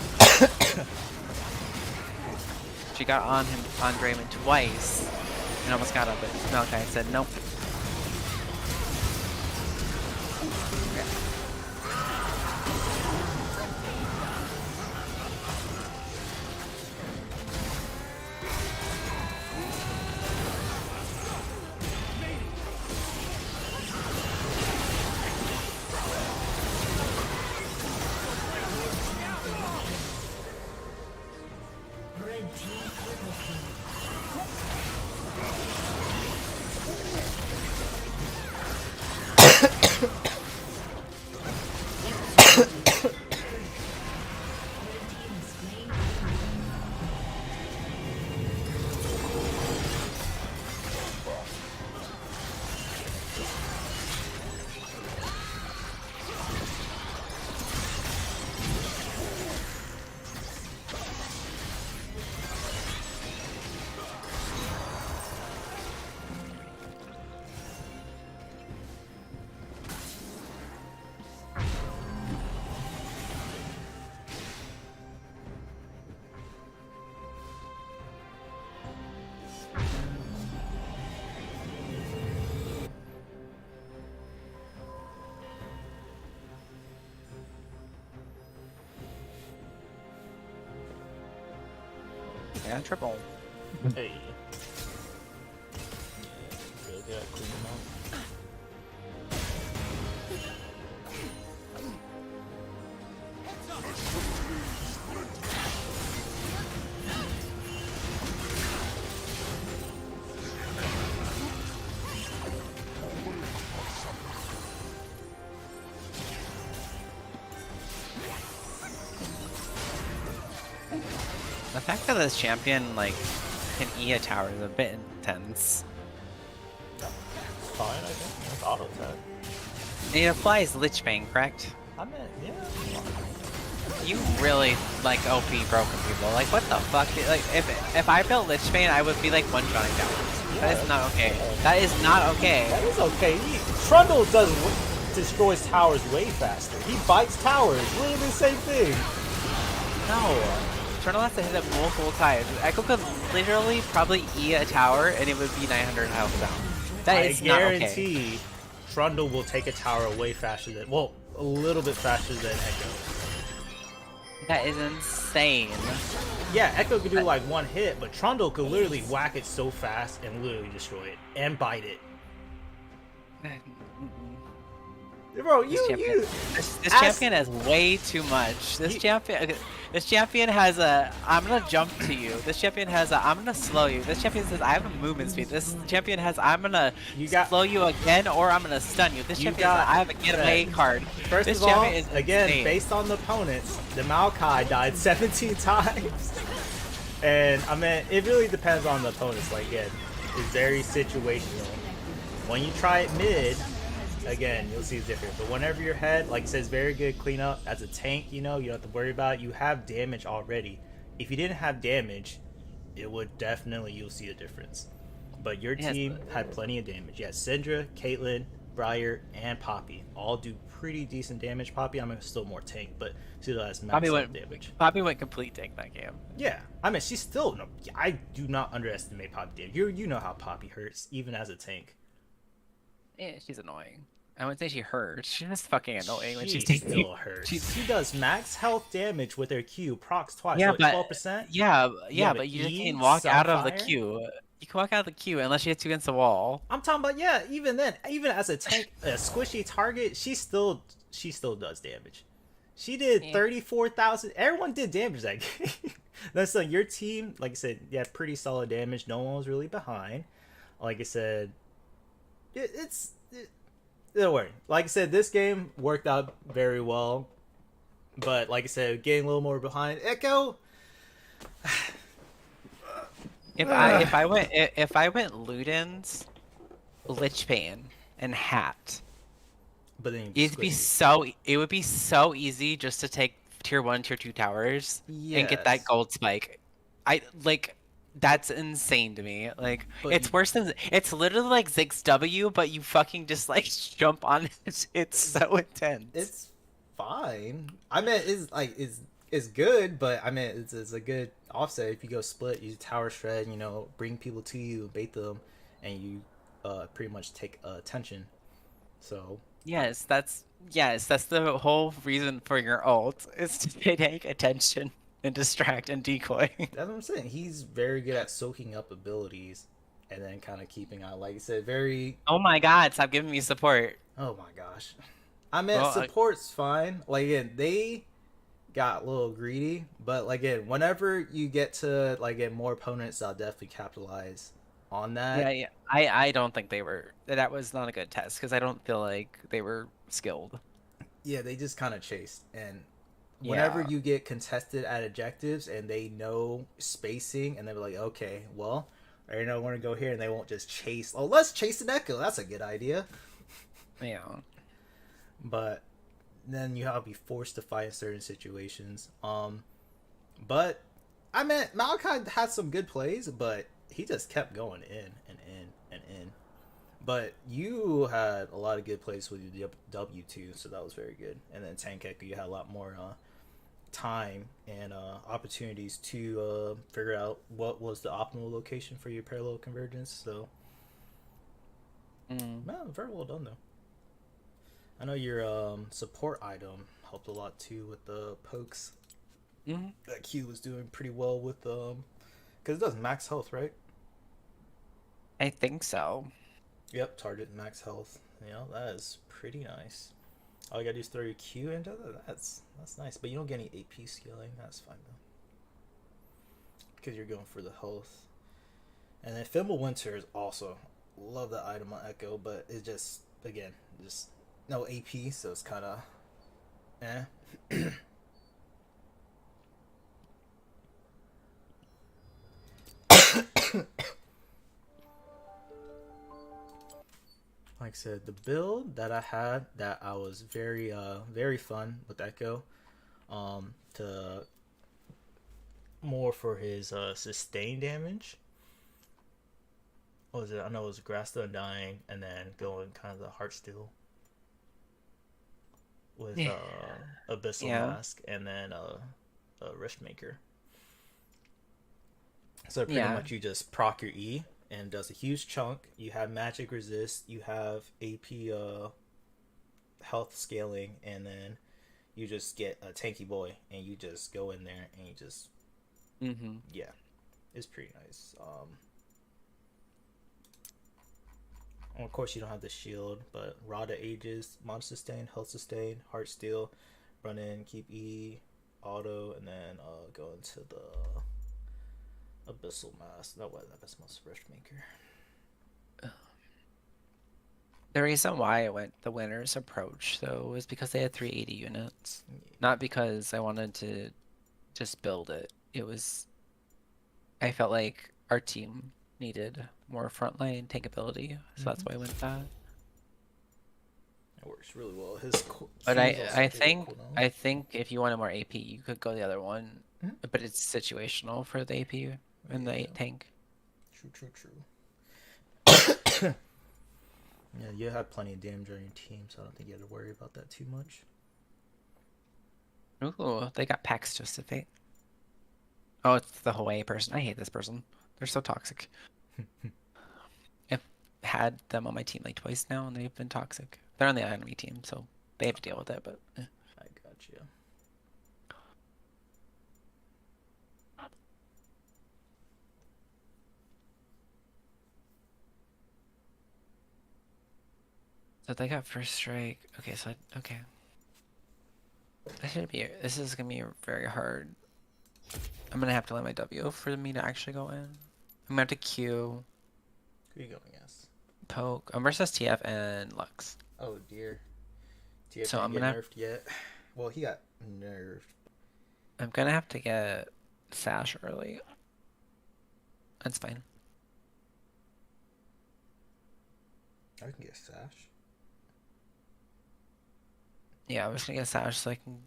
She got on him, on Draymond twice, and almost got up, but Malachi said nope. Okay. Red team triple kill. Yeah, triple. Hey. Really good at cleaning them up. fact that this champion like can E a tower is a bit intense. It's fine, I think. It's auto attack. It applies Lich Bane, correct? I mean, yeah. You really like OP broken people. Like what the fuck? Like if I built Lich Bane, I would be like one-shotting towers. That is not okay. That is not okay. That is okay. Trundle destroys towers way faster. He bites towers. Literally the same thing. No. Trundle has to hit it multiple times. Ekko could literally probably E a tower and it would be 900 health down. That is not okay. I guarantee Trundle will take a tower way faster than, well, a little bit faster than Ekko. That is insane. Yeah, Ekko could do like one hit, but Trundle could literally whack it so fast and literally destroy it and bite it. Bro, this champion has way too much. This champion has a I'm gonna jump to you. This champion has a I'm gonna slow you. This champion says I have a movement speed. This champion has I'm gonna slow you again or I'm gonna stun you. This champion says I have a get away card. First this of all, is again, insane. based on the opponents, the Maokai died 17 times. And I mean, it really depends on the opponents. Like, again, it's very situational. When you try it mid, again, you'll see it's different. But whenever your head, like it says, very good cleanup. As a tank, you know, you don't have to worry about it. You have damage already. If you didn't have damage, it would definitely, you'll see a difference. But your team had plenty of damage. Yeah, Syndra, Caitlyn, Briar, and Poppy all do pretty decent damage. Poppy, I'm still more tank, but still has max damage. Poppy went complete tank that game. Yeah, I mean, she's still, no, I do not underestimate Poppy damage. You know how Poppy hurts, even as a tank. Yeah, she's annoying. I wouldn't say she hurts. She's just fucking annoying when she's still hurts. She does max health damage with her Q, procs twice, yeah, so but 12%. Yeah, but but you just E, can't walk out of the Sunfire? queue. You can walk out of the queue unless she hits you against the wall. I'm talking about, yeah, even then, even as a tank, a squishy target, she still does damage. She did 34,000. Everyone did damage that game. That's like your team, like I said, yeah, pretty solid damage. No one was really behind. Like I said, don't worry. Like I said, this game worked out very well. But like I said, getting a little more behind. Ekko. If I went Ludens, Lich Bane, and Hat, But then it would be so easy just to take tier 1, tier 2 towers and get that gold spike. That's insane to me. Like, But it's worse than it's literally like Ziggs W, but you fucking just like jump on it. It's so intense. It's fine. I mean, it's good, but I mean, it's a good offset if you go split, use tower shred, you know, bring people to you, bait them, and you pretty much take attention. So Yes, that's the whole reason for your ult is to take attention and distract and decoy. that's what I'm saying. He's very good at soaking up abilities and then kind of keeping out. Like I said, very. Oh my god, stop giving me support. Oh my gosh. I mean, support's fine. Like again, they got a little greedy, but like again, whenever you get to like get more opponents, I'll definitely capitalize on that. Yeah. I don't think that was not a good test because I don't feel like they were skilled. Yeah, they just kind of chased. And whenever you get contested at objectives and they know spacing and they're like, okay, well, I already know I want to go here, and they won't just chase. Oh, let's chase an Ekko. That's a good idea. Yeah. But then you have to be forced to fight in certain situations. But I mean, Malachi had some good plays, but he just kept going in and in and in. But you had a lot of good plays with your W2, so that was very good. And then Tank Ekko, you had a lot more time and opportunities to figure out what was the optimal location for your parallel convergence. So, man, very well done though. I know your support item helped a lot too with the pokes. Mm-hmm. That Q was doing pretty well with because it does max health, right? I think so. Yep, target max health. You know, that is pretty nice. All you gotta do is throw your Q into that. That's nice, but you don't get any AP scaling. That's fine though, because you're going for the health. And then Fimble Winter is also love that item on Ekko, but it just again just no AP, so it's kind of I said, the build that I had that I was very fun with Ekko, to more for his sustain damage. What was it? I know it was Grass the Undying, and then going kind of the Heartsteel with Abyssal Yeah. Mask, and then a Riftmaker. So pretty Yeah. much you just proc your E and does a huge chunk. You have magic resist, you have AP health scaling, and then you just get a tanky boy and you just go in there and you just Mm-hmm. yeah, it's pretty nice. Of course you don't have the shield, but Rada Ages, Mod Sustain, Health Sustain, Heart Steel, run in, keep E, auto, and then go into the Abyssal Mask. No, what? Abyssal Mask Riftmaker. The reason why I went the winner's approach, though, was because they had 380 units. Not because I wanted to just build it. It was... I felt like our team needed more frontline tankability, so that's why I went that. It works really well. But Q's also I pretty think cool now. I think if you wanted more AP, you could go the other one. Mhm. But it's situational for the AP and the Yeah. 8 tank. True. Yeah, you had plenty of damage on your team, so I don't think you had to worry about that too much. Ooh, they got packs Josephine. Oh, it's the Hawaii person. I hate this person. They're so toxic. I've had them on my team like twice now, and they've been toxic. They're on the enemy team, so they have to deal with it, but I got you. So they got first strike. Okay, so okay. This is gonna be very hard. I'm gonna have to let my W for me to actually go in. I'm gonna have to Q, Who are you going as? poke. I'm versus TF and Lux. Oh dear. TF So didn't I'm get gonna- nerfed yet. Well, he got nerfed. I'm gonna have to get Sash early. That's fine. I can get Sash. Yeah, I'm just gonna get Sash so I can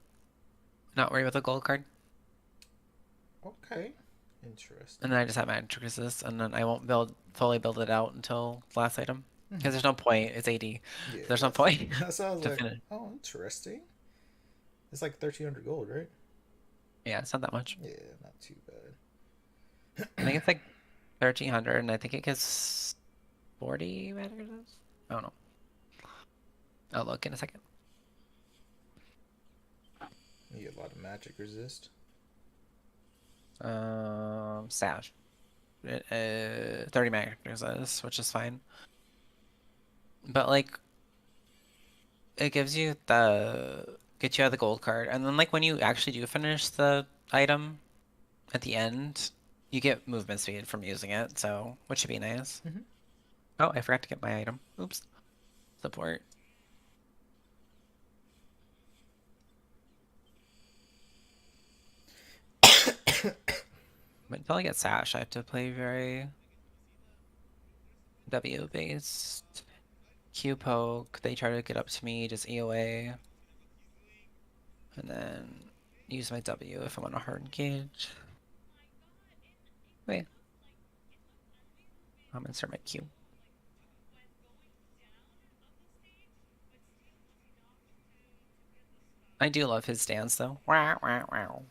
not worry about the gold card. Okay. Interesting. And then I just have magic resist, and then I won't fully build it out until last item. Because there's no point. It's 80. Yeah, There's no point. That sounds to like, finish. oh, interesting. It's like 1,300 gold, right? Yeah, it's not that much. Yeah, not too bad. I think it's like 1,300, and I think it gets 40 magic resist. I don't know. I'll look in a second. You get a lot of magic resist. Sash. 30 magic resist, which is fine. But like, it gives you gets you out of the gold card, and then like when you actually do finish the item at the end, you get movement speed from using it, so which should be nice. Mhm. Oh, I forgot to get my item. Oops. Support. But until I get Sash, I have to play very W based. Q poke, they try to get up to me, just EOA. And then use my W if I want a hard engage. Wait. I'm gonna insert my Q. I do love his dance though. Wow, wow, wow.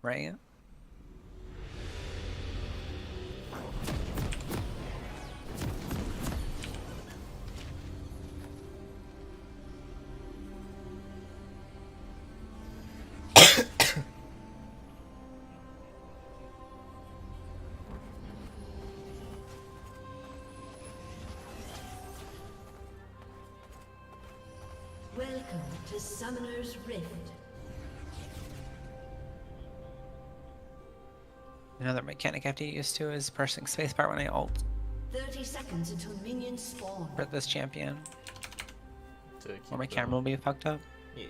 Right? Welcome to Summoner's Rift. Another mechanic I have to get used to is pressing spacebar when I ult 30 seconds until minions spawn. for this champion. To keep Or my the- camera will be fucked up. Yeah.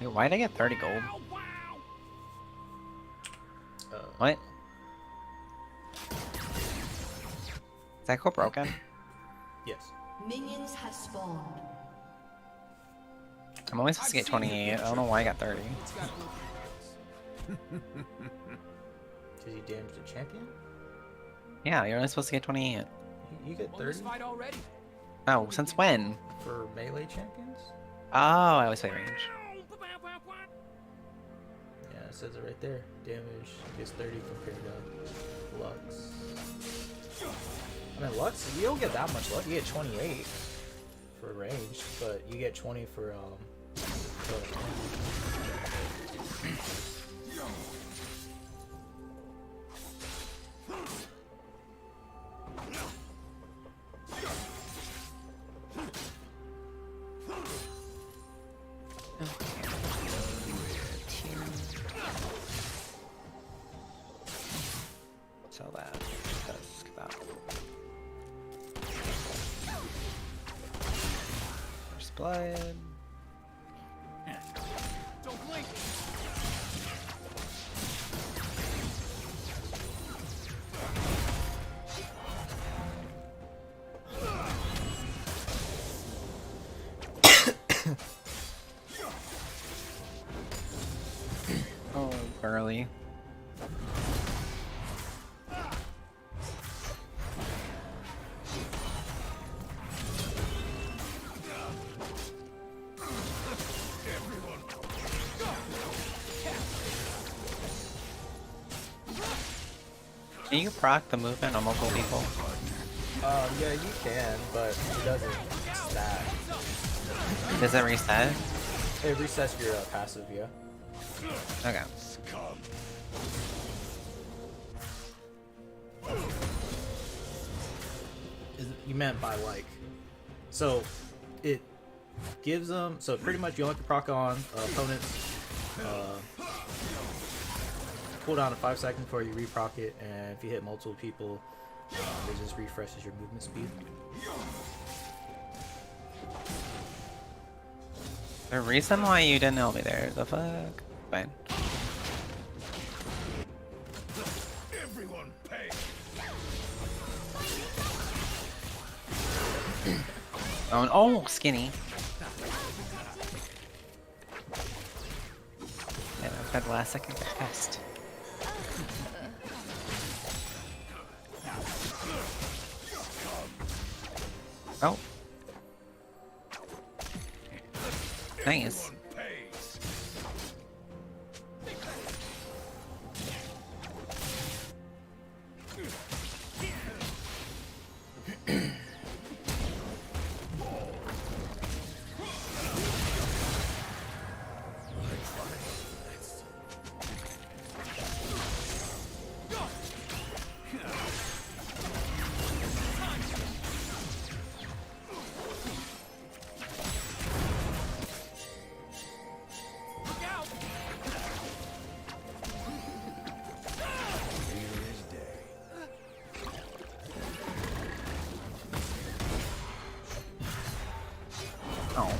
Wait, why did I get 30 gold? What? Is that Ekko broken? Yes. Minions have spawned. I'm only supposed to get 28. I don't know why I got 30. It's got look. Did you damage the champion? Yeah, you're only supposed to get 28. You get Won this 30 fight already. Oh, since when? for melee champions? Oh, I always play range. Yeah, it says it right there. Damage gets 30 compared to Lux. I mean, Lux, you don't get that much Lux. You get 28 for range, but you get 20 for So that does that. First blood. Don't blink. Oh, early. Can you proc the movement on multiple people? yeah, you can, but it doesn't stat. Does it reset? It resets your passive, yeah. Okay. You meant by like, so it gives them, so pretty much you only can proc on opponents cooldown of 5 seconds before you reproc it, and if you hit multiple people, it just refreshes your movement speed. The reason why you didn't help me there, the fuck? Fine. Everyone pay. Oh, skinny. Yeah, I've got the last second get past. Oh. Nice. Oh.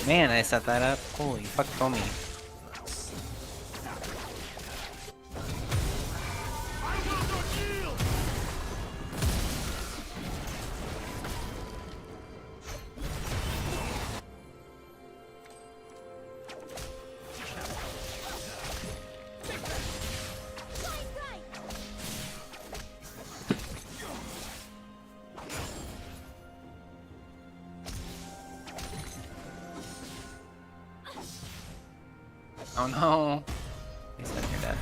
Man, I set that up. Holy fuck, kill me. Oh no. He's dead, you're dead.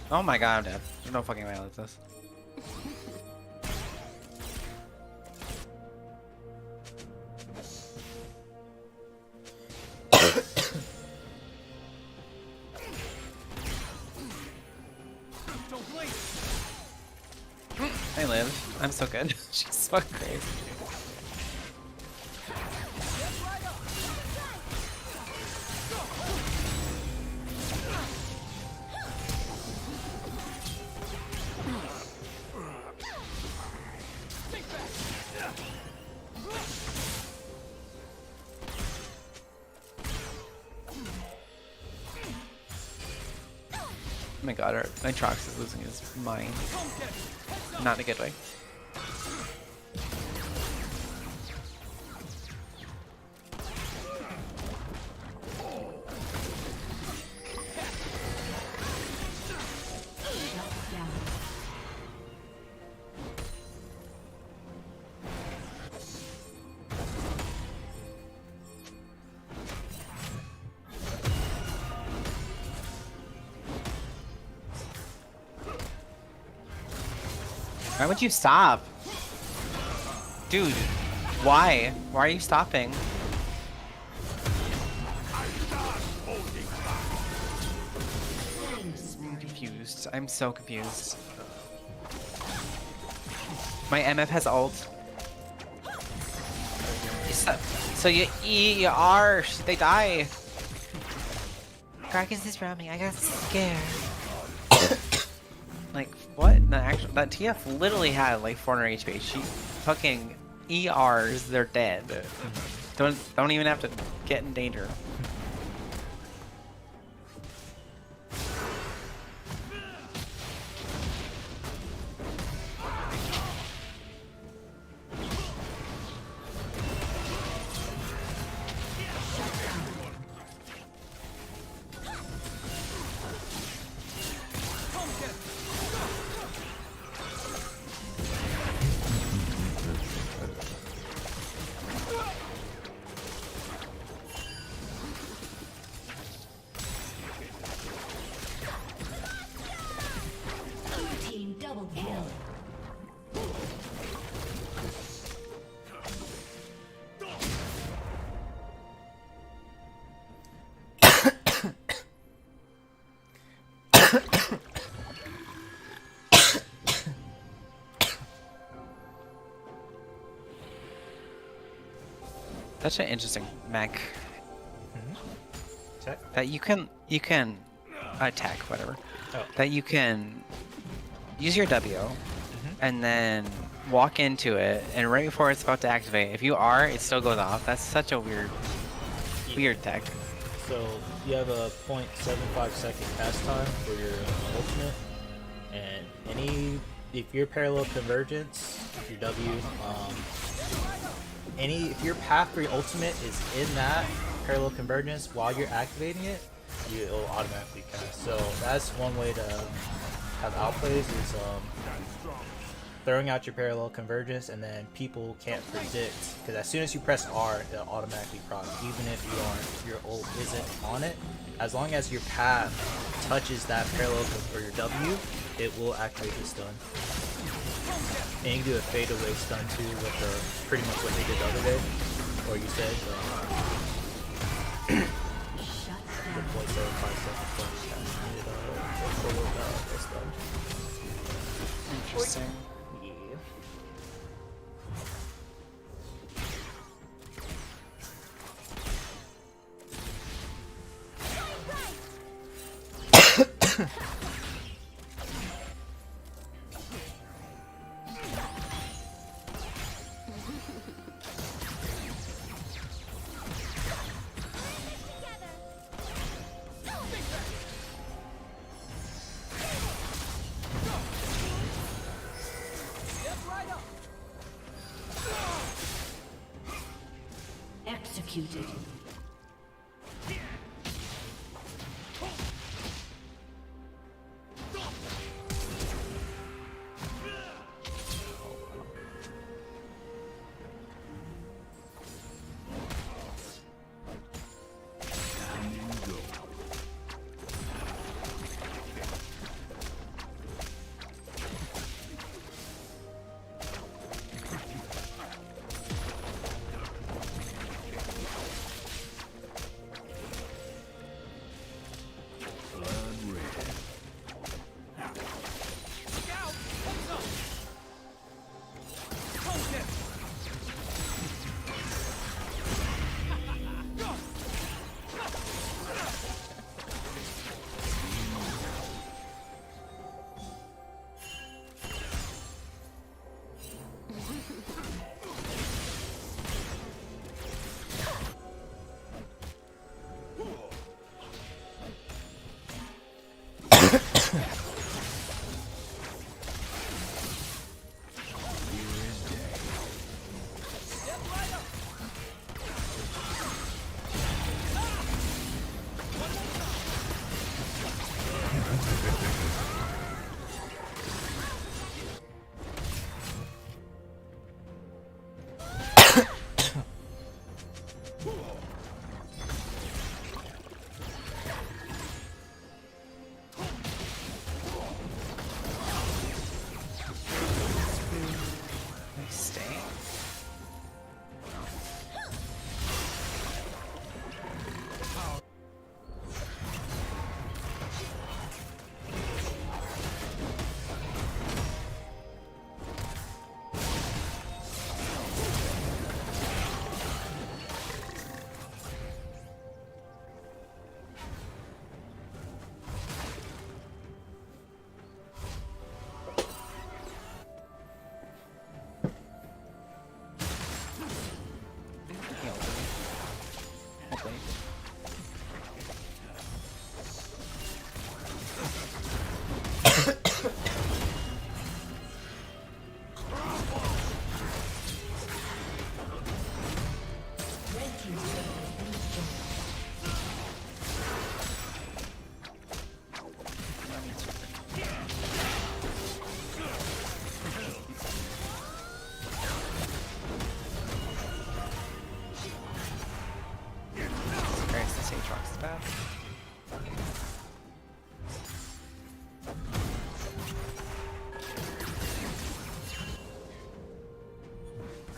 Oh my god, I'm dead. There's no fucking way I lose this. I live. I'm so good. She's fucking crazy. Oh my god, my Trox is losing his mind. Not in a good way. Why would you stop? Dude, why? Why are you stopping? I'm confused. I'm so confused. My MF has ult. So you E, you R, they die. Gragas is roaming, I got scared. Like, what? That TF literally had like 400 HP. She fucking ERs, they're dead. Don't even have to get in danger. Such an interesting mech. That you can attack, whatever. Oh. That you can use your W and then walk into it, and right before it's about to activate, if you are, it still goes off. That's such a weird tech. So you have a 0.75 second cast time for your ultimate, and if your parallel convergence, your W, if your path for your ultimate is in that, parallel convergence while you're activating it, it'll automatically cast. So that's one way to have outplays is throwing out your parallel convergence, and then people can't predict, because as soon as you press R, it'll automatically proc, even if your ult isn't on it. As long as your path touches that parallel or your W, it will activate the stun. And you can do a fade away stun too, with pretty much what they did the other day, or you said. The 0.75 second flash stun. Interesting. Yeah. Executed.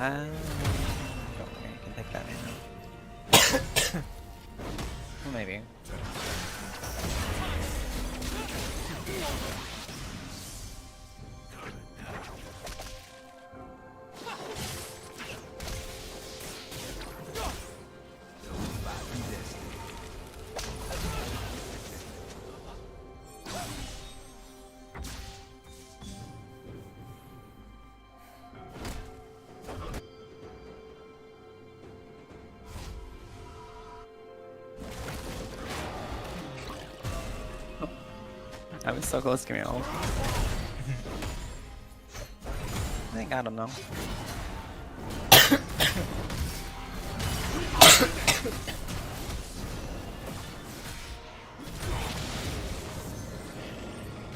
Don't think I can pick that now. Well, maybe. I was so close to getting ult. I think I don't know.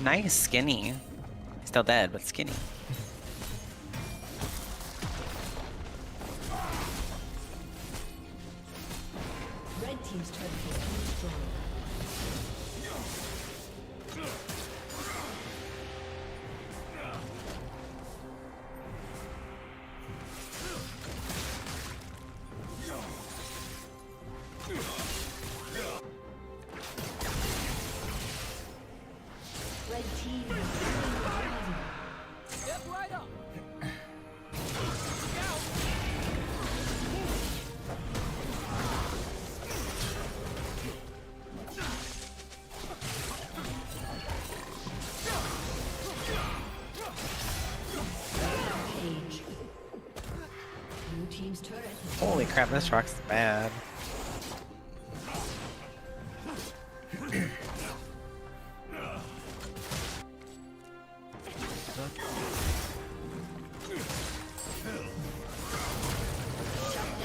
Nice, skinny. Still dead, but skinny. Red team's turret has been destroyed. Red team has slain the dragon. Step right up. Rampage. Blue team's turret has been Holy crap, this rock's bad.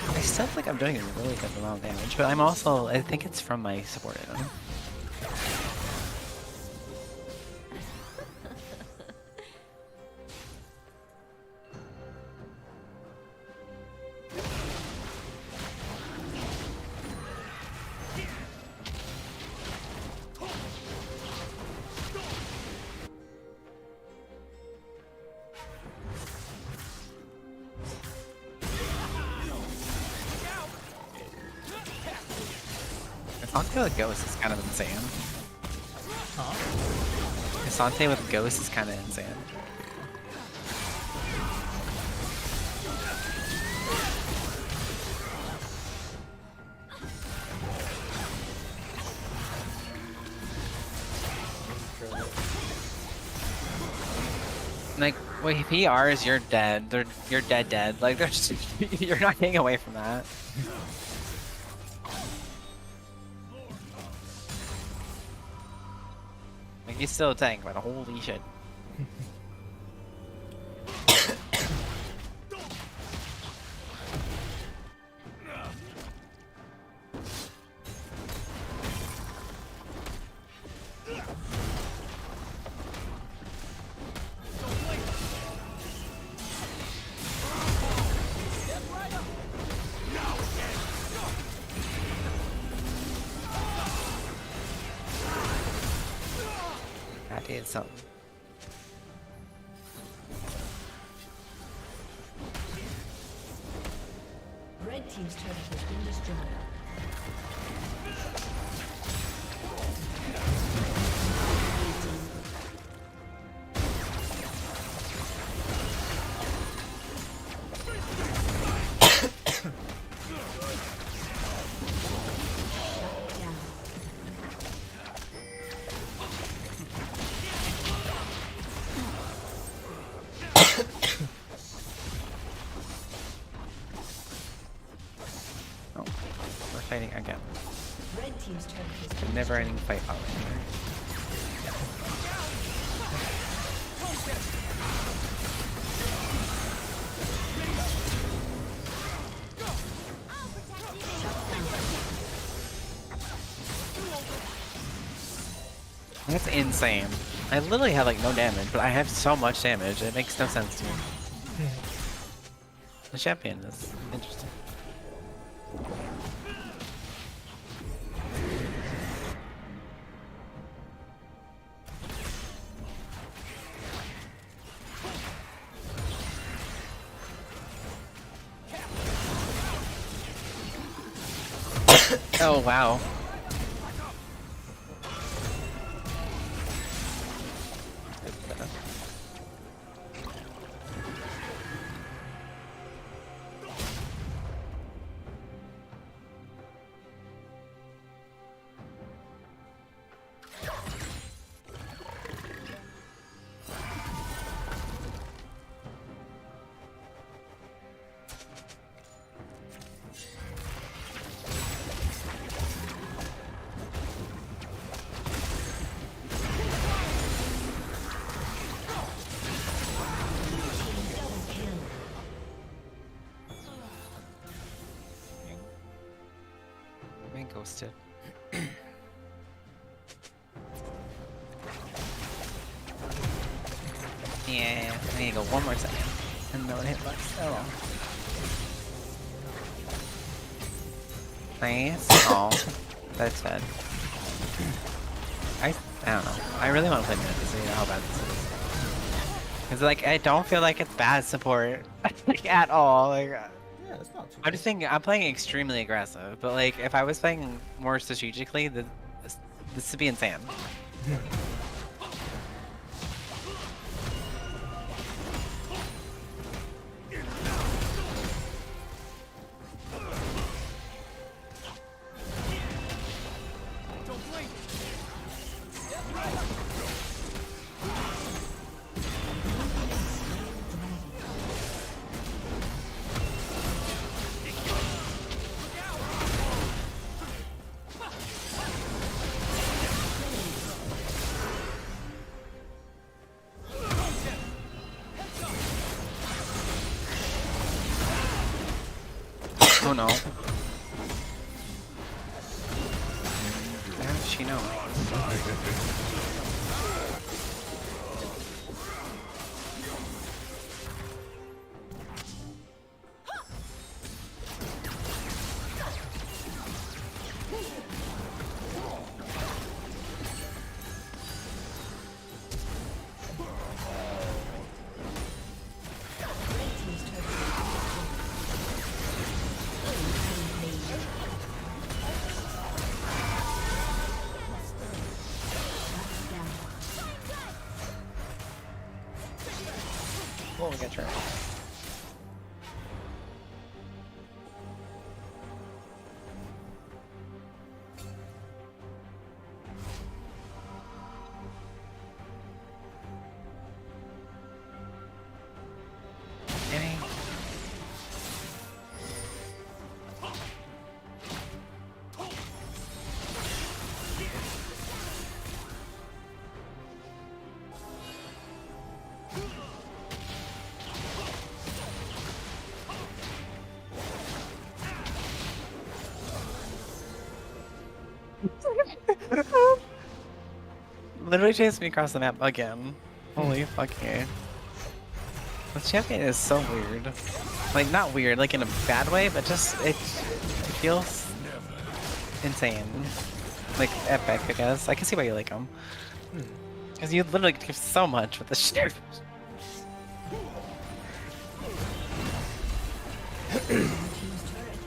I still think I'm doing a really good amount of damage, but I'm also, I think it's from my support item. Asante with Ghost is kind of insane. Asante with Ghost is kind of insane. Like, wait, if he R's, you're dead. You're dead. Like, there's you're not getting away from that. Like, he's still a tank, but holy shit. That did something. Red team's turret has been destroyed. Shut down. Oh, we're fighting again. Red team's turret has been Never ending fight out here. That's insane. I literally have like no damage, but I have so much damage, it makes no sense to me. The champion is interesting. Oh wow. Being ghosted. Yeah, I need to go one more second. And no one hit bucks. Oh well. Nice. Oh, that's sad. I don't know. I really want to play mid to see how bad this is. Cause like I don't feel like it's bad support like at all. Like Yeah, it's not too I'm just thinking I'm playing extremely aggressive, but like if I was playing more strategically, this would be insane. Don't blink. Oh no. How did she know? Oh, we got trapped. Any? Literally chased me across the map again. Holy fucking A. This champion is so weird. Like, not weird, like in a bad way, but just, it feels insane. Like, epic, I guess. I can see why you like him. Because you literally do so much with the shit. Team's turret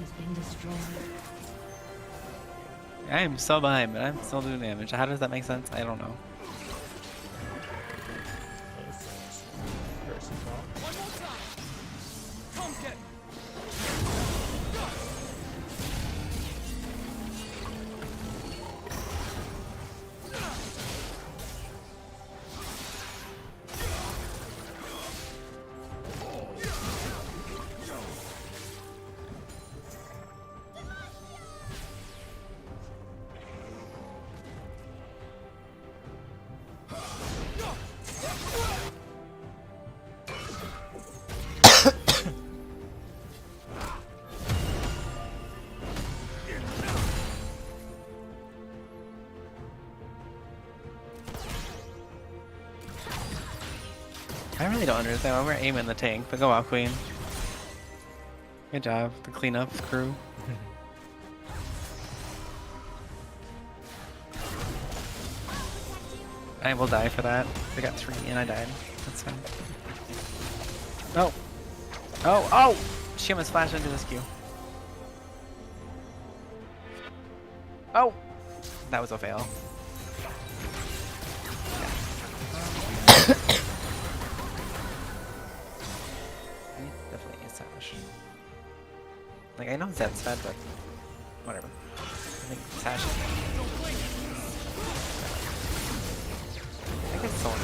has been destroyed. I am so behind, but I'm still doing damage. How does that make sense? I don't know. One more time. Come get me. I really don't understand why we're aiming the tank, but go out, Queen. Good job, the cleanup crew. I will die for that. I got 3 and I died. That's fine. Oh! Oh! Oh! She almost flashed into this queue. Oh! That was a fail. Definitely a Sash. Like, I know Zed's bad, but whatever. I think Sash is I think it's someone.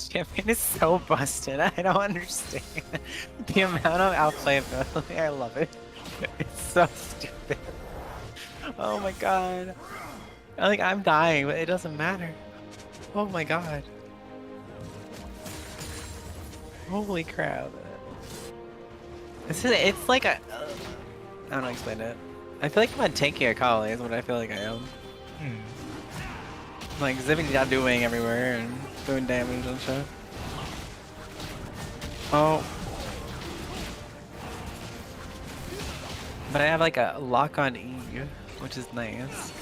Champion is so busted. I don't understand the amount of outplayability. I love it. It's so stupid. Oh my god. Like I'm dying, but it doesn't matter. Oh my god. Holy crap. It's like a... I don't know how to explain it. I feel like I'm on tanky Akali is what I feel like I am. Like zipping down doing everywhere and doing damage and shit. Oh. But I have like a lock on E, which is nice.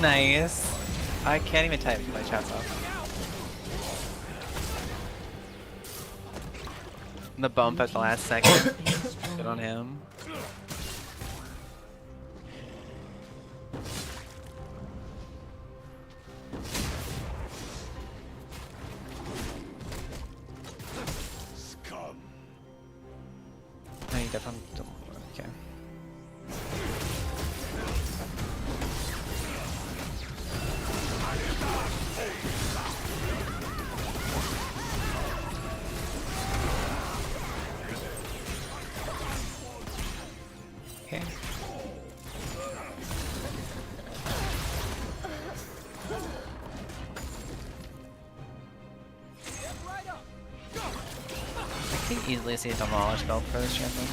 Nice. I can't even type my chat's off. The bump at the last second. Good on him. I need that from... Okay. Okay. I can easily see a demolish belt for this champion.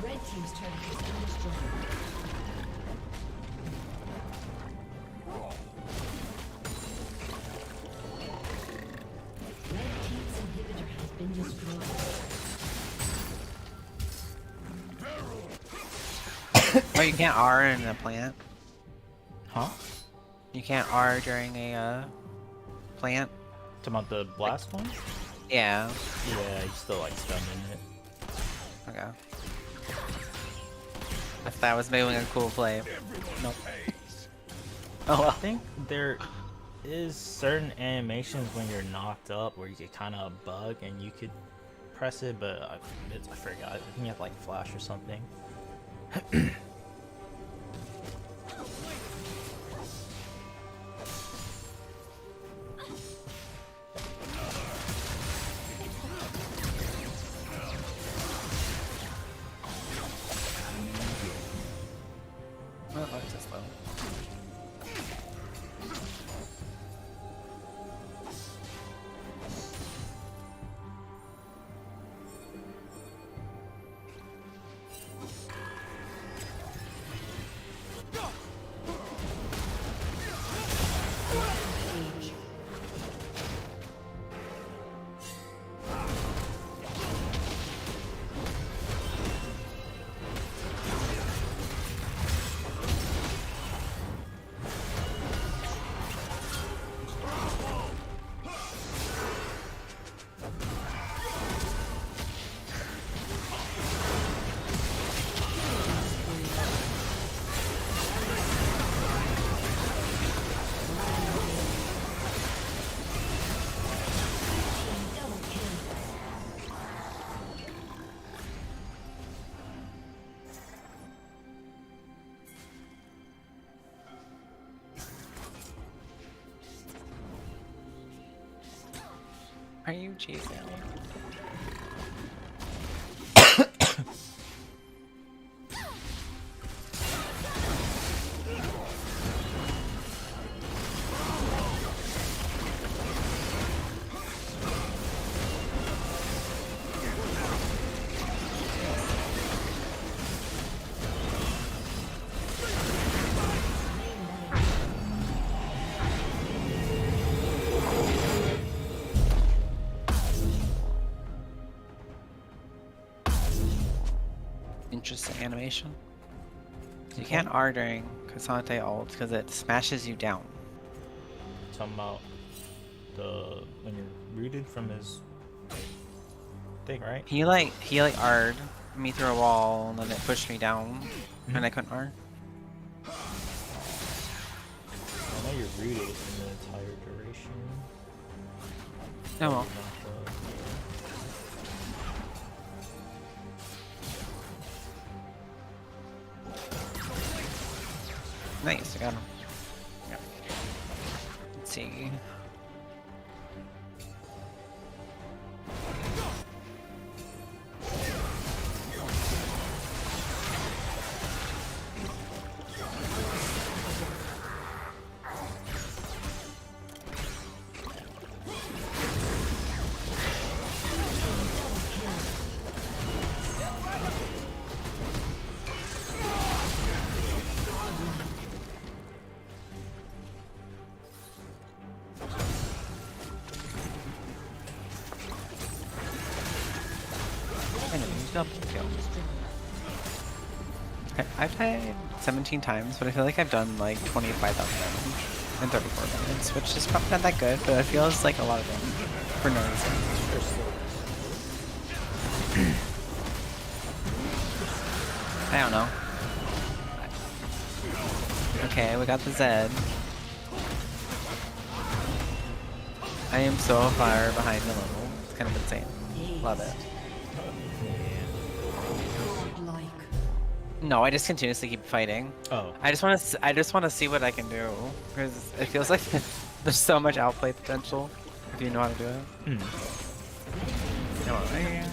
Red team's turret has been destroyed. Red team's inhibitor has been destroyed. Oh, you can't R in a plant? Huh? You can't R during a plant? Talking about the blast one? Yeah. Yeah, you still like stumbling it. Okay. If that was doing a cool play. Nope. Oh I well. think there is certain animations when you're knocked up where you could kind of bug and you could press it, but I forgot. I think you have like flash or something. Oh, that's just low. Are you chasing me? interesting animation. So you can't R during Cassante ult because it smashes you down. Talking about the when you're rooted from his thing, right? He R'd me through a wall and then it pushed me down and I couldn't R. I know you're rooted in the entire duration. Oh well. Not Nice, I got him. Let's see. Double kill. I've died 17 times, but I feel like I've done like 25,000 damage in 34 minutes, which is probably not that good, but it feels like a lot of damage for no reason. I don't know. Okay, we got the Zed. I am so far behind the level. It's kind of insane. Love it. No, I just continuously keep fighting. Oh. I just want to see what I can do because it feels like there's so much outplay potential if you know how to do it. Come on, man.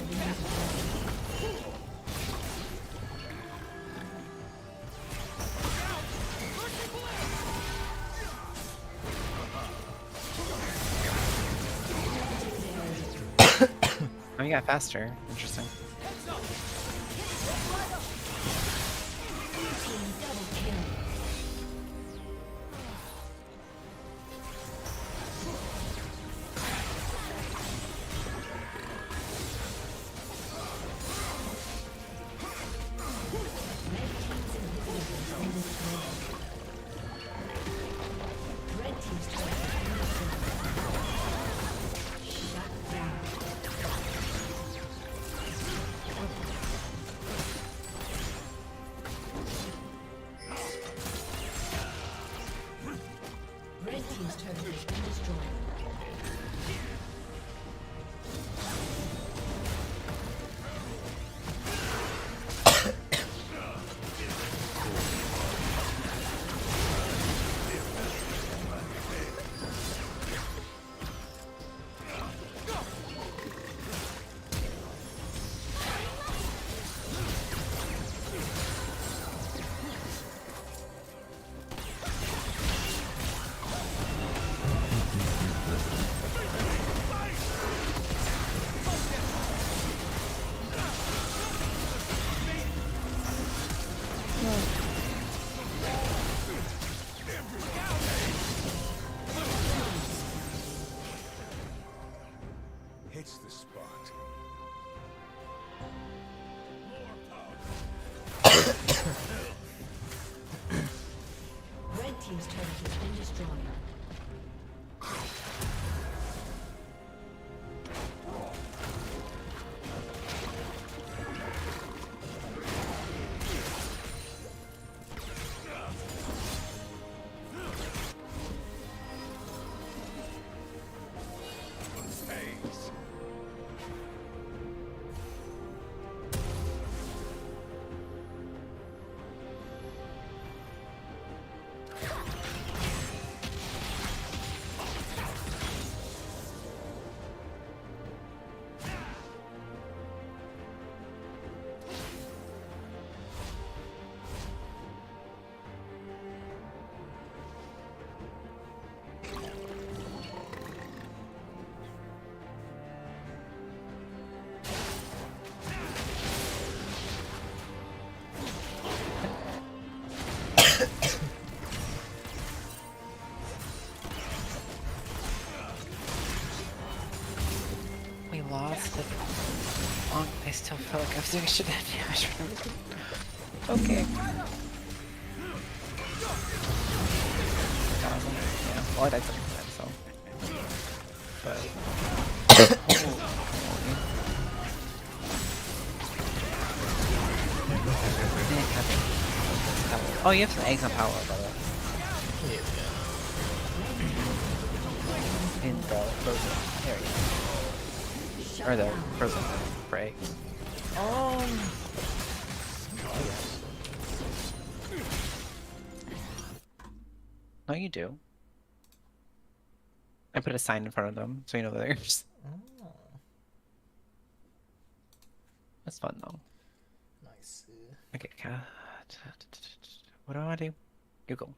Oh, you got faster. Interesting. doing shit that damage for no reason. Okay. Yeah, well I died second time, so. But... Oh, you have some eggs on power, by the way. In the frozen area. Or the frozen for eggs. No, you do. I put a sign in front of them, so you know there's. Oh, That's fun though. nice. Okay, what do I want to do? You go.